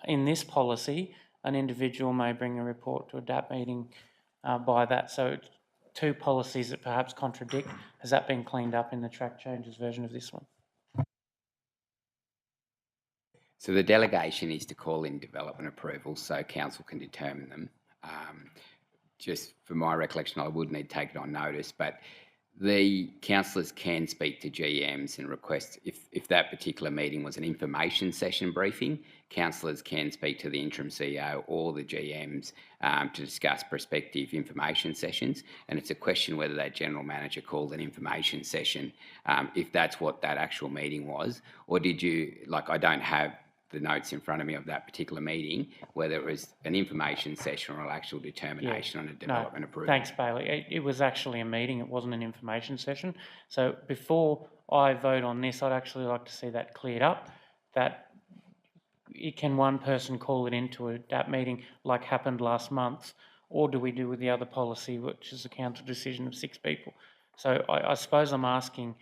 in this policy, an individual may bring a report to a DAP meeting by that. So 2 policies that perhaps contradict. Has that been cleaned up in the track changes version of this one? So the delegation is to call in development approvals so council can determine them. Just for my recollection, I would need to take it on notice, but the councillors can speak to GMs and request, if that particular meeting was an information session briefing, councillors can speak to the interim CEO or the GMs to discuss prospective information sessions. And it's a question whether that general manager called an information session, if that's what that actual meeting was, or did you, like, I don't have the notes in front of me of that particular meeting, whether it was an information session or an actual determination on a development approval. Thanks, Bailey. It was actually a meeting. It wasn't an information session. So before I vote on this, I'd actually like to see that cleared up, that can one person call it into a DAP meeting like happened last month, or do we do with the other policy, which is a council decision of 6 people? So I suppose I'm asking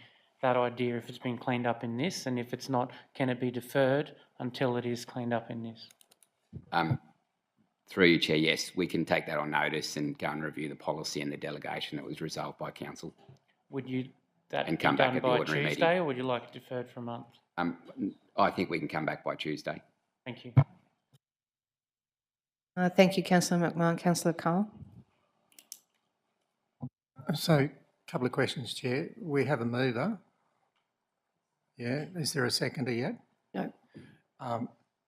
that idea if it's been cleaned up in this, and if it's not, can it be deferred until it is cleaned up in this? Through you, Chair, yes, we can take that on notice and go and review the policy and the delegation that was resolved by council. Would you that And be come back done at the by ordinary Tuesday, meeting. or would you like it deferred for a month? I think we can come back by Tuesday. Thank you. Thank you, Councillor McMahon. Councillor Carl. So, a couple of questions, Chair. We have a mover. Yeah, is there a seconder yet? No.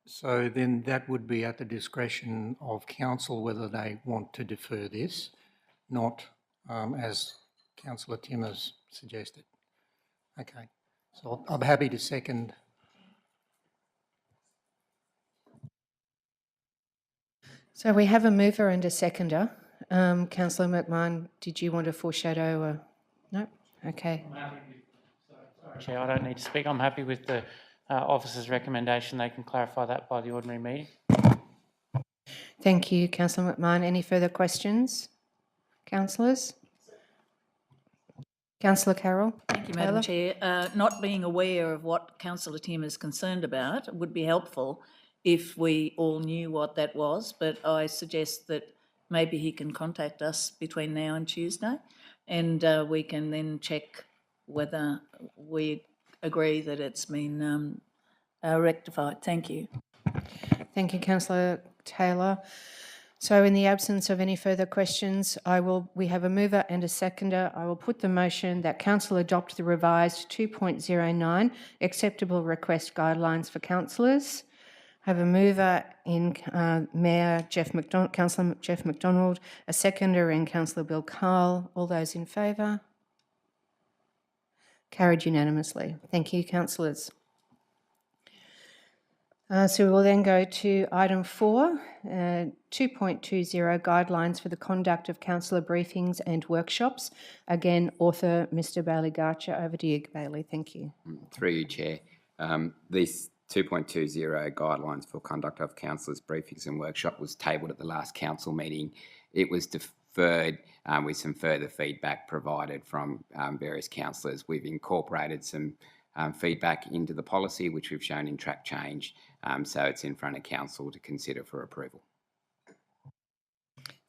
So then that would be at the discretion of council whether they want to defer this, not as Councillor Tim has suggested. Okay, so I'm happy to second. So we have a mover and a seconder. Councillor McMahon, did you want to foreshadow? No? Okay. Chair, I don't need to speak. I'm happy with the officer's recommendation. They can clarify that by the ordinary meeting. Thank you, Councillor McMahon. Any further questions? Councillors? Councillor Carroll? Thank you, Madam Chair. Not being aware of what Councillor Tim is concerned about would be helpful if we all knew what that was, but I suggest that maybe he can contact us between now and Tuesday, and we can then check whether we agree that it's been rectified. Thank you. Thank you, Councillor Taylor. So in the absence of any further questions, we have a mover and a seconder. I will put the motion that Council adopt the revised 2.09 acceptable request guidelines for councillors. I have a mover in Mayor Councillor Jeff McDonald, a seconder in Councillor Bill Carl. All those in favour? Carried unanimously. Thank you, councillors. So we will then go to item 4, 2.20 guidelines for the conduct of councillor briefings and workshops. Again, author Mr. Bailey Garcher. Over to you, Bailey. Thank you. Through you, Chair. These 2.20 guidelines for conduct of councillors' briefings and workshop was tabled at the last council meeting. It was deferred with some further feedback provided from various councillors. We've incorporated some feedback into the policy, which we've shown in track change, so it's in front of council to consider for approval.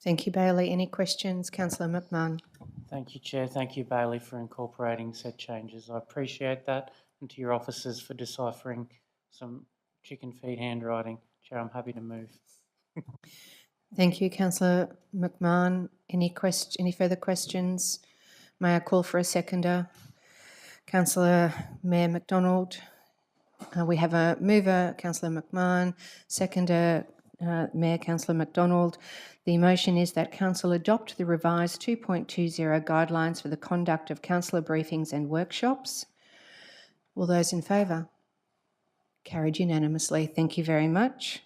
Thank you, Bailey. Any questions? Councillor McMahon. Thank you, Chair. Thank you, Bailey, for incorporating said changes. I appreciate that, and to your officers for deciphering some chicken feed handwriting. Chair, I'm happy to move. Thank you, Councillor McMahon. Any further questions? May I call for a seconder? Councillor Mayor McDonald. We have a mover, Councillor McMahon, seconder, Mayor Councillor McDonald. The motion is that Council adopt the revised 2.20 guidelines for the conduct of councillor briefings and workshops. All those in favour? Carried unanimously. Thank you very much.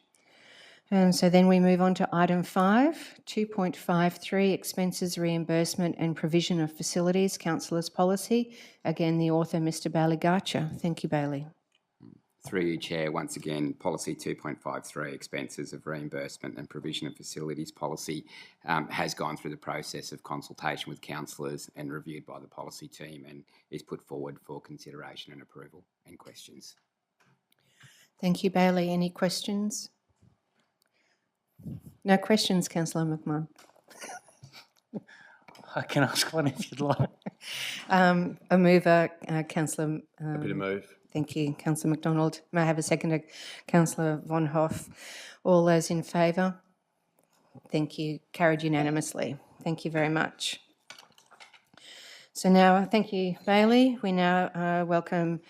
And so then we move on to item 5, 2.53, expenses, reimbursement and provision of facilities, councillors' policy. Again, the author, Mr. Bailey Garcher. Thank you, Bailey. Through you, Chair, once again, policy 2.53, expenses of reimbursement and provision of facilities policy, has gone through the process of consultation with councillors and reviewed by the policy team and is put forward for consideration and approval. And questions? Thank you, Bailey. Any questions? No questions, Councillor McMahon. I can ask one if you'd like. A mover, Councillor... Happy to move. Thank you, Councillor McDonald. May I have a seconder, Councillor Von Hoff? All those in favour? Thank you. Carried unanimously. Thank you very much. So now, thank you, Bailey. We now welcome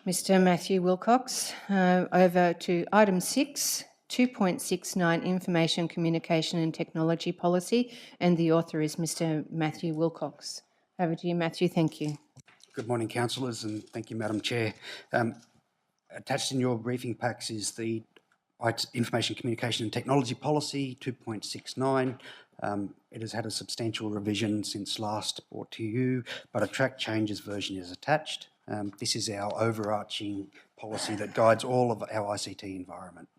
Mr. Matthew Wilcox over to item 6, 2.69 Information, Communication and Technology Policy, and the author is Mr. Matthew Wilcox. Over to you, Matthew. Thank you. Good morning, councillors, and thank you, Madam Chair. Attached in your briefing packs is the Information, Communication and Technology Policy 2.69. It has had a substantial revision since last brought to you, but a track changes version is attached. This is our overarching policy that guides all of our ICT environment.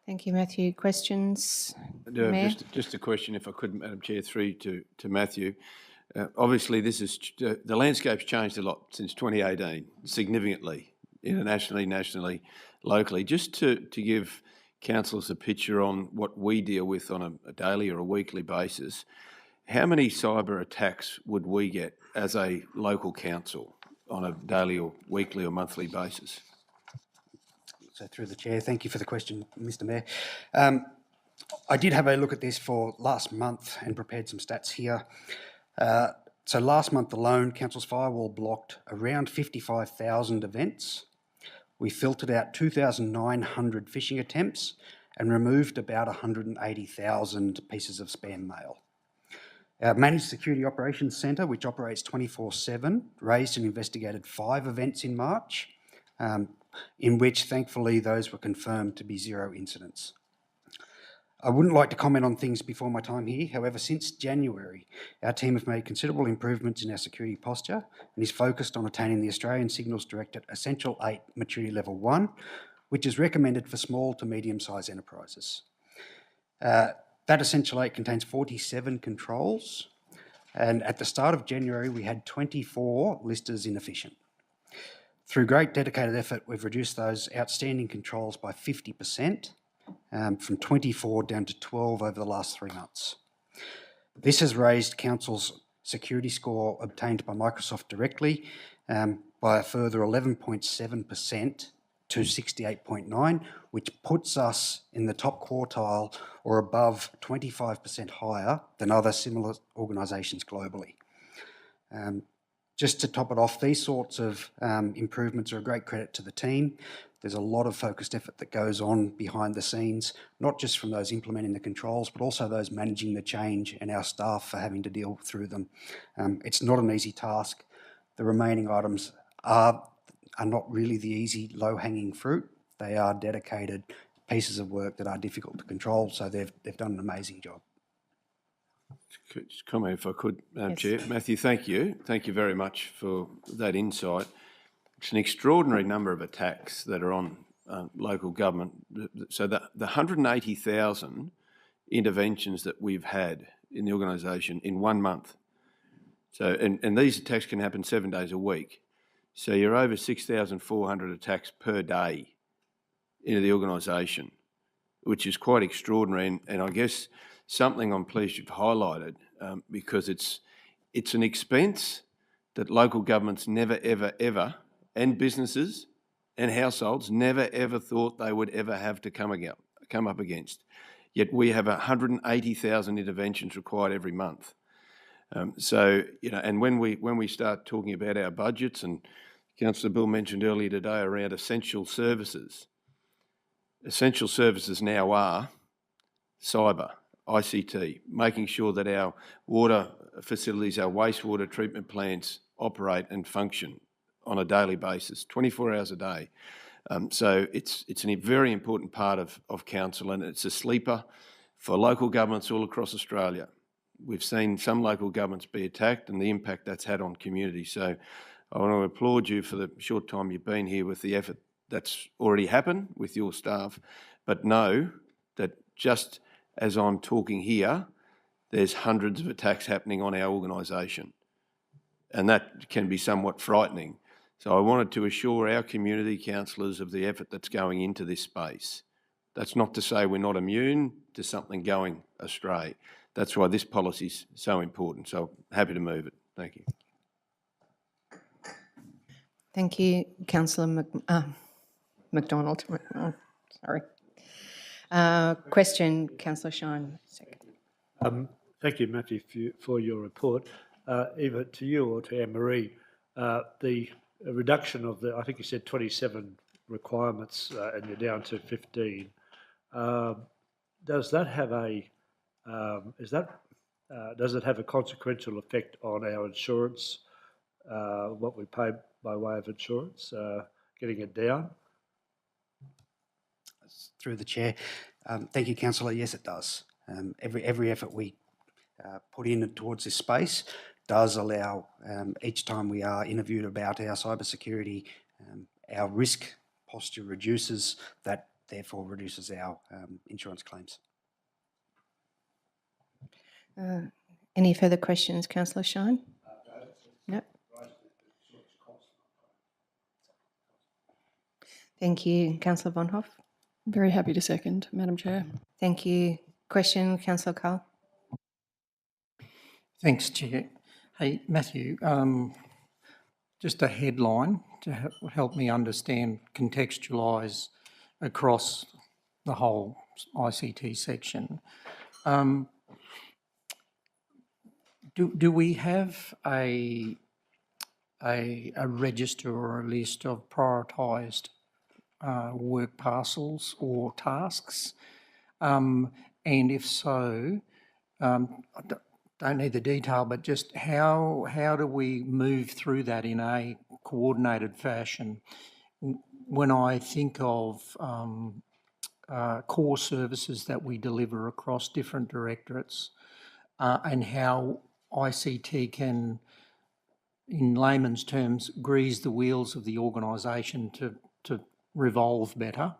Thank you, Matthew. Questions? No, Mayor? just a question, if I could, Madam Chair, through to Matthew. Obviously, this is the landscape's changed a lot since 2018, significantly, internationally, nationally, locally. Just to give councillors a picture on what we deal with on a daily or a weekly basis, how many cyber attacks would we get as a local council on a daily or weekly or monthly basis? So through the chair, thank you for the question, Mr. Mayor. I did have a look at this for last month and prepared some stats here. So last month alone, Council's Firewall blocked around 55,000 events. We filtered out 2,900 phishing attempts and removed about 180,000 pieces of spam mail. Our Managed Security Operations Centre, which operates 24/7, raised and investigated 5 events in March, in which thankfully those were confirmed to be 0 incidents. I wouldn't like to comment on things before my time here. However, since January, our team have made considerable improvements in our security posture and is focused on attaining the Australian Signals Directorate Essential 8 Maturity Level 1, which is recommended for small to medium-sized enterprises. That Essential 8 contains 47 controls, and at the start of January, we had 24 listed as inefficient. Through great dedicated effort, we've reduced those outstanding controls by 50%, from 24 down to 12 over the last 3 months. This has raised Council's security score obtained by Microsoft directly by a further 11.7% to 68.9, which puts us in the top quartile or above 25% higher than other similar organisations globally. Just to top it off, these sorts of improvements are a great credit to the team. There's a lot of focused effort that goes on behind the scenes, not just from those implementing the controls, but also those managing the change and our staff for having to deal through them. It's not an easy task. The remaining items are not really the easy, low-hanging fruit. They are dedicated pieces of work that are difficult to control, so they've done an amazing job. Just comment if I could, Madam Yes. Chair. Matthew, thank you. Thank you very much for that insight. It's an extraordinary number of attacks that are on local government. So the 180,000 interventions that we've had in the organisation in 1 month. So, and these attacks can happen 7 days a week. So you're over 6,400 attacks per day into the organisation, which is quite extraordinary. And I guess something I'm pleased you've highlighted because it's an expense that local governments never, ever, ever, and businesses and households never, ever thought they would ever have to come up against. Yet we have 180,000 interventions required every month. So, and when we start talking about our budgets, and Councillor Bill mentioned earlier today around essential services now are cyber, ICT, making sure that our water facilities, our wastewater treatment plants operate and function on a daily basis, 24 hours a day. So it's a very important part of council, and it's a sleeper for local governments all across Australia. We've seen some local governments be attacked and the impact that's had on communities. So I want to applaud you for the short time you've been here with the effort that's already happened with your staff, but know that just as I'm talking here, there's hundreds of attacks happening on our organisation, and that can be somewhat frightening. So I wanted to assure our community councillors of the effort that's going into this space. That's not to say we're not immune to something going astray. That's why this policy is so important. So happy to move it. Thank you. Thank you, Councillor McDonald. Oh, sorry. Question, Councillor Shine. Thank you, Matthew, for your report. Either to you or to Anne-Marie, the reduction of the, I think you said 27 requirements and you're down to 15. Does that have a does it have a consequential effect on our insurance, what we pay by way of insurance, getting it down? Through the chair, thank you, councillor. Yes, it does. Every effort we put in towards this space does allow, each time we are interviewed about our cybersecurity, our risk posture reduces. That therefore reduces our insurance claims. Any further questions, Councillor Shine? No. Thank you, Councillor Von Hoff. Very happy to second, Madam Chair. Thank you. Question, Councillor Carl. Thanks, Chair. Hey, Matthew, just a headline to help me understand, contextualise across the whole ICT section. Do we have a register or a list of prioritised work parcels or tasks? And if so, I don't need the detail, but just how do we move through that in a coordinated fashion? When I think of core services that we deliver across different directorates and how ICT can, in layman's terms, grease the wheels of the organisation to revolve better,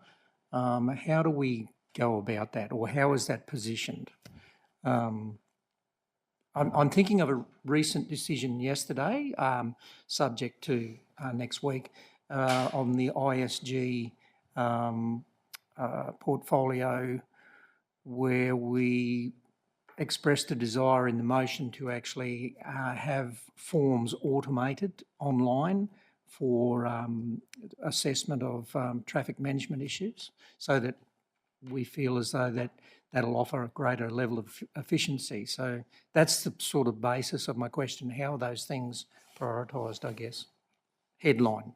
how do we go about that, or how is that positioned? I'm thinking of a recent decision yesterday, subject to next week, on the ISG portfolio, where we expressed a desire in the motion to actually have forms automated online for assessment of traffic management issues, so that we feel as though that'll offer a greater level of efficiency. So that's the sort of basis of my question. How are those things prioritised, I guess? Headline.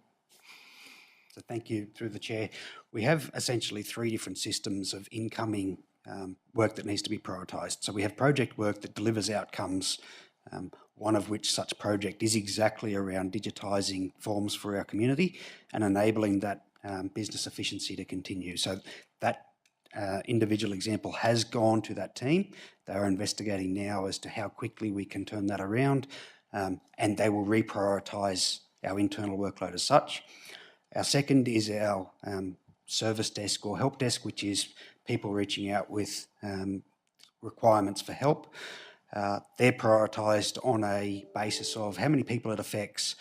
So thank you, through the chair. We have essentially 3 different systems of incoming work that needs to be prioritised. So we have project work that delivers outcomes, one of which such project is exactly around digitising forms for our community and enabling that business efficiency to continue. So that individual example has gone to that team. They are investigating now as to how quickly we can turn that around, and they will reprioritise our internal workload as such. Our second is our service desk or help desk, which is people reaching out with requirements for help. They're prioritised on a basis of how many people it affects,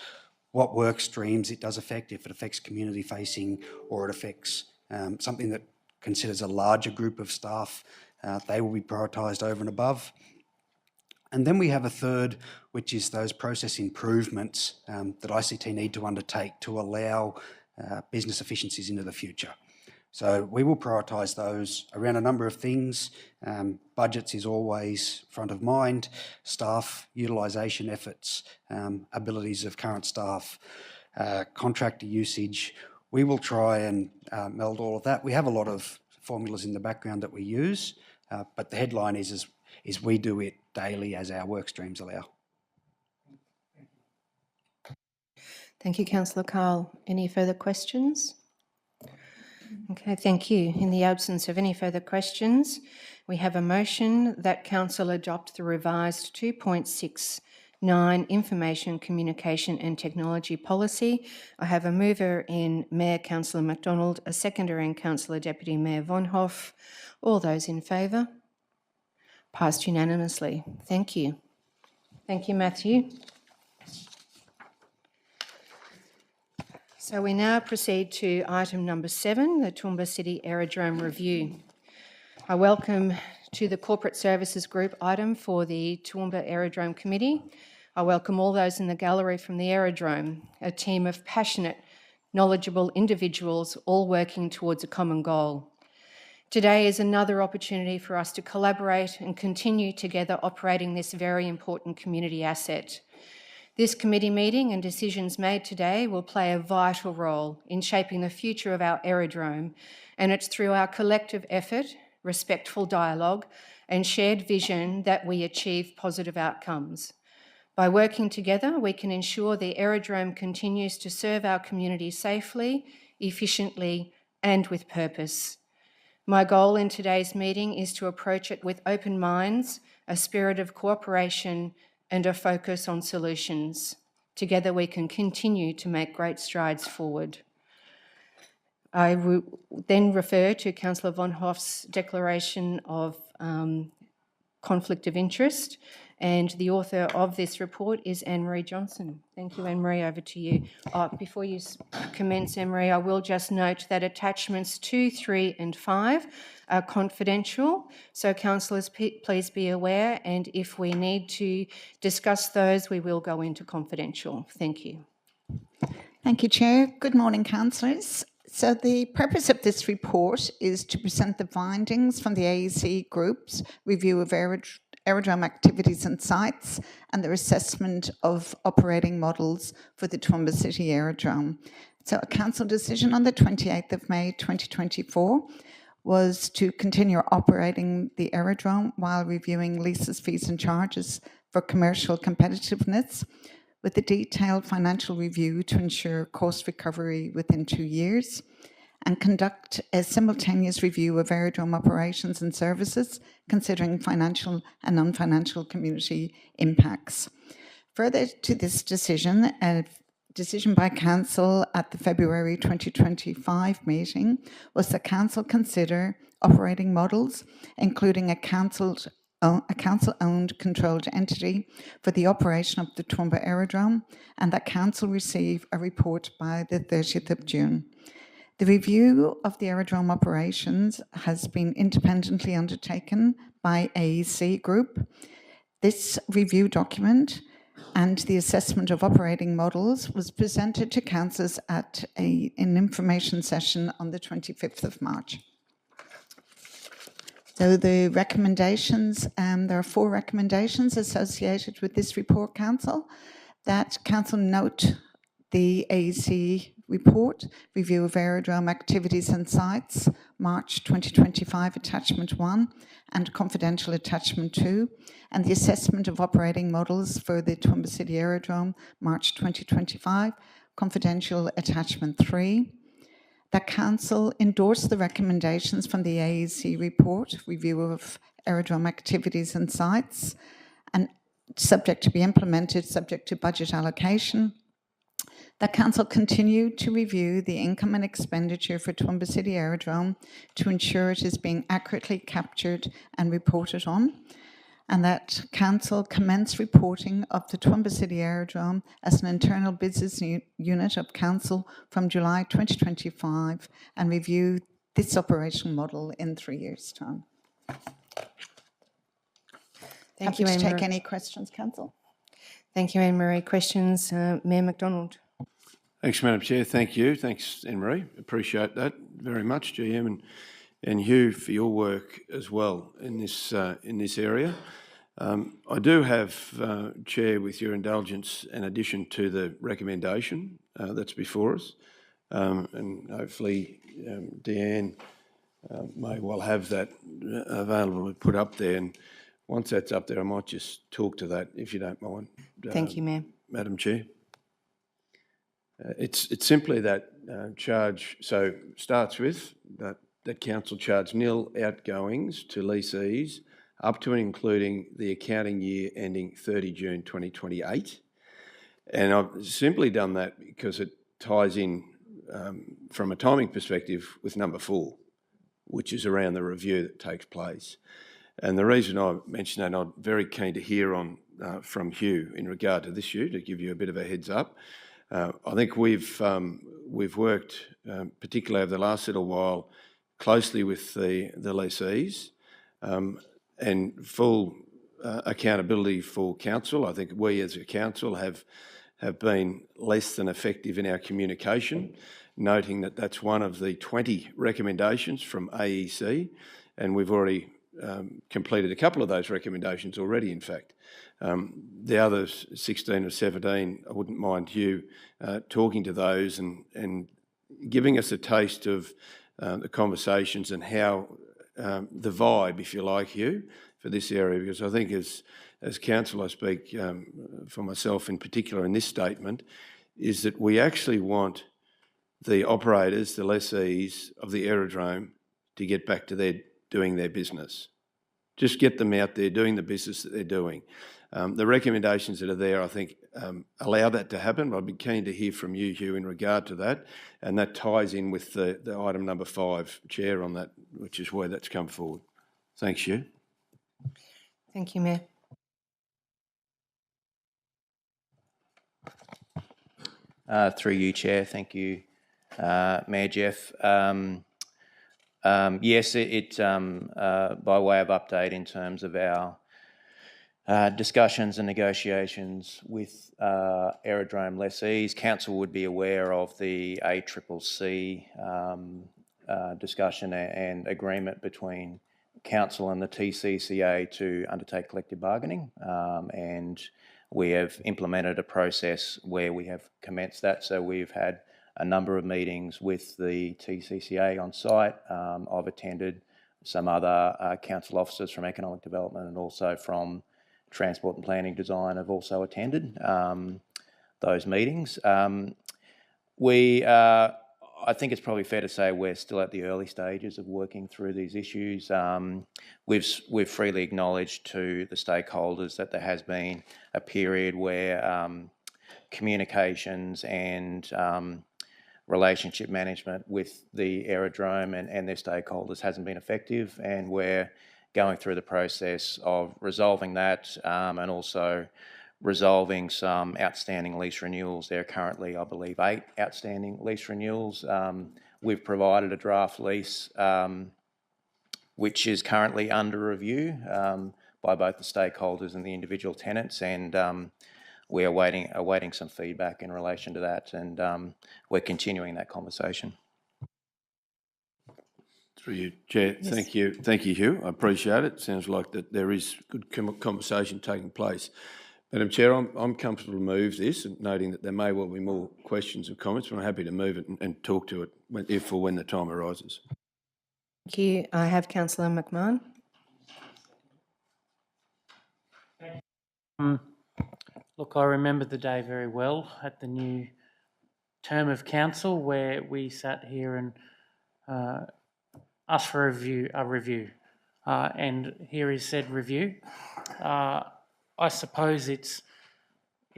what work streams it does affect, if it affects community facing or it affects something that considers a larger group of staff, they will be prioritised over and above. And then we have a third, which is those process improvements that ICT need to undertake to allow business efficiencies into the future. So we will prioritise those around a number of things. Budgets is always front of mind, staff utilisation efforts, abilities of current staff, contractor usage. We will try and meld all of that. We have a lot of formulas in the background that we use, but the headline is we do it daily as our work streams allow. Thank you, Councillor Carl. Any further questions? Okay, thank you. In the absence of any further questions, we have a motion that Council adopt the revised 2.69 Information, Communication and Technology Policy. I have a mover in Mayor Councillor MacDonald, a seconder in Councillor Deputy Mayor Von Hoff. All those in favour? Passed unanimously. Thank you. Thank you, Matthew. So we now proceed to item number 7, the Toowoomba City Aerodrome Review. I welcome to the Corporate Services Group item for the Toowoomba Aerodrome Committee. I welcome all those in the gallery from the aerodrome, a team of passionate, knowledgeable individuals all working towards a common goal. Today is another opportunity for us to collaborate and continue together operating this very important community asset. This committee meeting and decisions made today will play a vital role in shaping the future of our aerodrome, and it's through our collective effort, respectful dialogue and shared vision that we achieve positive outcomes. By working together, we can ensure the aerodrome continues to serve our community safely, efficiently and with purpose. My goal in today's meeting is to approach it with open minds, a spirit of cooperation and a focus on solutions. Together we can continue to make great strides forward. I will then refer to Councillor Von Hoff's declaration of conflict of interest, and the author of this report is Anne-Marie Johnson. Thank you, Anne-Marie, over to you. Before you commence, Anne-Marie, I will just note that attachments 2, 3 and 5 are confidential, so councillors, please be aware, and if we need to discuss those, we will go into confidential. Thank you. Thank you, Chair. Good morning, councillors. So the purpose of this report is to present the findings from the AEC Group's review of aerodrome activities and sites and their assessment of operating models for the Toowoomba City Aerodrome. So a council decision on the 28th of May 2024 was to continue operating the aerodrome while reviewing leases, fees and charges for commercial competitiveness, with a detailed financial review to ensure cost recovery within 2 years, and conduct a simultaneous review of aerodrome operations and services, considering financial and non-financial community impacts. Further to this decision, a decision by Council at the February 2025 meeting was that Council consider operating models, including a council-owned controlled entity for the operation of the Toowoomba Aerodrome, and that Council receive a report by the 30th of June. The review of the aerodrome operations has been independently undertaken by AEC Group. This review document and the assessment of operating models was presented to councillors at an information session on the 25th of March. So the recommendations, there are 4 recommendations associated with this report, Council. That Council note the AEC report, review of aerodrome activities and sites, March 2025, attachment 1, and confidential attachment 2, and the assessment of operating models for the Toowoomba City Aerodrome, March 2025, confidential attachment 3. That Council endorsed the recommendations from the AEC report, review of aerodrome activities and sites, and subject to be implemented, subject to budget allocation. That Council continue to review the income and expenditure for Toowoomba City Aerodrome to ensure it is being accurately captured and reported on, and that Council commence reporting of the Toowoomba City Aerodrome as an internal business unit of Council from July 2025 and review this operational model in 3 years' time. Thank you, Happy to Anne-Marie. take any questions, Council. Thank you, Anne-Marie. Questions? Mayor McDonald. Thanks, Madam Chair. Thank you. Thanks, Anne-Marie. Appreciate that very much, GM, and Hugh for your work as well in this area. I do have, Chair, with your indulgence, an addition to the recommendation that's before us, and hopefully Deanne may well have that available to put up there. And once that's up there, I might just talk to that, if you don't mind. Thank you, Mayor. Madam Chair. It's simply that charge, so starts with that council charge nil outgoings to leasees up to and including the accounting year ending 30 June 2028. And I've simply done that because it ties in from a timing perspective with number 4, which is around the review that takes place. And the reason I mention that, I'm very keen to hear on from Hugh in regard to this, Hugh, to give you a bit of a heads up. I think we've worked, particularly over the last little while, closely with the lessees and full accountability for council. I think we as a council have been less than effective in our communication, noting that that's one of the 20 recommendations from AEC, and we've already completed a couple of those recommendations already, in fact. The other 16 or 17, I wouldn't mind you talking to those and giving us a taste of the conversations and how the vibe, if you like, Hugh, for this area, because I think as council, I speak for myself in particular in this statement, is that we actually want the operators, the lessees of the aerodrome to get back to doing their business. Just get them out there doing the business that they're doing. The recommendations that are there, I think, allow that to happen. I'd be keen to hear from you, Hugh, in regard to that, and that ties in with the item number 5, Chair, on that, which is where that's come forward. Thanks, Hugh. Thank you, Mayor. Through you, Chair. Thank you, Mayor Jeff. Yes, by way of update in terms of our discussions and negotiations with aerodrome lessees, Council would be aware of the ACCC discussion and agreement between Council and the TCCA to undertake collective bargaining, and we have implemented a process where we have commenced that. So we've had a number of meetings with the TCCA on site. I've attended. Some other council officers from economic development and also from transport and planning design have also attended those meetings. I think it's probably fair to say we're still at the early stages of working through these issues. We've freely acknowledged to the stakeholders that there has been a period where communications and relationship management with the aerodrome and their stakeholders hasn't been effective, and we're going through the process of resolving that and also resolving some outstanding lease renewals. There are currently, I believe, 8 outstanding lease renewals. We've provided a draft lease which is currently under review by both the stakeholders and the individual tenants, and we are awaiting some feedback in relation to that, and we're continuing that conversation. Through you, Chair. Yes. Thank you, Hugh. I appreciate it. Sounds like that there is good conversation taking place. Madam Chair, I'm comfortable to move this, and noting that there may well be more questions or comments, but I'm happy to move it and talk to it if or when the time arises. Thank you. I have Councillor McMahon. Look, I remember the day very well at the new term of council where we sat here and asked for a review, and here is said review. I suppose it's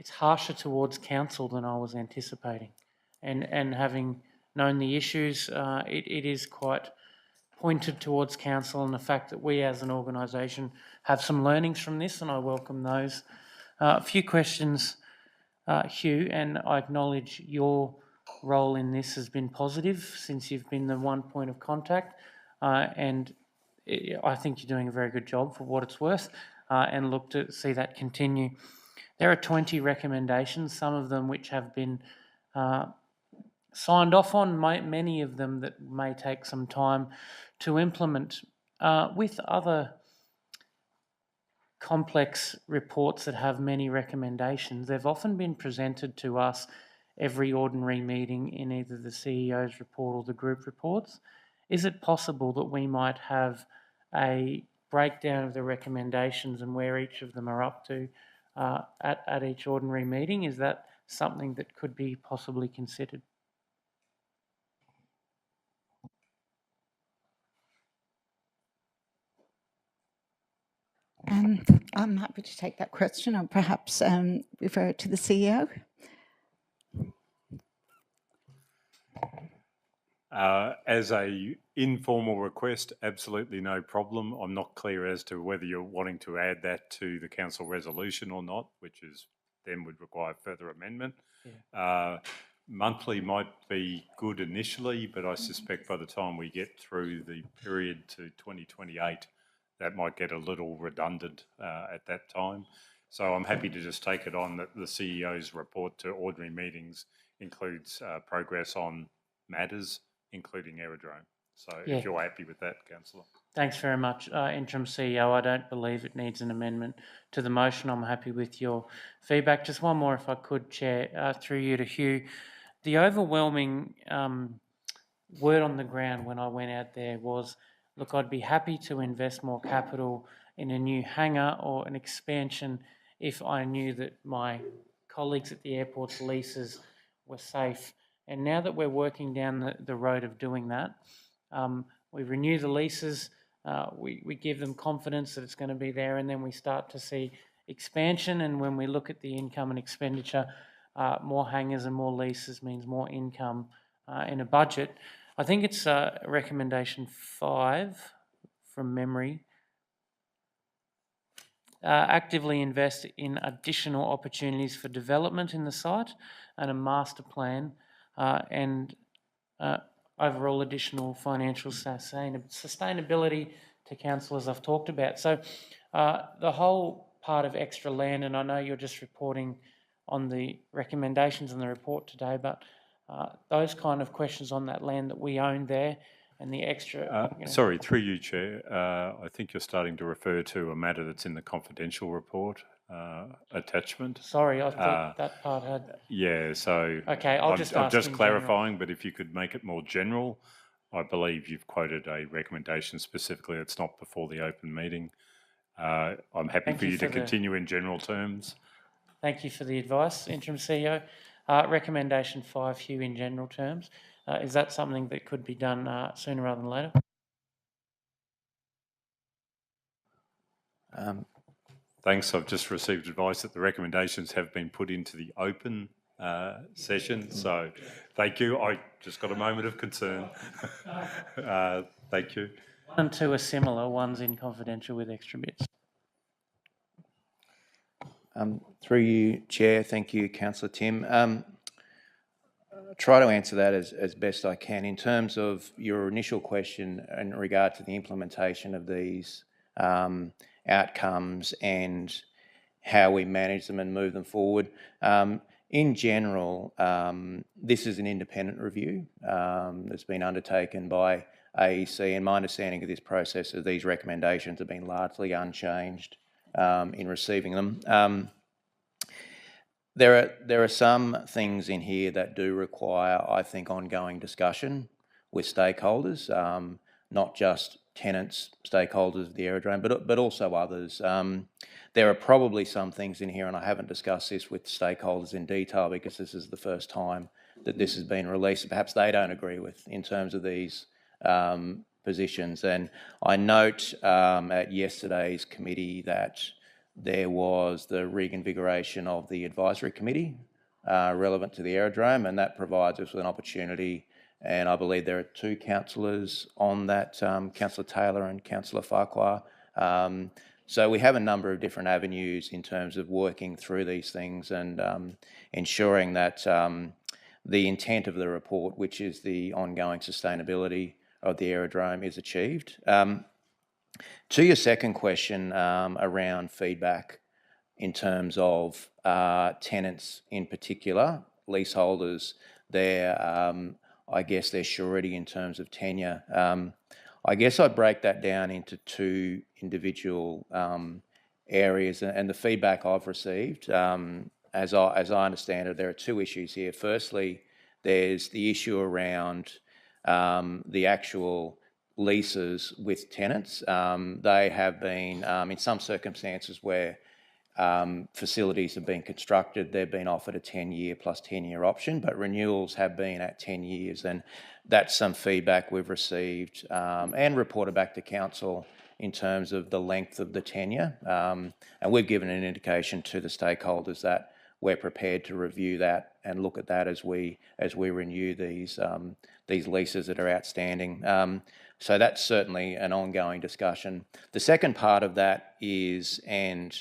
harsher towards council than I was anticipating, and having known the issues, it is quite pointed towards council and the fact that we as an organisation have some learnings from this, and I welcome those. A few questions, Hugh, and I acknowledge your role in this has been positive since you've been the one point of contact, and I think you're doing a very good job for what it's worth, and look to see that continue. There are 20 recommendations, some of them which have been signed off on, many of them that may take some time to implement. With other complex reports that have many recommendations, they've often been presented to us every ordinary meeting in either the CEO's report or the group reports. Is it possible that we might have a breakdown of the recommendations and where each of them are up to at each ordinary meeting? Is that something that could be possibly considered? I'm happy to take that question, or perhaps refer it to the CEO. As a informal request, absolutely no problem. I'm not clear as to whether you're wanting to add that to the council resolution or not, which is then would require further amendment. Yeah. Monthly might be good initially, but I suspect by the time we get through the period to 2028, that might get a little redundant at that time. So I'm happy to just take it on that the CEO's report to ordinary meetings includes progress on matters, including aerodrome. So if you're happy with that, Councillor. Thanks very much. Interim CEO, I don't believe it needs an amendment to the motion. I'm happy with your feedback. Just one more, if I could, Chair, through you to Hugh. The overwhelming word on the ground when I went out there was, look, I'd be happy to invest more capital in a new hangar or an expansion if I knew that my colleagues at the airport's leases were safe. And now that we're working down the road of doing that, we renew the leases, we give them confidence that it's going to be there, and then we start to see expansion, and when we look at the income and expenditure, more hangars and more leases means more income in a budget. I think it's recommendation 5 from memory. Actively invest in additional opportunities for development in the site and a master plan and overall additional financial sustainability to councillors I've talked about. So the whole part of extra land, and I know you're just reporting on the recommendations in the report today, but those kind of questions on that land that we own there and the extra... Sorry, through you, Chair. I think you're starting to refer to a matter that's in the confidential report attachment. Sorry, I thought that part had... Yeah, so... Okay, I'm just clarifying, but if you could make it more general, I believe you've quoted a recommendation specifically that's not before the open meeting. I'm happy for you to continue in general terms. Thank you for the advice, Interim CEO. Recommendation 5, Hugh, in general terms. Is that something that could be done sooner rather than later? Thanks. I've just received advice that the recommendations have been put into the open session. So thank you. I just got a moment of concern. Thank you. 1 and 2 are similar. 1's in confidential with extra bits. Through you, Chair. Thank you, Councillor Tim. Try to answer that as best I can. In terms of your initial question in regard to the implementation of these outcomes and how we manage them and move them forward, in general, this is an independent review that's been undertaken by AEC, and my understanding of this process is these recommendations have been largely unchanged in receiving them. There are some things in here that do require, I think, ongoing discussion with stakeholders, not just tenants, stakeholders of the aerodrome, but also others. There are probably some things in here, and I haven't discussed this with stakeholders in detail because this is the first time that this has been released. Perhaps they don't agree with in terms of these positions. And I note at yesterday's committee that there was the reinvigoration of the advisory committee relevant to the aerodrome, and that provides us with an opportunity. And I believe there are 2 councillors on that, Councillor Taylor and Councillor Farquhar. So we have a number of different avenues in terms of working through these things and ensuring that the intent of the report, which is the ongoing sustainability of the aerodrome, is achieved. To your second question around feedback in terms of tenants in particular, leaseholders, I guess their surety in terms of tenure. I guess I'd break that down into 2 individual areas, and the feedback I've received, as I understand it, there are 2 issues here. Firstly, there's the issue around the actual leases with tenants. They have been, in some circumstances where facilities have been constructed, they've been offered a 10-year plus 10-year option, but renewals have been at 10 years. And that's some feedback we've received and reported back to council in terms of the length of the tenure. And we've given an indication to the stakeholders that we're prepared to review that and look at that as we renew these leases that are outstanding. So that's certainly an ongoing discussion. The second part of that is, and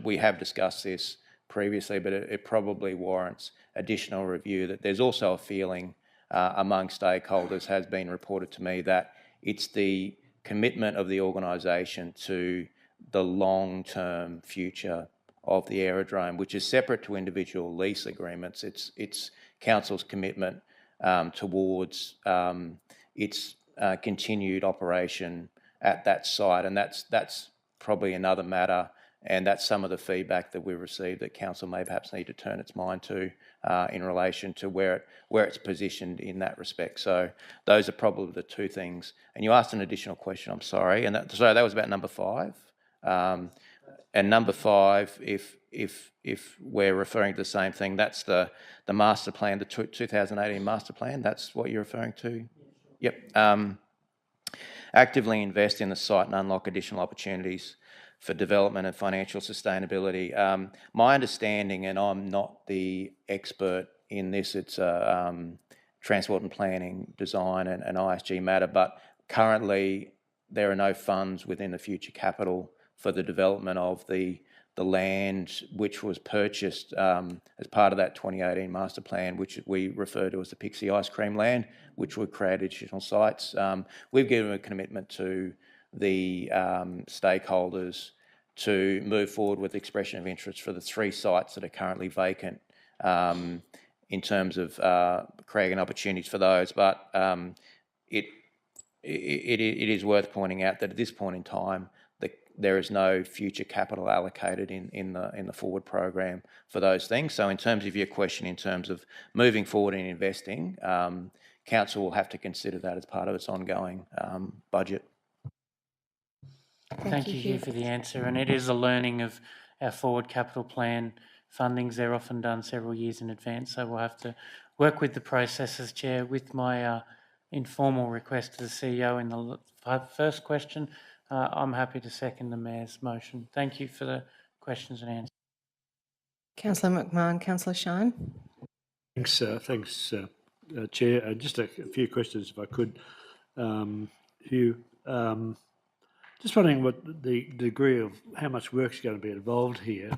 we have discussed this previously, but it probably warrants additional review, that there's also a feeling among stakeholders, has been reported to me, that it's the commitment of the organisation to the long-term future of the aerodrome, which is separate to individual lease agreements. It's council's commitment towards its continued operation at that site, and that's probably another matter, and that's some of the feedback that we've received that council may perhaps need to turn its mind to in relation to where it's positioned in that respect. So those are probably the 2 things. And you asked an additional question, I'm sorry, and that was about number 5. And number 5, if we're referring to the same thing, that's the master plan, the 2018 master plan. That's what you're referring to? Yep. Actively invest in the site and unlock additional opportunities. for development and financial sustainability. My understanding, and I'm not the expert in this, it's transport and planning, design and ISG matter, but currently there are no funds within the future capital for the development of the land which was purchased as part of that 2018 master plan, which we refer to as the Pixie Ice Cream Land, which would create additional sites. We've given a commitment to the stakeholders to move forward with expression of interest for the 3 sites that are currently vacant in terms of creating opportunities for those. But it is worth pointing out that at this point in time, there is no future capital allocated in the forward program for those things. So in terms of your question, in terms of moving forward and investing, council will have to consider that as part of its ongoing budget. Thank you, Hugh, for the answer. And it is a learning of our forward capital plan fundings. They're often done several years in advance, so we'll have to work with the processes, Chair. With my informal request to the CEO in the first question, I'm happy to second the Mayor's motion. Thank you for the questions and answers. Councillor McMahon, Councillor Shine. Thanks, Chair. Just a few questions, if I could. Hugh, just wondering what the degree of how much work's going to be involved here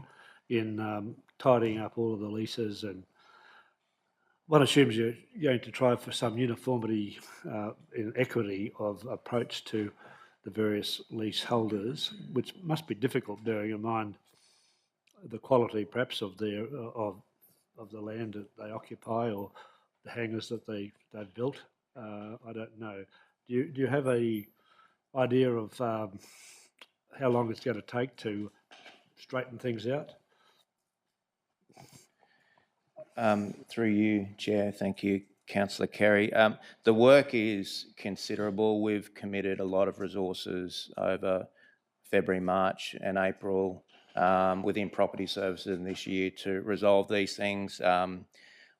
in tidying up all of the leases, and one assumes you're going to try for some uniformity in equity of approach to the various leaseholders, which must be difficult bearing in mind the quality perhaps of the land that they occupy or the hangars that they've built. I don't know. Do you have a idea of how long it's going to take to straighten things out? Through you, Chair, thank you, Councillor Kerry. The work is considerable. We've committed a lot of resources over February, March and April within property services in this year to resolve these things.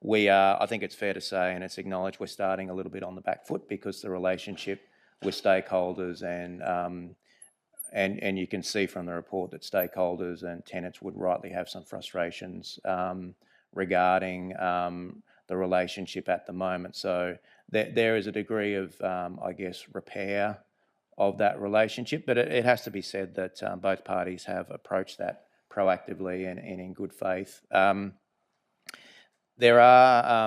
We are, I think it's fair to say, and it's acknowledged, we're starting a little bit on the back foot because the relationship with stakeholders and you can see from the report that stakeholders and tenants would rightly have some frustrations regarding the relationship at the moment. So there is a degree of, I guess, repair of that relationship, but it has to be said that both parties have approached that proactively and in good faith. There are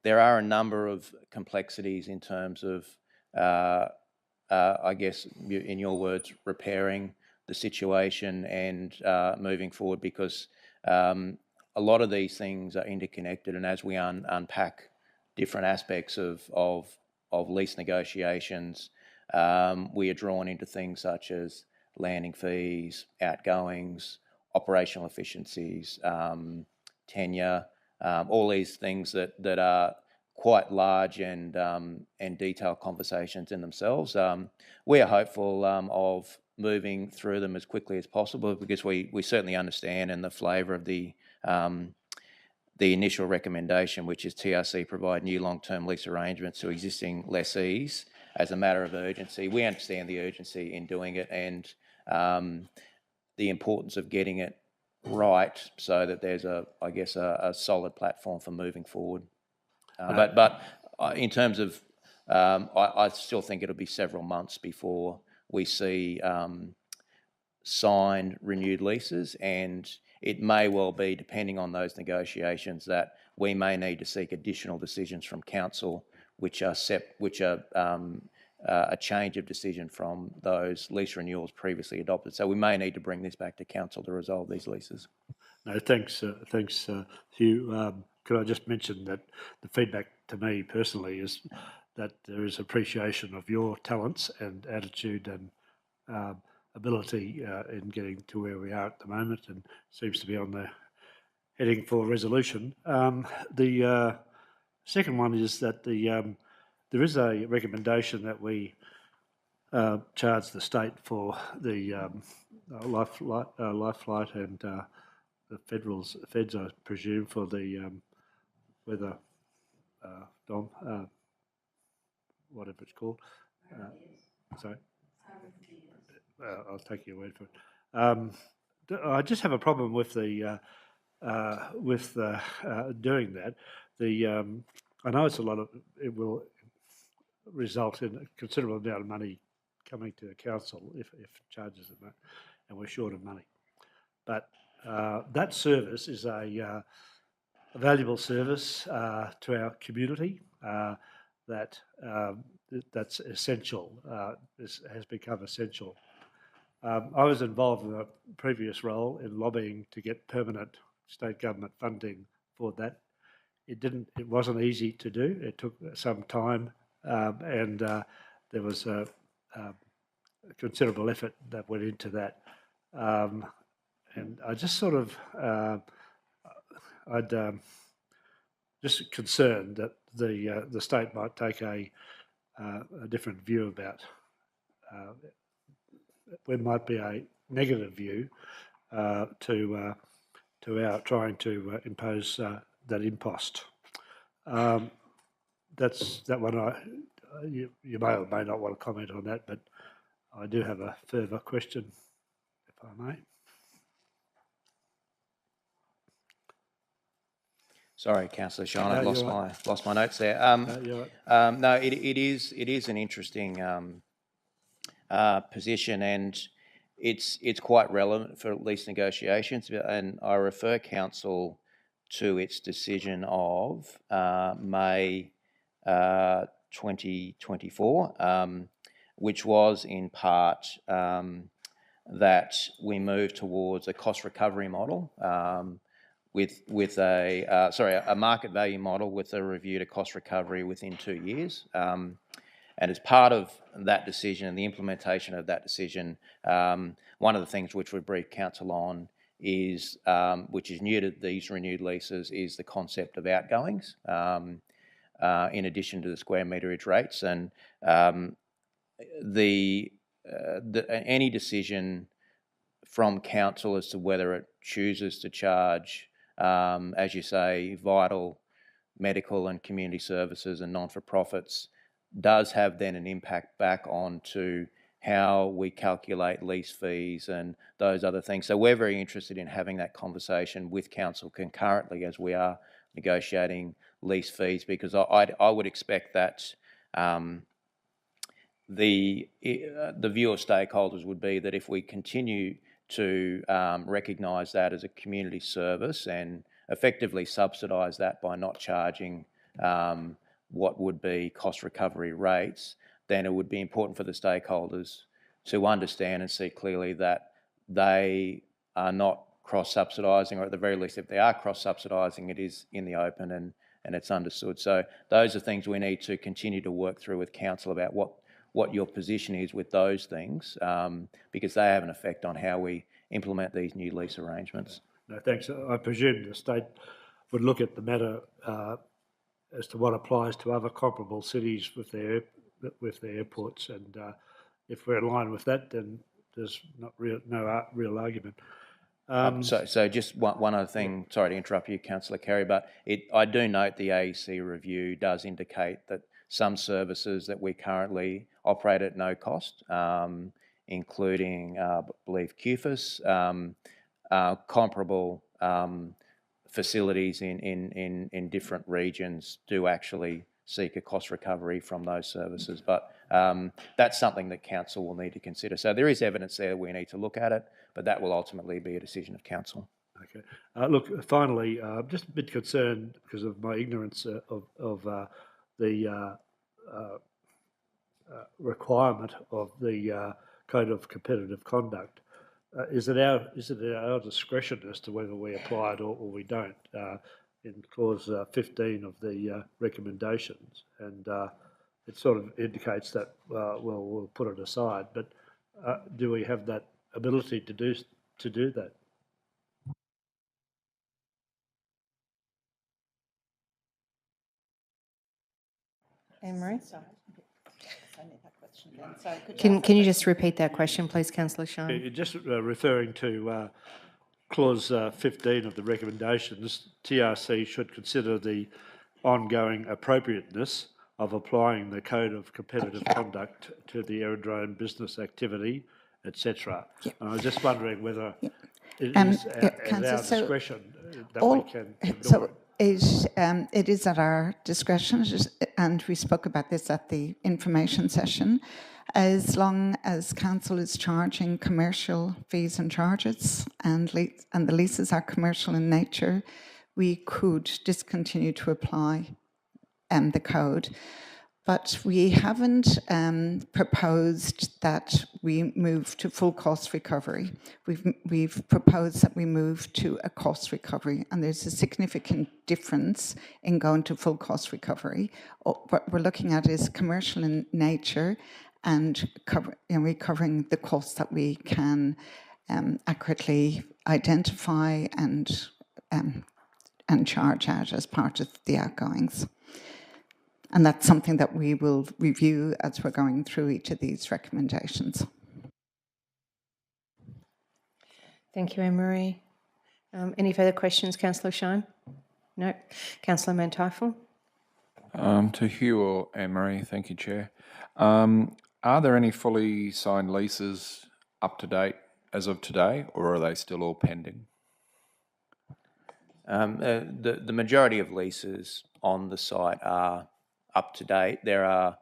a number of complexities in terms of, I guess, in your words, repairing the situation and moving forward, because a lot of these things are interconnected, and as we unpack different aspects of lease negotiations, we are drawn into things such as landing fees, outgoings, operational efficiencies, tenure, all these things that are quite large and detailed conversations in themselves. We are hopeful of moving through them as quickly as possible, because we certainly understand, and the flavour of the initial recommendation, which is TRC provide new long-term lease arrangements to existing lessees as a matter of urgency. We understand the urgency in doing it and the importance of getting it right so that there's a solid platform for moving forward. But in terms of, I still think it'll be several months before we see signed renewed leases, and it may well be, depending on those negotiations, that we may need to seek additional decisions from council, which are a change of decision from those lease renewals previously adopted. So we may need to bring this back to council to resolve these leases. No, thanks, Hugh. Could I just mention that the feedback to me personally is that there is appreciation of your talents and attitude and ability in getting to where we are at the moment, and seems to be on the heading for resolution. The second one is that there is a recommendation that we charge the state for the life flight and the feds, I presume, for the weather, Dom, whatever it's called. Sorry? I'll take your word for it. I just have a problem with doing that. I know it's it will result in a considerable amount of money coming to the council if charges are, and we're short of money. But that service is a valuable service to our community that's essential, has become essential. I was involved in a previous role in lobbying to get permanent state government funding for that. It wasn't easy to do. It took some time, and there was a considerable effort that went into that. And I just sort of, just concerned that the state might take a different view about. There might be a negative view to our trying to impose that impost. That's that one. You may or may not want to comment on that, but I do have a further question, if I may. Sorry, Councillor Shine, I've lost my notes there. You're right. No, it is an interesting position, and it's quite relevant for lease negotiations. And I refer council to its decision of May 2024, which was in part that we moved towards a cost recovery model. With a market value model with a review to cost recovery within 2 years. And as part of that decision and the implementation of that decision, one of the things which we briefed council on is, which is new to these renewed leases, is the concept of outgoings, in addition to the square meterage rates. And any decision from council as to whether it chooses to charge, as you say, vital medical and community services and non-for-profits, does have then an impact back onto how we calculate lease fees and those other things. So we're very interested in having that conversation with council concurrently as we are negotiating lease fees, because I would expect that the view of stakeholders would be that if we continue to recognise that as a community service and effectively subsidise that by not charging what would be cost recovery rates, then it would be important for the stakeholders to understand and see clearly that they are not cross-subsidising, or at the very least, if they are cross-subsidising, it is in the open and it's understood. So those are things we need to continue to work through with council about what your position is with those things, because they have an effect on how we implement these new lease arrangements. No, thanks. I presume the state would look at the matter as to what applies to other comparable cities with their airports, and if we're in line with that, then there's no real argument. So just one other thing, sorry to interrupt you, Councillor Carey, but I do note the AEC review does indicate that some services that we currently operate at no cost, including, I believe, QFIS, comparable facilities in different regions do actually seek a cost recovery from those services. But that's something that council will need to consider. So there is evidence there, we need to look at it, but that will ultimately be a decision of council. Okay. Look, finally, I'm just a bit concerned because of my ignorance of the requirement of the Code of Competitive Conduct. Is it our discretion as to whether we apply it or we don't? In clause 15 of the recommendations, and it sort of indicates that we'll put it aside. But do we have that ability to do that? Anne-Marie? Can you just repeat that question, please, Councillor Shine? Just referring to clause 15 of the recommendations, TRC should consider the ongoing appropriateness of applying the Code of Competitive Conduct to the aerodrome business activity etc. And I was just wondering whether it is at Councillor, our so discretion that all- we can ignore it. It is at our discretion, and we spoke about this at the information session. As long as council is charging commercial fees and charges, and the leases are commercial in nature, we could discontinue to apply the code. But we haven't proposed that we move to full cost recovery. We've proposed that we move to a cost recovery, and there's a significant difference in going to full cost recovery. What we're looking at is commercial in nature and recovering the costs that we can accurately identify and charge out as part of the outgoings. And that's something that we will review as we're going through each of these recommendations. Thank you, Anne-Marie. Any further questions, Councillor Shine? No. Councillor Manteifel? To Hugh or Anne-Marie, thank you, Chair. Are there any fully signed leases up to date as of today, or are they still all pending? The majority of leases on the site are up to date. There are,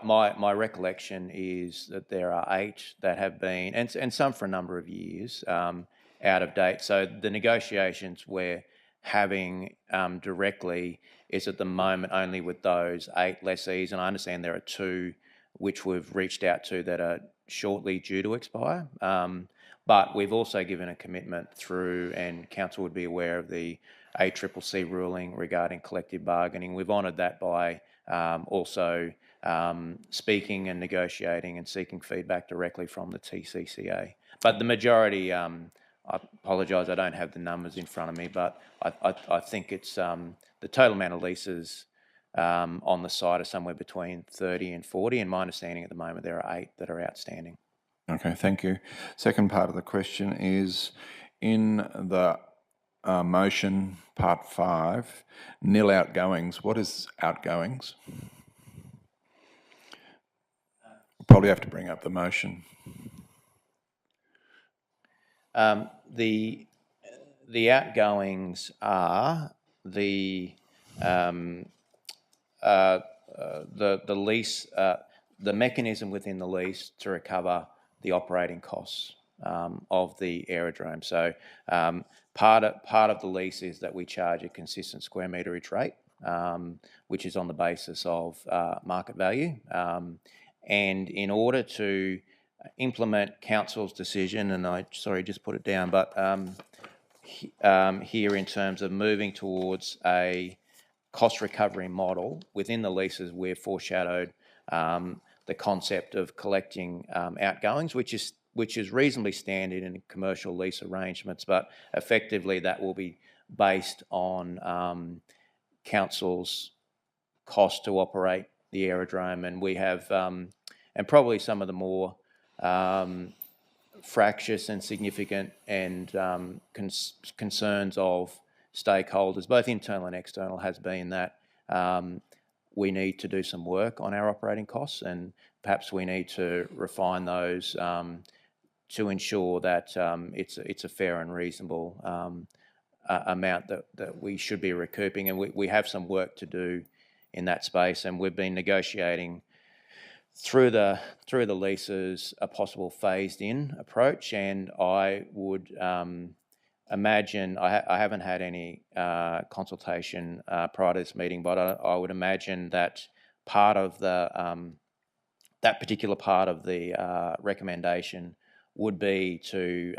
my recollection is that there are 8 that have been, and some for a number of years, out of date. So the negotiations we're having directly is at the moment only with those 8 lessees, and I understand there are 2 which we've reached out to that are shortly due to expire. But we've also given a commitment through, and council would be aware of the ACCC ruling regarding collective bargaining. We've honoured that by also speaking and negotiating and seeking feedback directly from the TCCA. But the majority, I apologise, I don't have the numbers in front of me, but I think it's the total amount of leases on the site are somewhere between 30 and 40, and my understanding at the moment there are 8 that are outstanding. Okay, thank you. Second part of the question is, in the motion, part 5, nil outgoings. What is outgoings? Probably have to bring up the motion. The outgoings are the lease, the mechanism within the lease to recover the operating costs of the aerodrome. So part of the lease is that we charge a consistent square meterage rate, which is on the basis of market value. And in order to implement council's decision, and I just put it down, but here in terms of moving towards a cost recovery model within the leases, we've foreshadowed the concept of collecting outgoings, which is reasonably standard in commercial lease arrangements, but effectively that will be based on council's cost to operate the aerodrome. And we have, and probably some of the more fractious and significant and concerns of stakeholders, both internal and external, has been that we need to do some work on our operating costs, and perhaps we need to refine those to ensure that it's a fair and reasonable amount that we should be recouping. And we have some work to do in that space, and we've been negotiating through the leases a possible phased-in approach. And I would imagine, I haven't had any consultation prior to this meeting, but I would imagine that part of the that particular part of the recommendation would be to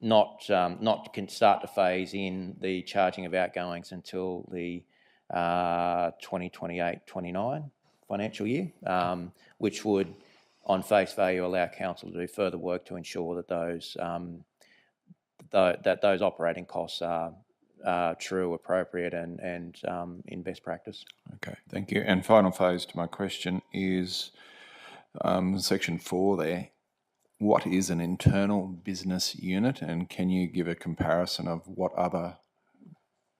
not start to phase in the charging of outgoings until the 2028-29 financial year, which would, on face value, allow council to do further work to ensure that those operating costs are true, appropriate, and in best practice. Okay, thank you. And final phase to my question is section 4 there. What is an internal business unit, and can you give a comparison of what other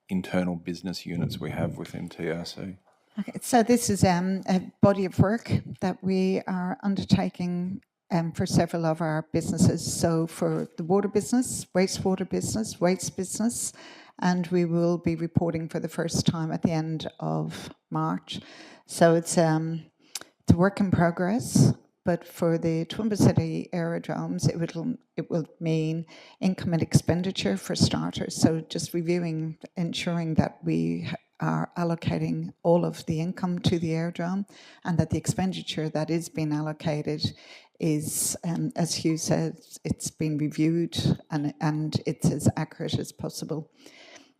internal business units we have within TRC? Okay, so this is a body of work that we are undertaking for several of our businesses. So for the water business, wastewater business, waste business, and we will be reporting for the first time at the end of March. So it's a work in progress. But for the Toowoomba City aerodromes, it will mean income and expenditure for starters. So just reviewing, ensuring that we are allocating all of the income to the aerodrome and that the expenditure that is being allocated is, as Hugh said, it's been reviewed and it's as accurate as possible.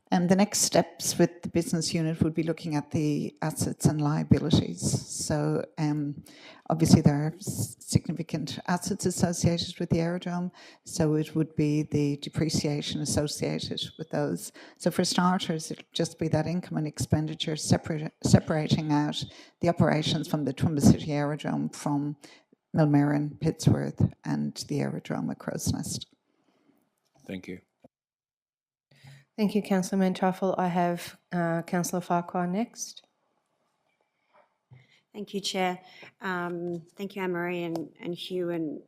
The next steps with the business unit would be looking at the assets and liabilities. So obviously there are significant assets associated with the aerodrome, so it would be the depreciation associated with those. So for starters, it'll just be that income and expenditure separating out the operations from the Toowoomba City Aerodrome from Millmerran, Pittsworth and the aerodrome at Crow's Nest. Thank you. Thank you, Councillor Manteuffel. I have Councillor Farquhar next. Thank you, Chair. Thank you, Anne-Marie and Hugh, and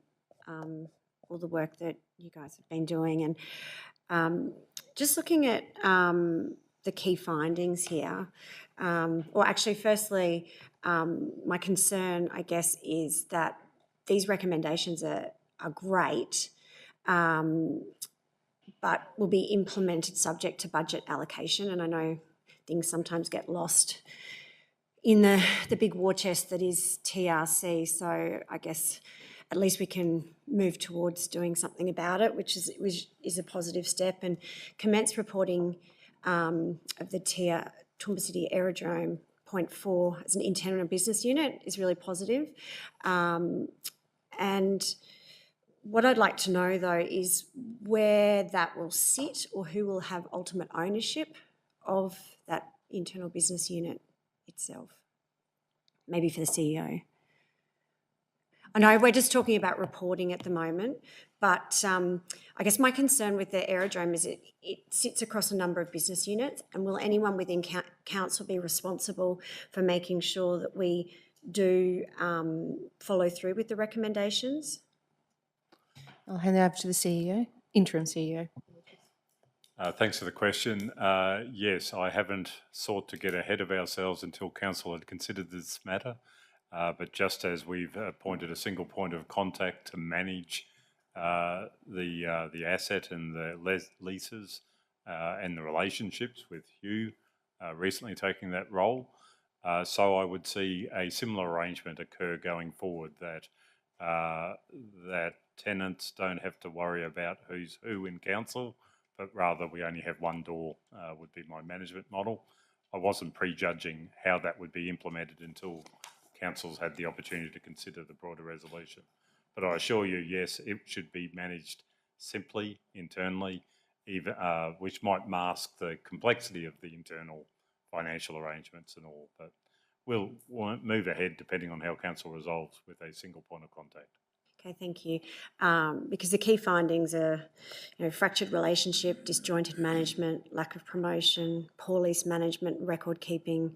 all the work that you guys have been doing. And just looking at the key findings here, or actually, firstly, my concern, I guess, is that these recommendations are great, but will be implemented subject to budget allocation. And I know things sometimes get lost in the big war chest that is TRC. So I guess at least we can move towards doing something about it, which is a positive step. And commence reporting of the Toowoomba City Aerodrome point 4 as an internal business unit is really positive. And what I'd like to know, though, is where that will sit or who will have ultimate ownership of that internal business unit itself. Maybe for the CEO. I know we're just talking about reporting at the moment, but I guess my concern with the aerodrome is it sits across a number of business units, and will anyone within council be responsible for making sure that we do follow through with the recommendations? I'll hand it over to the CEO, interim CEO. Thanks for the question. Yes, I haven't sought to get ahead of ourselves until Council had considered this matter, but just as we've appointed a single point of contact to manage the asset and the leases and the relationships with Hugh recently taking that role, so I would see a similar arrangement occur going forward, that tenants don't have to worry about who's who in council, but rather we only have one door, would be my management model. I wasn't prejudging how that would be implemented until councils had the opportunity to consider the broader resolution. But I assure you, yes, it should be managed simply, internally, even, which might mask the complexity of the internal financial arrangements and all. But we'll move ahead depending on how council resolves with a single point of contact. Okay, thank you. Because the key findings are, fractured relationship, disjointed management, lack of promotion, poor lease management, record keeping,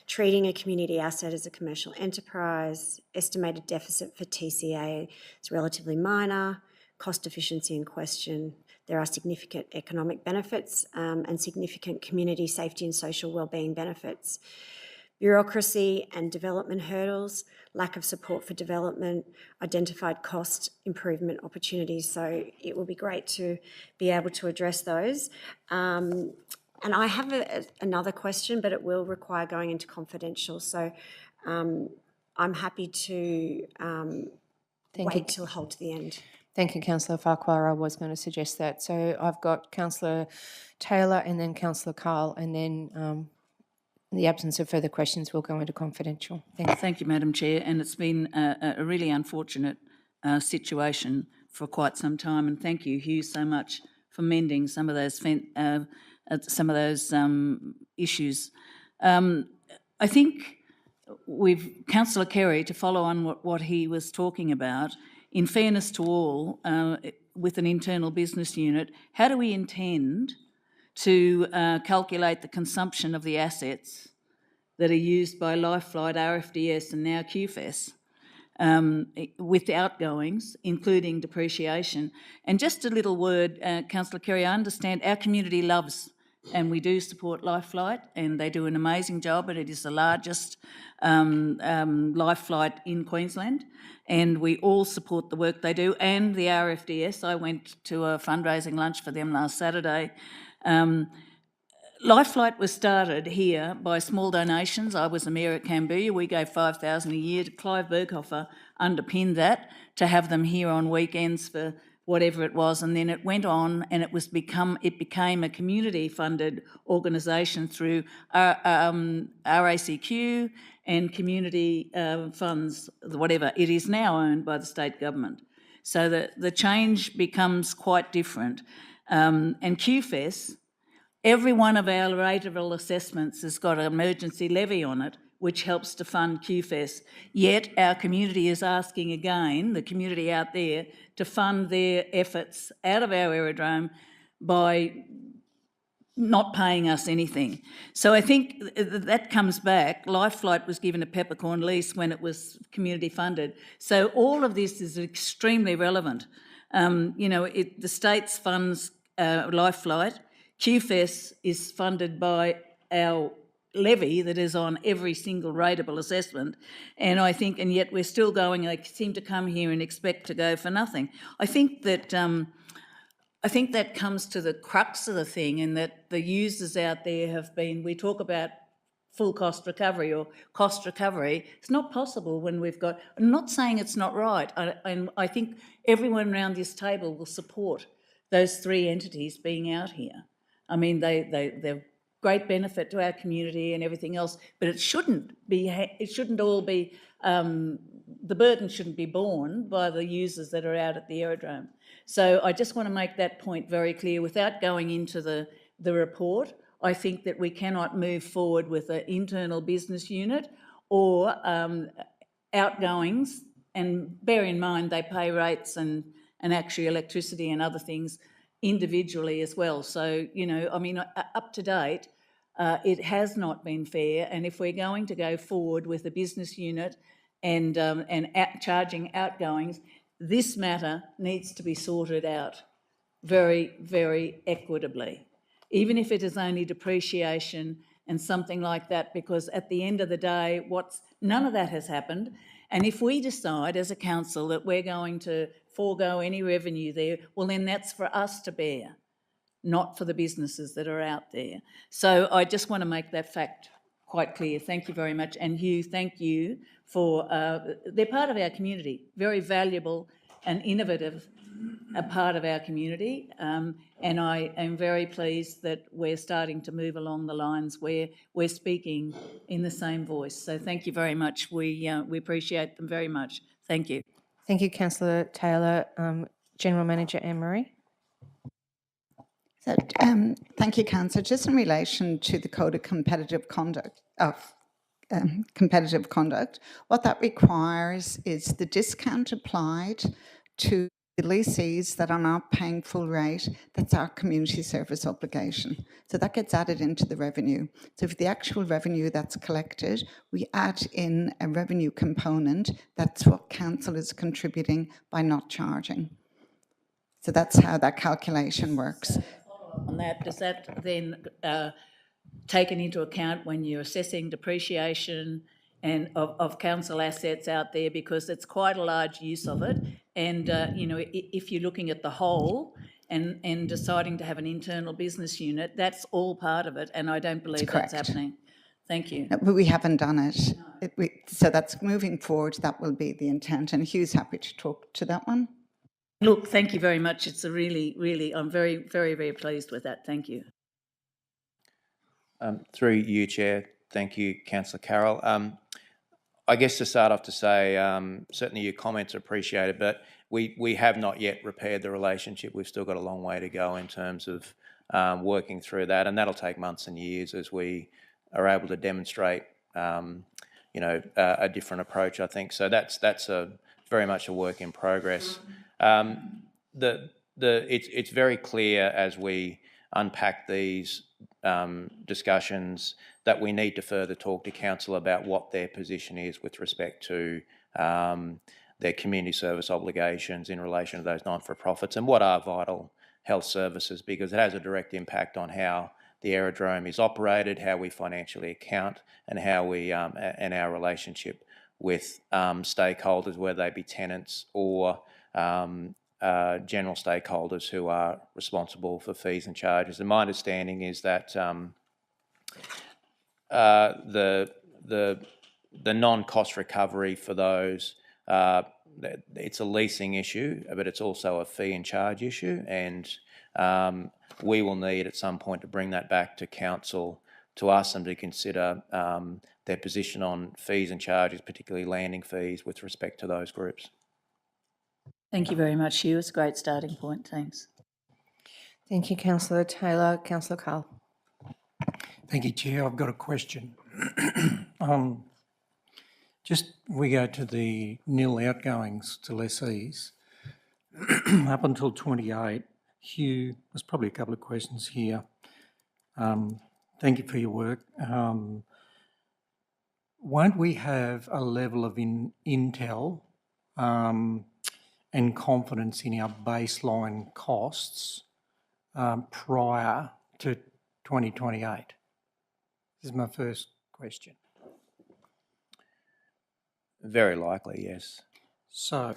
treating a community asset as a commercial enterprise, estimated deficit for TCA is relatively minor, cost efficiency in question. There are significant economic benefits and significant community safety and social wellbeing benefits. Bureaucracy and development hurdles, lack of support for development, identified cost improvement opportunities. So it will be great to be able to address those. And I have another question, but it will require going into confidential. So I'm happy to wait till hold to the end. Thank you, Councillor Farquhar. I was going to suggest that. So I've got Councillor Taylor and then Councillor Carl, and then in the absence of further questions, we'll go into confidential. Thank you. Thank you, Madam Chair. And it's been a really unfortunate situation for quite some time. And thank you, Hugh, so much for mending some of those issues. I think Councillor Kerry, to follow on what he was talking about, in fairness to all, with an internal business unit, how do we intend to calculate the consumption of the assets that are used by Lifelight, RFDS and now QFES with outgoings, including depreciation. And just a little word, Councillor Kerry, I understand our community loves and we do support Lifelight, and they do an amazing job, and it is the largest Lifelight in Queensland, and we all support the work they do, and the RFDS. I went to a fundraising lunch for them last Saturday. Lifelight was started here by small donations. I was the mayor at Cambodia. We gave $5,000 a year. Clive Berghofer underpinned that to have them here on weekends for whatever it was, and then it went on and it became a community-funded organisation through RACQ and community funds, whatever. It is now owned by the state government. So the change becomes quite different. And QFES, every one of our rateable assessments has got an emergency levy on it, which helps to fund QFES. Yet our community is asking again, the community out there, to fund their efforts out of our aerodrome by not paying us anything. So I think that comes back. Lifelight was given a peppercorn lease when it was community funded. So all of this is extremely relevant. The states funds Lifelight. QFES is funded by our levy that is on every single rateable assessment, and yet we're still going. They seem to come here and expect to go for nothing. I think that comes to the crux of the thing, in that the users out there have been. We talk about full cost recovery or cost recovery. It's not possible when we've got. I'm not saying it's not right, and I think everyone around this table will support those three entities being out here. I mean, they're great benefit to our community and everything else, but it shouldn't all be, the burden shouldn't be borne by the users that are out at the aerodrome. So I just want to make that point very clear. Without going into the report, I think that we cannot move forward with an internal business unit or outgoings, and bear in mind they pay rates and actually electricity and other things individually as well. So, up to date, it has not been fair. And if we're going to go forward with a business unit and charging outgoings, this matter needs to be sorted out very, very equitably, even if it is only depreciation and something like that, because at the end of the day, none of that has happened. And if we decide as a council that we're going to forego any revenue there, well, then that's for us to bear, not for the businesses that are out there. So I just want to make that fact quite clear. Thank you very much. And Hugh, thank you for, they're part of our community, very valuable and innovative a part of our community. And I am very pleased that we're starting to move along the lines where we're speaking in the same voice. So thank you very much. We appreciate them very much. Thank you. Thank you, Councillor Taylor. General Manager Anne-Marie. So, thank you, Councillor. Just in relation to the Code of Competitive Conduct, what that requires is the discount applied to the lessees that are not paying full rate. That's our community service obligation. So that gets added into the revenue. So for the actual revenue that's collected, we add in a revenue component. That's what council is contributing by not charging. So that's how that calculation works. On that, does that then taken into account when you're assessing depreciation and of council assets out there, because it's quite a large use of it? And if you're looking at the whole and deciding to have an internal business unit, that's all part of it, and I don't believe that's happening. Thank you. No, but we haven't done it. So that's moving forward. That will be the intent, and Hugh's happy to talk to that one. Look, thank you very much. It's a really, I'm very, very, very pleased with that. Thank you. Through you, Chair. Thank you, Councillor Carroll. I guess to start off to say, certainly your comments are appreciated, but we have not yet repaired the relationship. We've still got a long way to go in terms of working through that, and that'll take months and years as we are able to demonstrate, a different approach, I think. So that's very much a work in progress. It's very clear as we unpack these discussions, that we need to further talk to council about what their position is with respect to their community service obligations in relation to those non-for-profits and what are vital health services, because it has a direct impact on how the aerodrome is operated, how we financially account, and how we and our relationship with stakeholders, whether they be tenants or general stakeholders who are responsible for fees and charges. And my understanding is that the non-cost recovery for those, it's a leasing issue, but it's also a fee and charge issue, and we will need at some point to bring that back to council to ask them to consider their position on fees and charges, particularly landing fees with respect to those groups. Thank you very much, Hugh. It's a great starting point. Thanks. Thank you, Councillor Taylor. Councillor Carl. Thank you, Chair. I've got a question. We go to the nil outgoings to lessees. Up until 28, Hugh, there's probably a couple of questions here. Thank you for your work. Won't we have a level of intel and confidence in our baseline costs prior to 2028? This is my first question. Very likely, yes. So,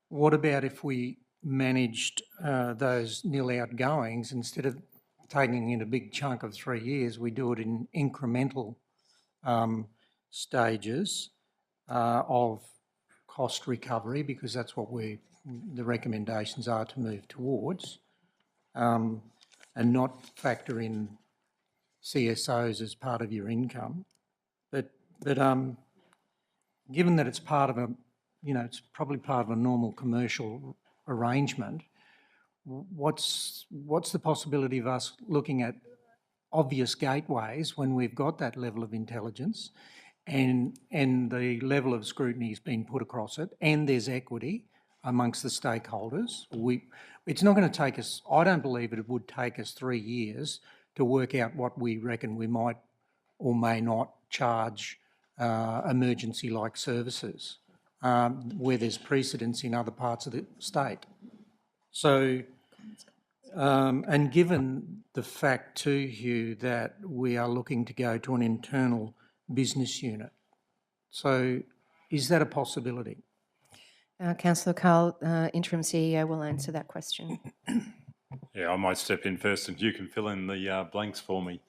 what about if we managed those nil outgoings, instead of taking in a big chunk of 3 years, we do it in incremental stages of cost recovery, because that's what the recommendations are to move towards, and not factor in CSOs as part of your income. But given that it's part of it's probably part of a normal commercial arrangement, what's the possibility of us looking at obvious gateways when we've got that level of intelligence and the level of scrutiny has been put across it, and there's equity amongst the stakeholders? It's not going to take us, I don't believe it would take us 3 years to work out what we reckon we might or may not charge emergency-like services, where there's precedence in other parts of the state. So, and given the fact too, Hugh, that we are looking to go to an internal business unit, so is that a possibility? Councillor Carl, Interim CEO, will answer that question. Yeah, I might step in first and you can fill in the blanks for me.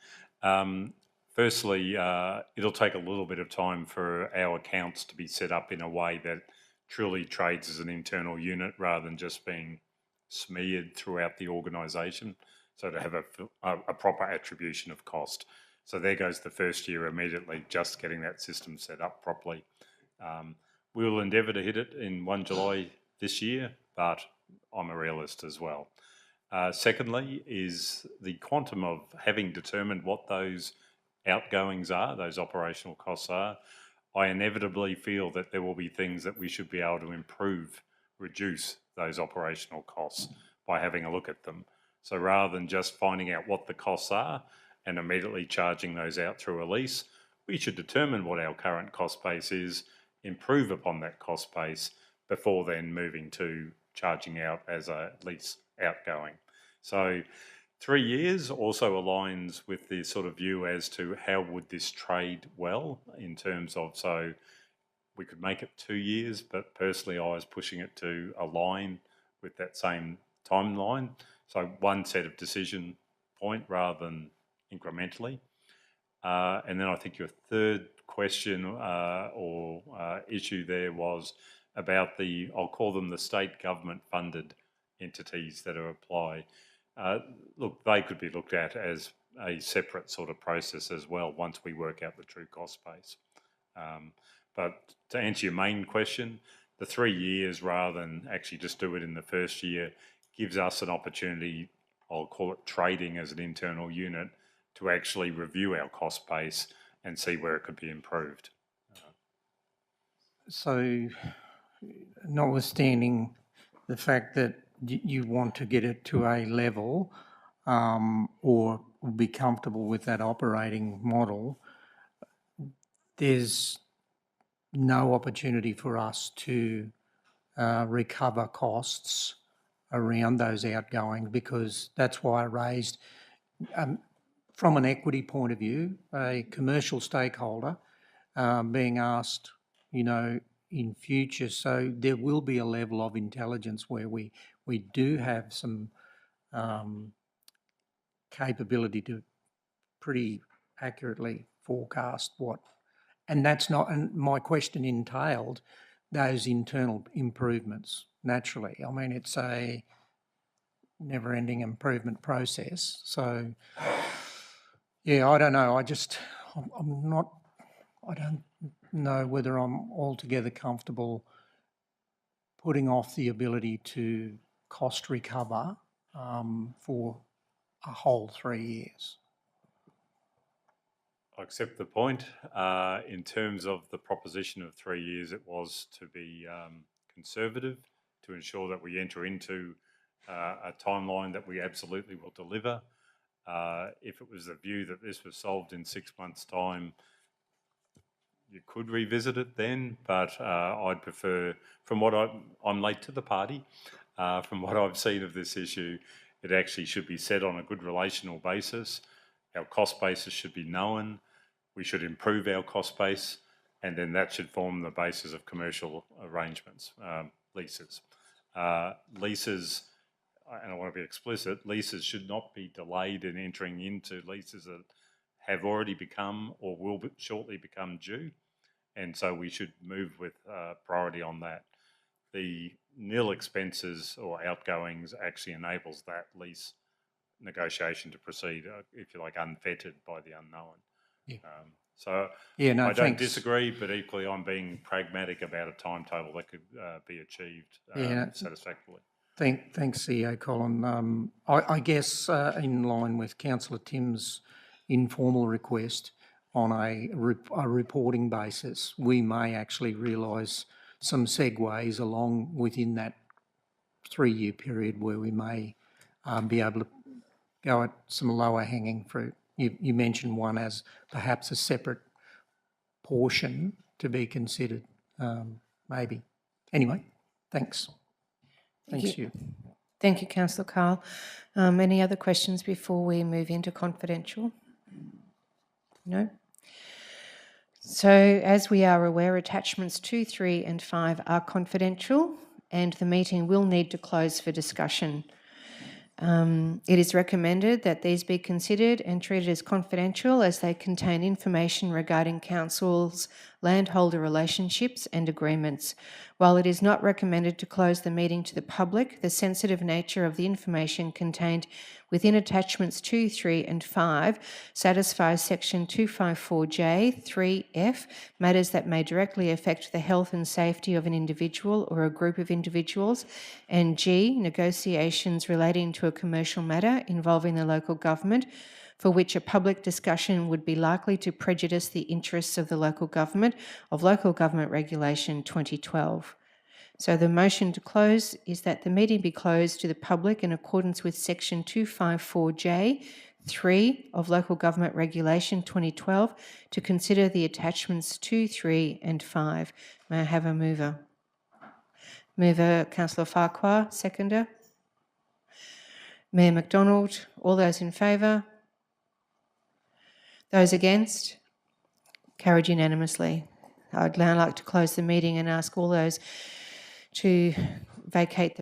Firstly, it'll take a little bit of time for our accounts to be set up in a way that truly trades as an internal unit rather than just being smeared throughout the organisation, so to have a proper attribution of cost. So there goes the first year immediately, just getting that system set up properly. We will endeavour to hit it in 1 July this year, but I'm a realist as well. Secondly is the quantum of having determined what those outgoings are, those operational costs are. I inevitably feel that there will be things that we should be able to improve, reduce those operational costs by having a look at them. So rather than just finding out what the costs are and immediately charging those out through a lease, we should determine what our current cost base is, improve upon that cost base before then moving to charging out as a lease outgoing. So 3 years also aligns with the sort of view as to how would this trade well in terms of, so we could make it 2 years, but personally I was pushing it to align with that same timeline. So one set of decision point rather than incrementally. And then I think your third question or issue there was about I'll call them the state government funded entities that are applied. Look, they could be looked at as a separate sort of process as well once we work out the true cost base. But to answer your main question, the 3 years rather than actually just do it in the first year gives us an opportunity, I'll call it trading as an internal unit, to actually review our cost base and see where it could be improved. So, notwithstanding the fact that you want to get it to a level or will be comfortable with that operating model, there's no opportunity for us to recover costs around those outgoings, because that's why I raised, from an equity point of view, a commercial stakeholder being asked, in future. So there will be a level of intelligence where we do have some capability to pretty accurately forecast what, and that's not, and my question entailed those internal improvements, naturally. I mean, it's a never-ending improvement process. So, yeah, I don't know. I'm not, I don't know whether I'm altogether comfortable putting off the ability to cost recover for a whole 3 years. I accept the point. In terms of the proposition of 3 years, it was to be conservative, to ensure that we enter into a timeline that we absolutely will deliver. If it was the view that this was solved in 6 months' time, you could revisit it then, but I'd prefer, I'm late to the party, from what I've seen of this issue, it actually should be set on a good relational basis. Our cost basis should be known. We should improve our cost base, and then that should form the basis of commercial arrangements, leases. Leases, and I want to be explicit, leases should not be delayed in entering into leases that have already become or will shortly become due, and so we should move with priority on that. The nil expenses or outgoings actually enables that lease negotiation to proceed, if you like, unfettered by the unknown. Yeah. I don't disagree, but equally I'm being pragmatic about a timetable that could be achieved satisfactorily. Thanks, CEO Colin. I guess in line with Councillor Tim's informal request, on a reporting basis, we may actually realise some segues along within that 3-year period where we may be able to go at some lower hanging fruit. You mentioned one as perhaps a separate portion to be considered, maybe. Anyway, thanks. Thanks you. Thank you, Councillor Carl. Any other questions before we move into confidential? No? So, as we are aware, attachments 2, 3 and 5 are confidential, and the meeting will need to close for discussion. It is recommended that these be considered and treated as confidential, as they contain information regarding council's landholder relationships and agreements. While it is not recommended to close the meeting to the public, the sensitive nature of the information contained within attachments 2, 3 and 5 satisfies section 254J 3F, matters that may directly affect the health and safety of an individual or a group of individuals, and G, negotiations relating to a commercial matter involving the local government, for which a public discussion would be likely to prejudice the interests of the local government, of Local Government Regulation 2012. So the motion to close is that the meeting be closed to the public in accordance with section 254J 3 of Local Government Regulation 2012 to consider the attachments 2, 3 and 5. May I have a mover? Mover, Councillor Farquhar. Seconder? Mayor McDonald. All those in favour? Those against? Carried unanimously. I'd now like to close the meeting and ask all those to vacate the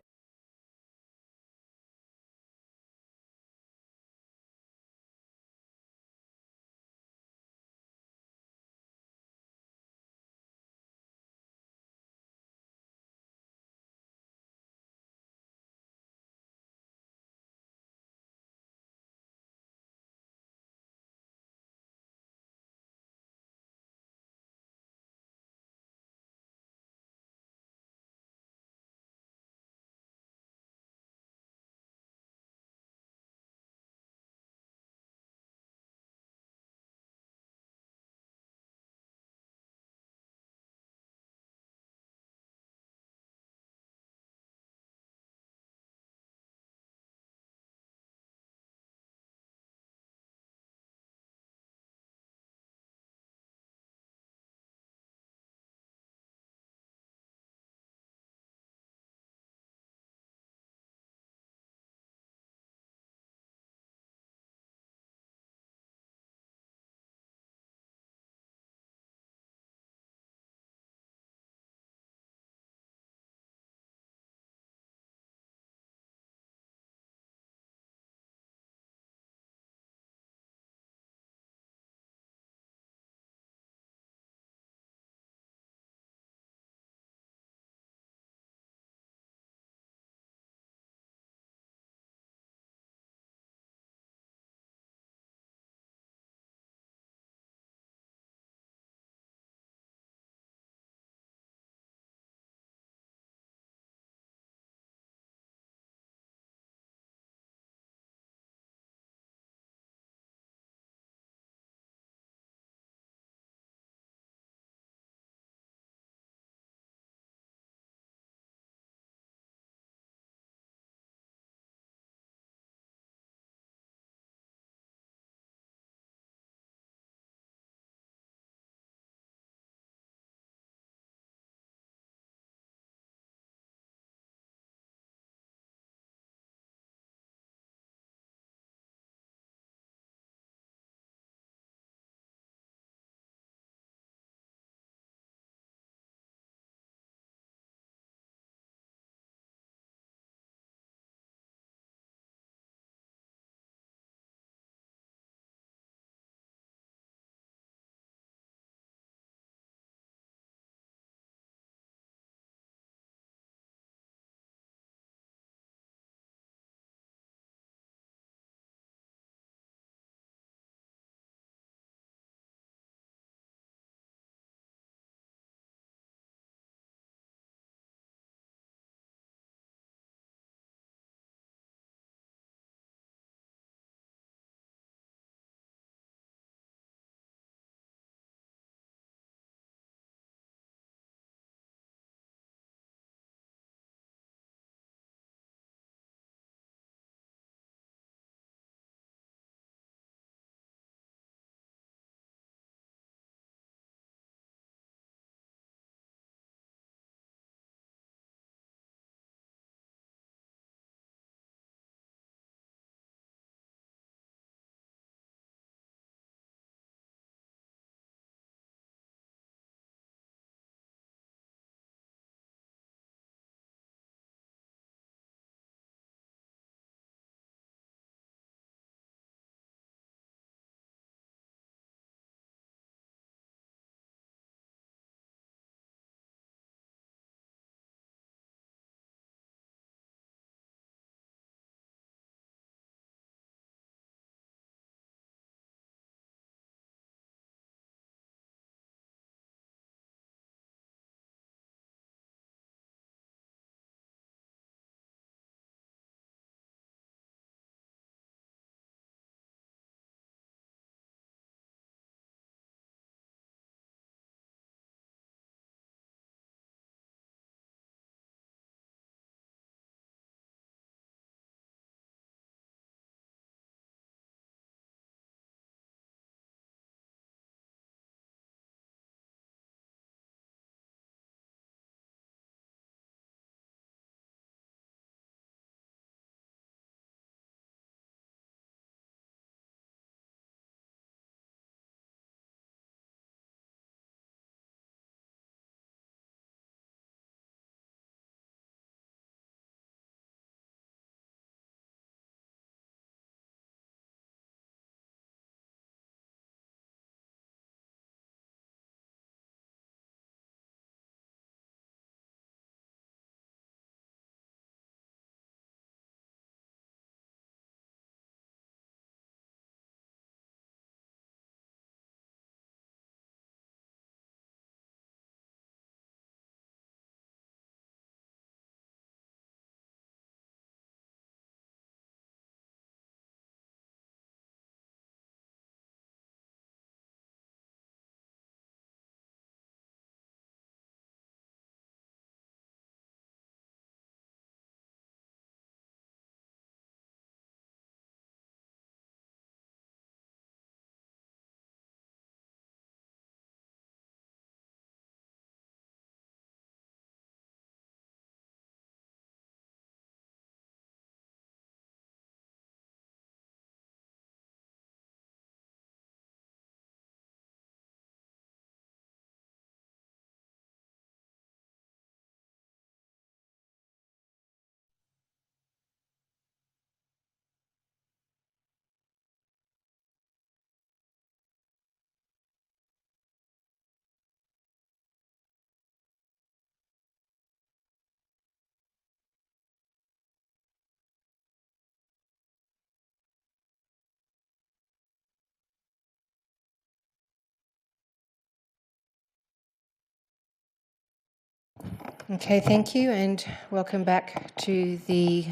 Okay, thank you, and welcome back to the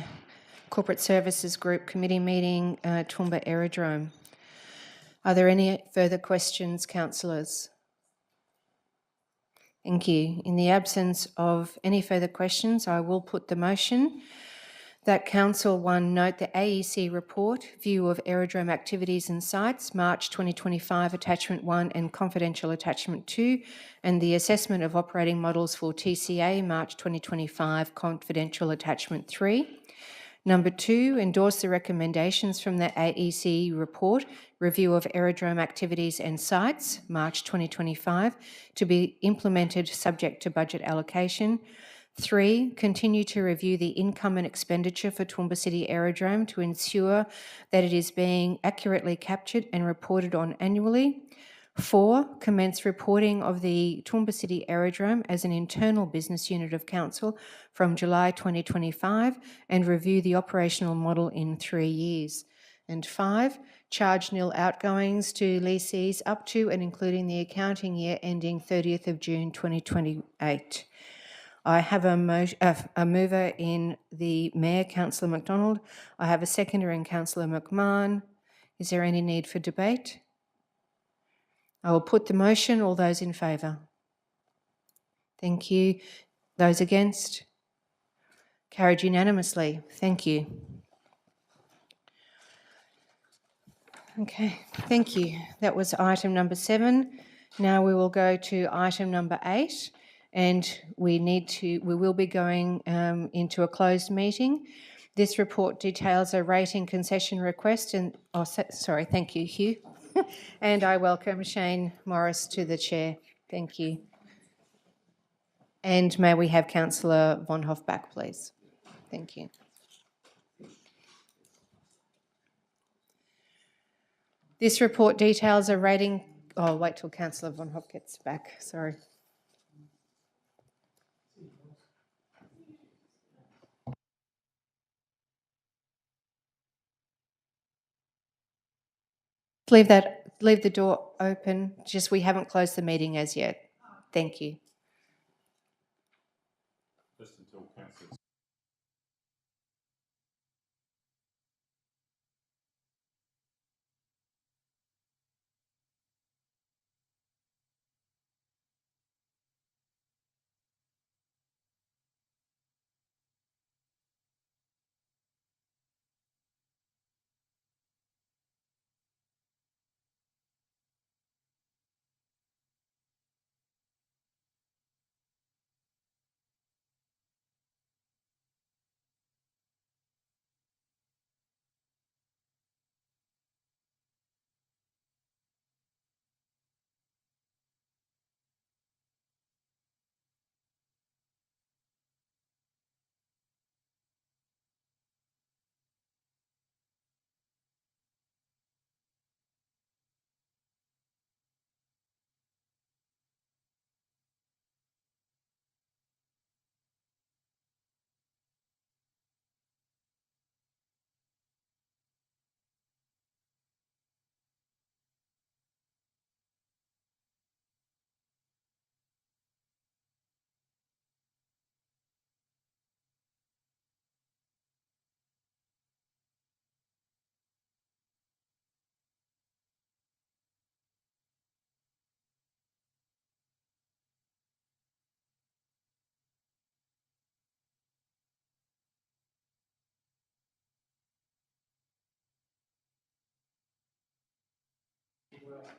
Corporate Services Group Committee meeting, Toowoomba Aerodrome. Are there any further questions, councillors? Thank you. In the absence of any further questions, I will put the motion that Council 1 note the AEC report, View of Aerodrome Activities and Sites, March 2025, Attachment 1 and Confidential Attachment 2, and the Assessment of Operating Models for TCA, March 2025, Confidential Attachment 3. Number 2, endorse the recommendations from the AEC report, Review of Aerodrome Activities and Sites, March 2025, to be implemented subject to budget allocation. 3, continue to review the income and expenditure for Toowoomba City Aerodrome to ensure that it is being accurately captured and reported on annually. 4, commence reporting of the Toowoomba City Aerodrome as an internal business unit of Council from July 2025 and review the operational model in 3 years. And 5, charge nil outgoings to lessees up to and including the accounting year ending 30th of June 2028. I have a mover in the Mayor, Councillor McDonald. I have a seconder in Councillor McMahon. Is there any need for debate? I will put the motion. All those in favour? Thank you. Those against? Carried unanimously. Thank you. Okay, thank you. That was item number 7. Now we will go to item number 8. And we will be going into a closed meeting. This report details a rating concession request and, thank you, Hugh. And I welcome Shane Morris to the chair. Thank you. And may we have Councillor Von Hoff back, please. Thank you. This report details a rating, wait till Councillor Von Hoff gets back, sorry. Leave the door open. Just we haven't closed the meeting as yet. Thank you. Just until councillors.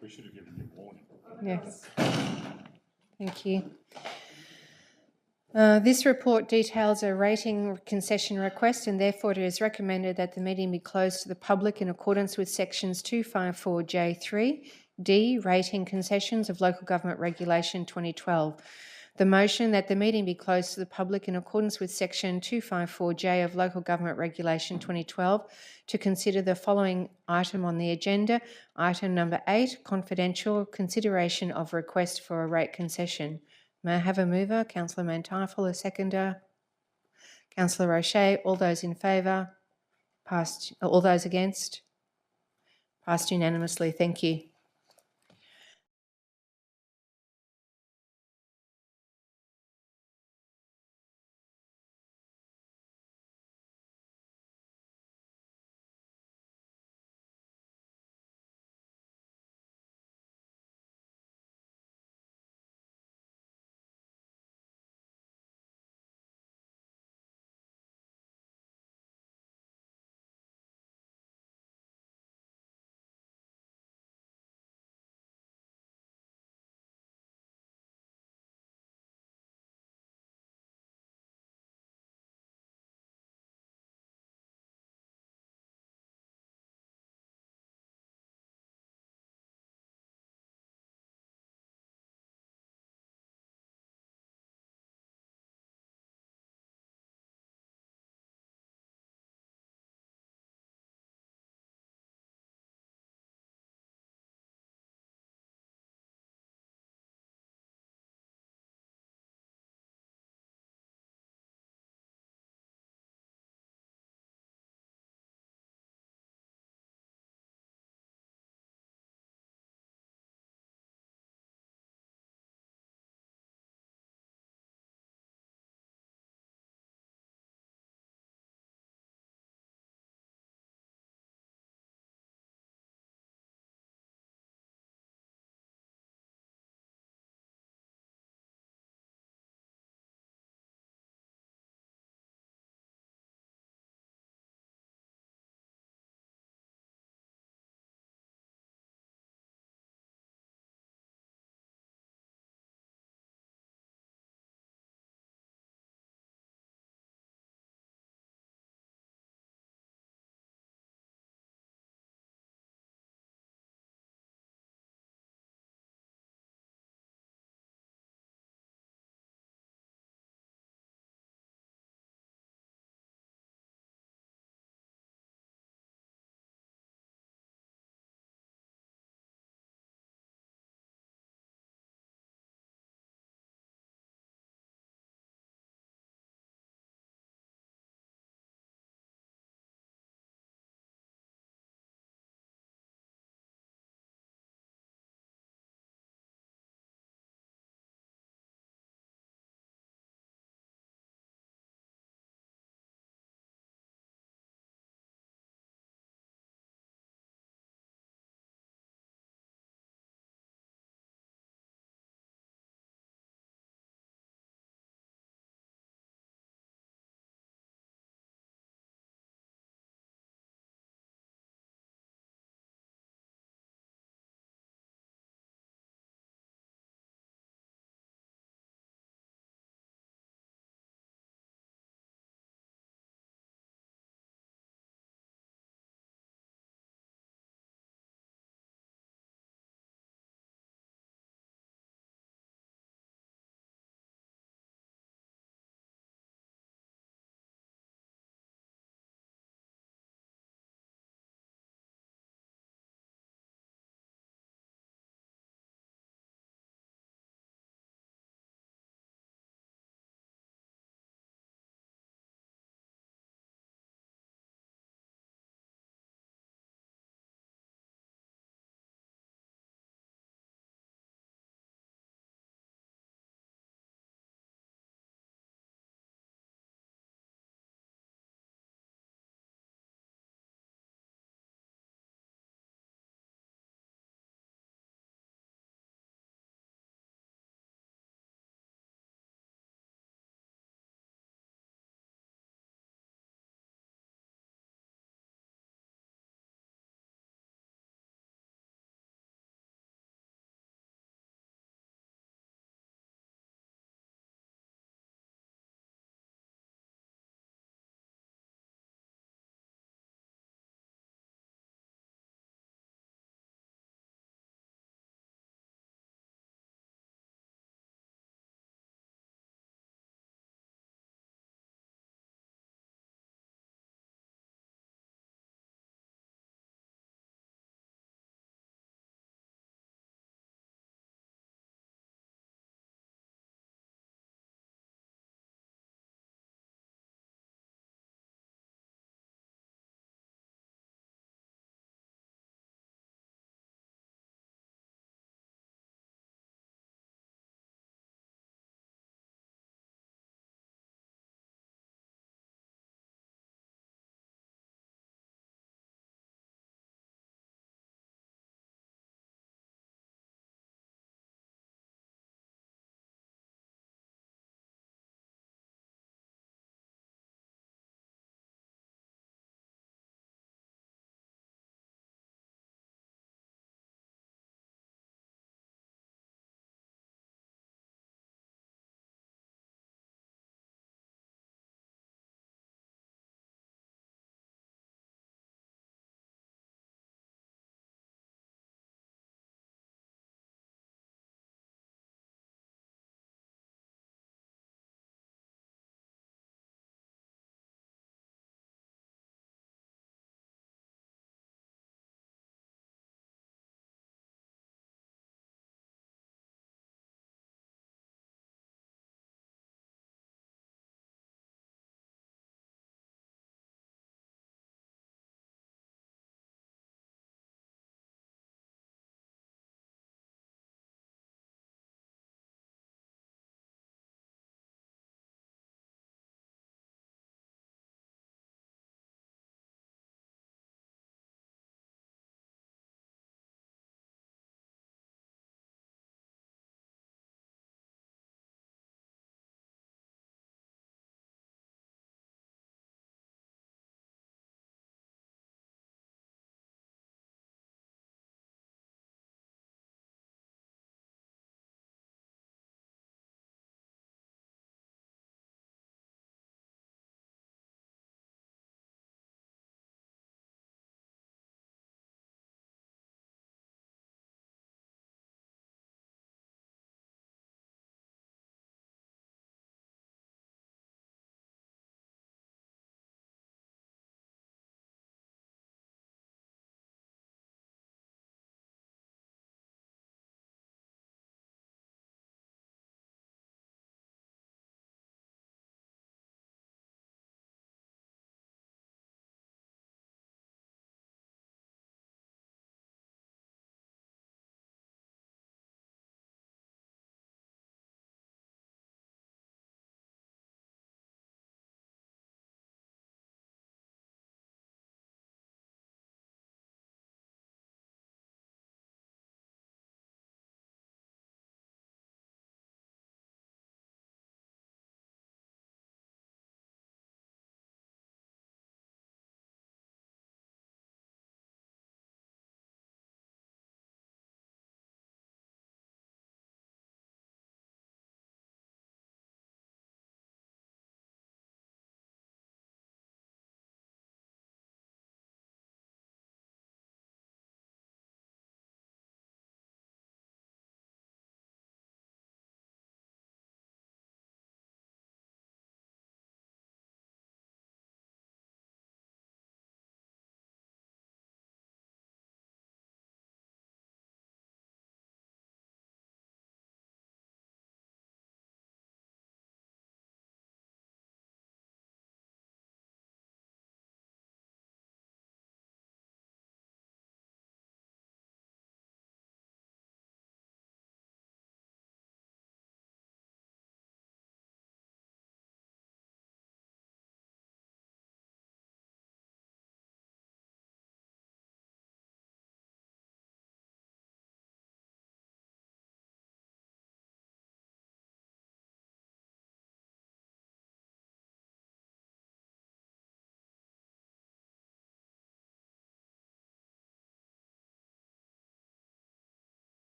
We should have given you warning. Yes. Thank you. This report details a rating concession request and therefore it is recommended that the meeting be closed to the public in accordance with sections 254J3, D, Rating Concessions of Local Government Regulation 2012. The motion that the meeting be closed to the public in accordance with section 254J of Local Government Regulation 2012 to consider the following item on the agenda. Item number 8, confidential consideration of request for a rate concession. May I have a mover? Councillor Mantyfel, a seconder. Councillor O'Shea, all those in favour? Passed. All those against? Passed unanimously. Thank you.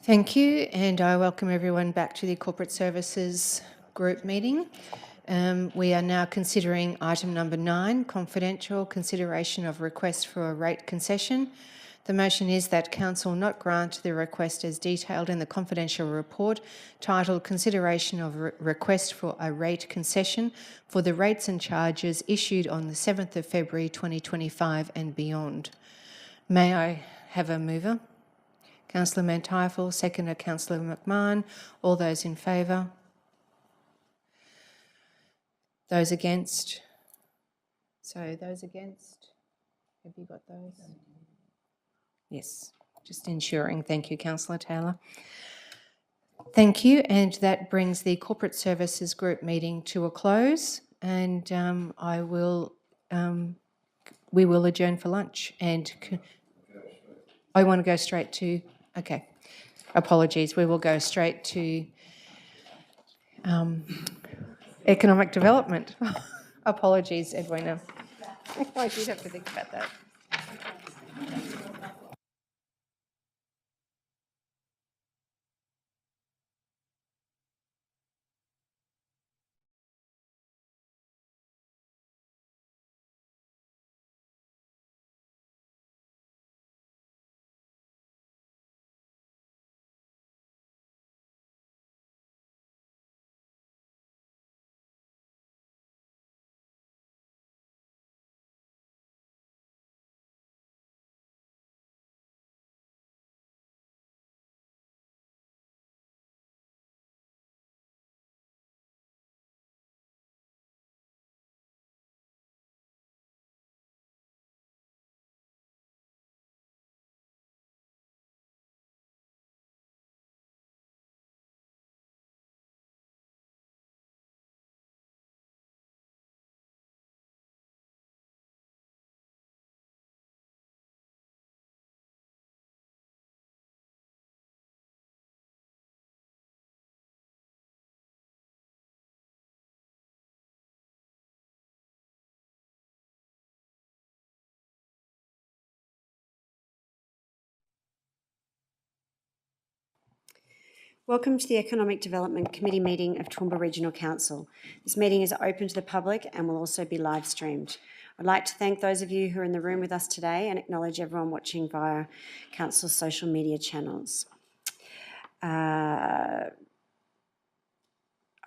Thank you, and I welcome everyone back to the Corporate Services Group meeting. We are now considering item number 9, confidential consideration of request for a rate concession. The motion is that Council not grant the request as detailed in the confidential report titled Consideration of Request for a Rate Concession for the rates and charges issued on the 7th of February 2025 and beyond. May I have a mover? Councillor Manteifel, seconder Councillor McMahon. All those in favour? Those against? So those against? Have you got those? Yes, just ensuring. Thank you, Councillor Taylor. Thank you, and that brings the Corporate Services Group meeting to a close, and we will adjourn for lunch. And I want to go straight to, okay, apologies, we will go straight to economic development. Apologies, Edwina. I did have to think about that. Welcome to the Economic Development Committee meeting of Toowoomba Regional Council. This meeting is open to the public and will also be live streamed. I'd like to thank those of you who are in the room with us today and acknowledge everyone watching via Council's social media channels.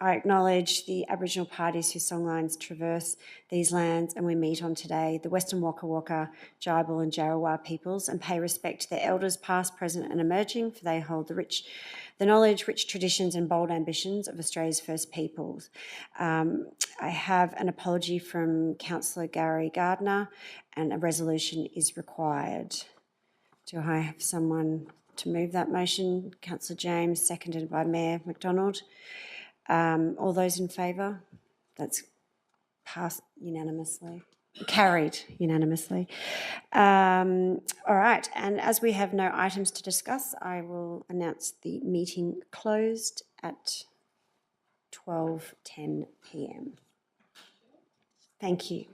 I acknowledge the Aboriginal parties whose songlines traverse these lands and we meet on today, the Western Waka Waka, Jibal and Jarawar peoples, and pay respect to their elders past, present and emerging, for they hold the knowledge, rich traditions and bold ambitions of Australia's First Peoples. I have an apology from Councillor Gary Gardner and a resolution is required. Do I have someone to move that motion? Councillor James, seconded by Mayor McDonald. All those in favour? That's passed unanimously. Carried unanimously. All right, and as we have no items to discuss, I will announce the meeting closed at 12:10 p.m. Thank you.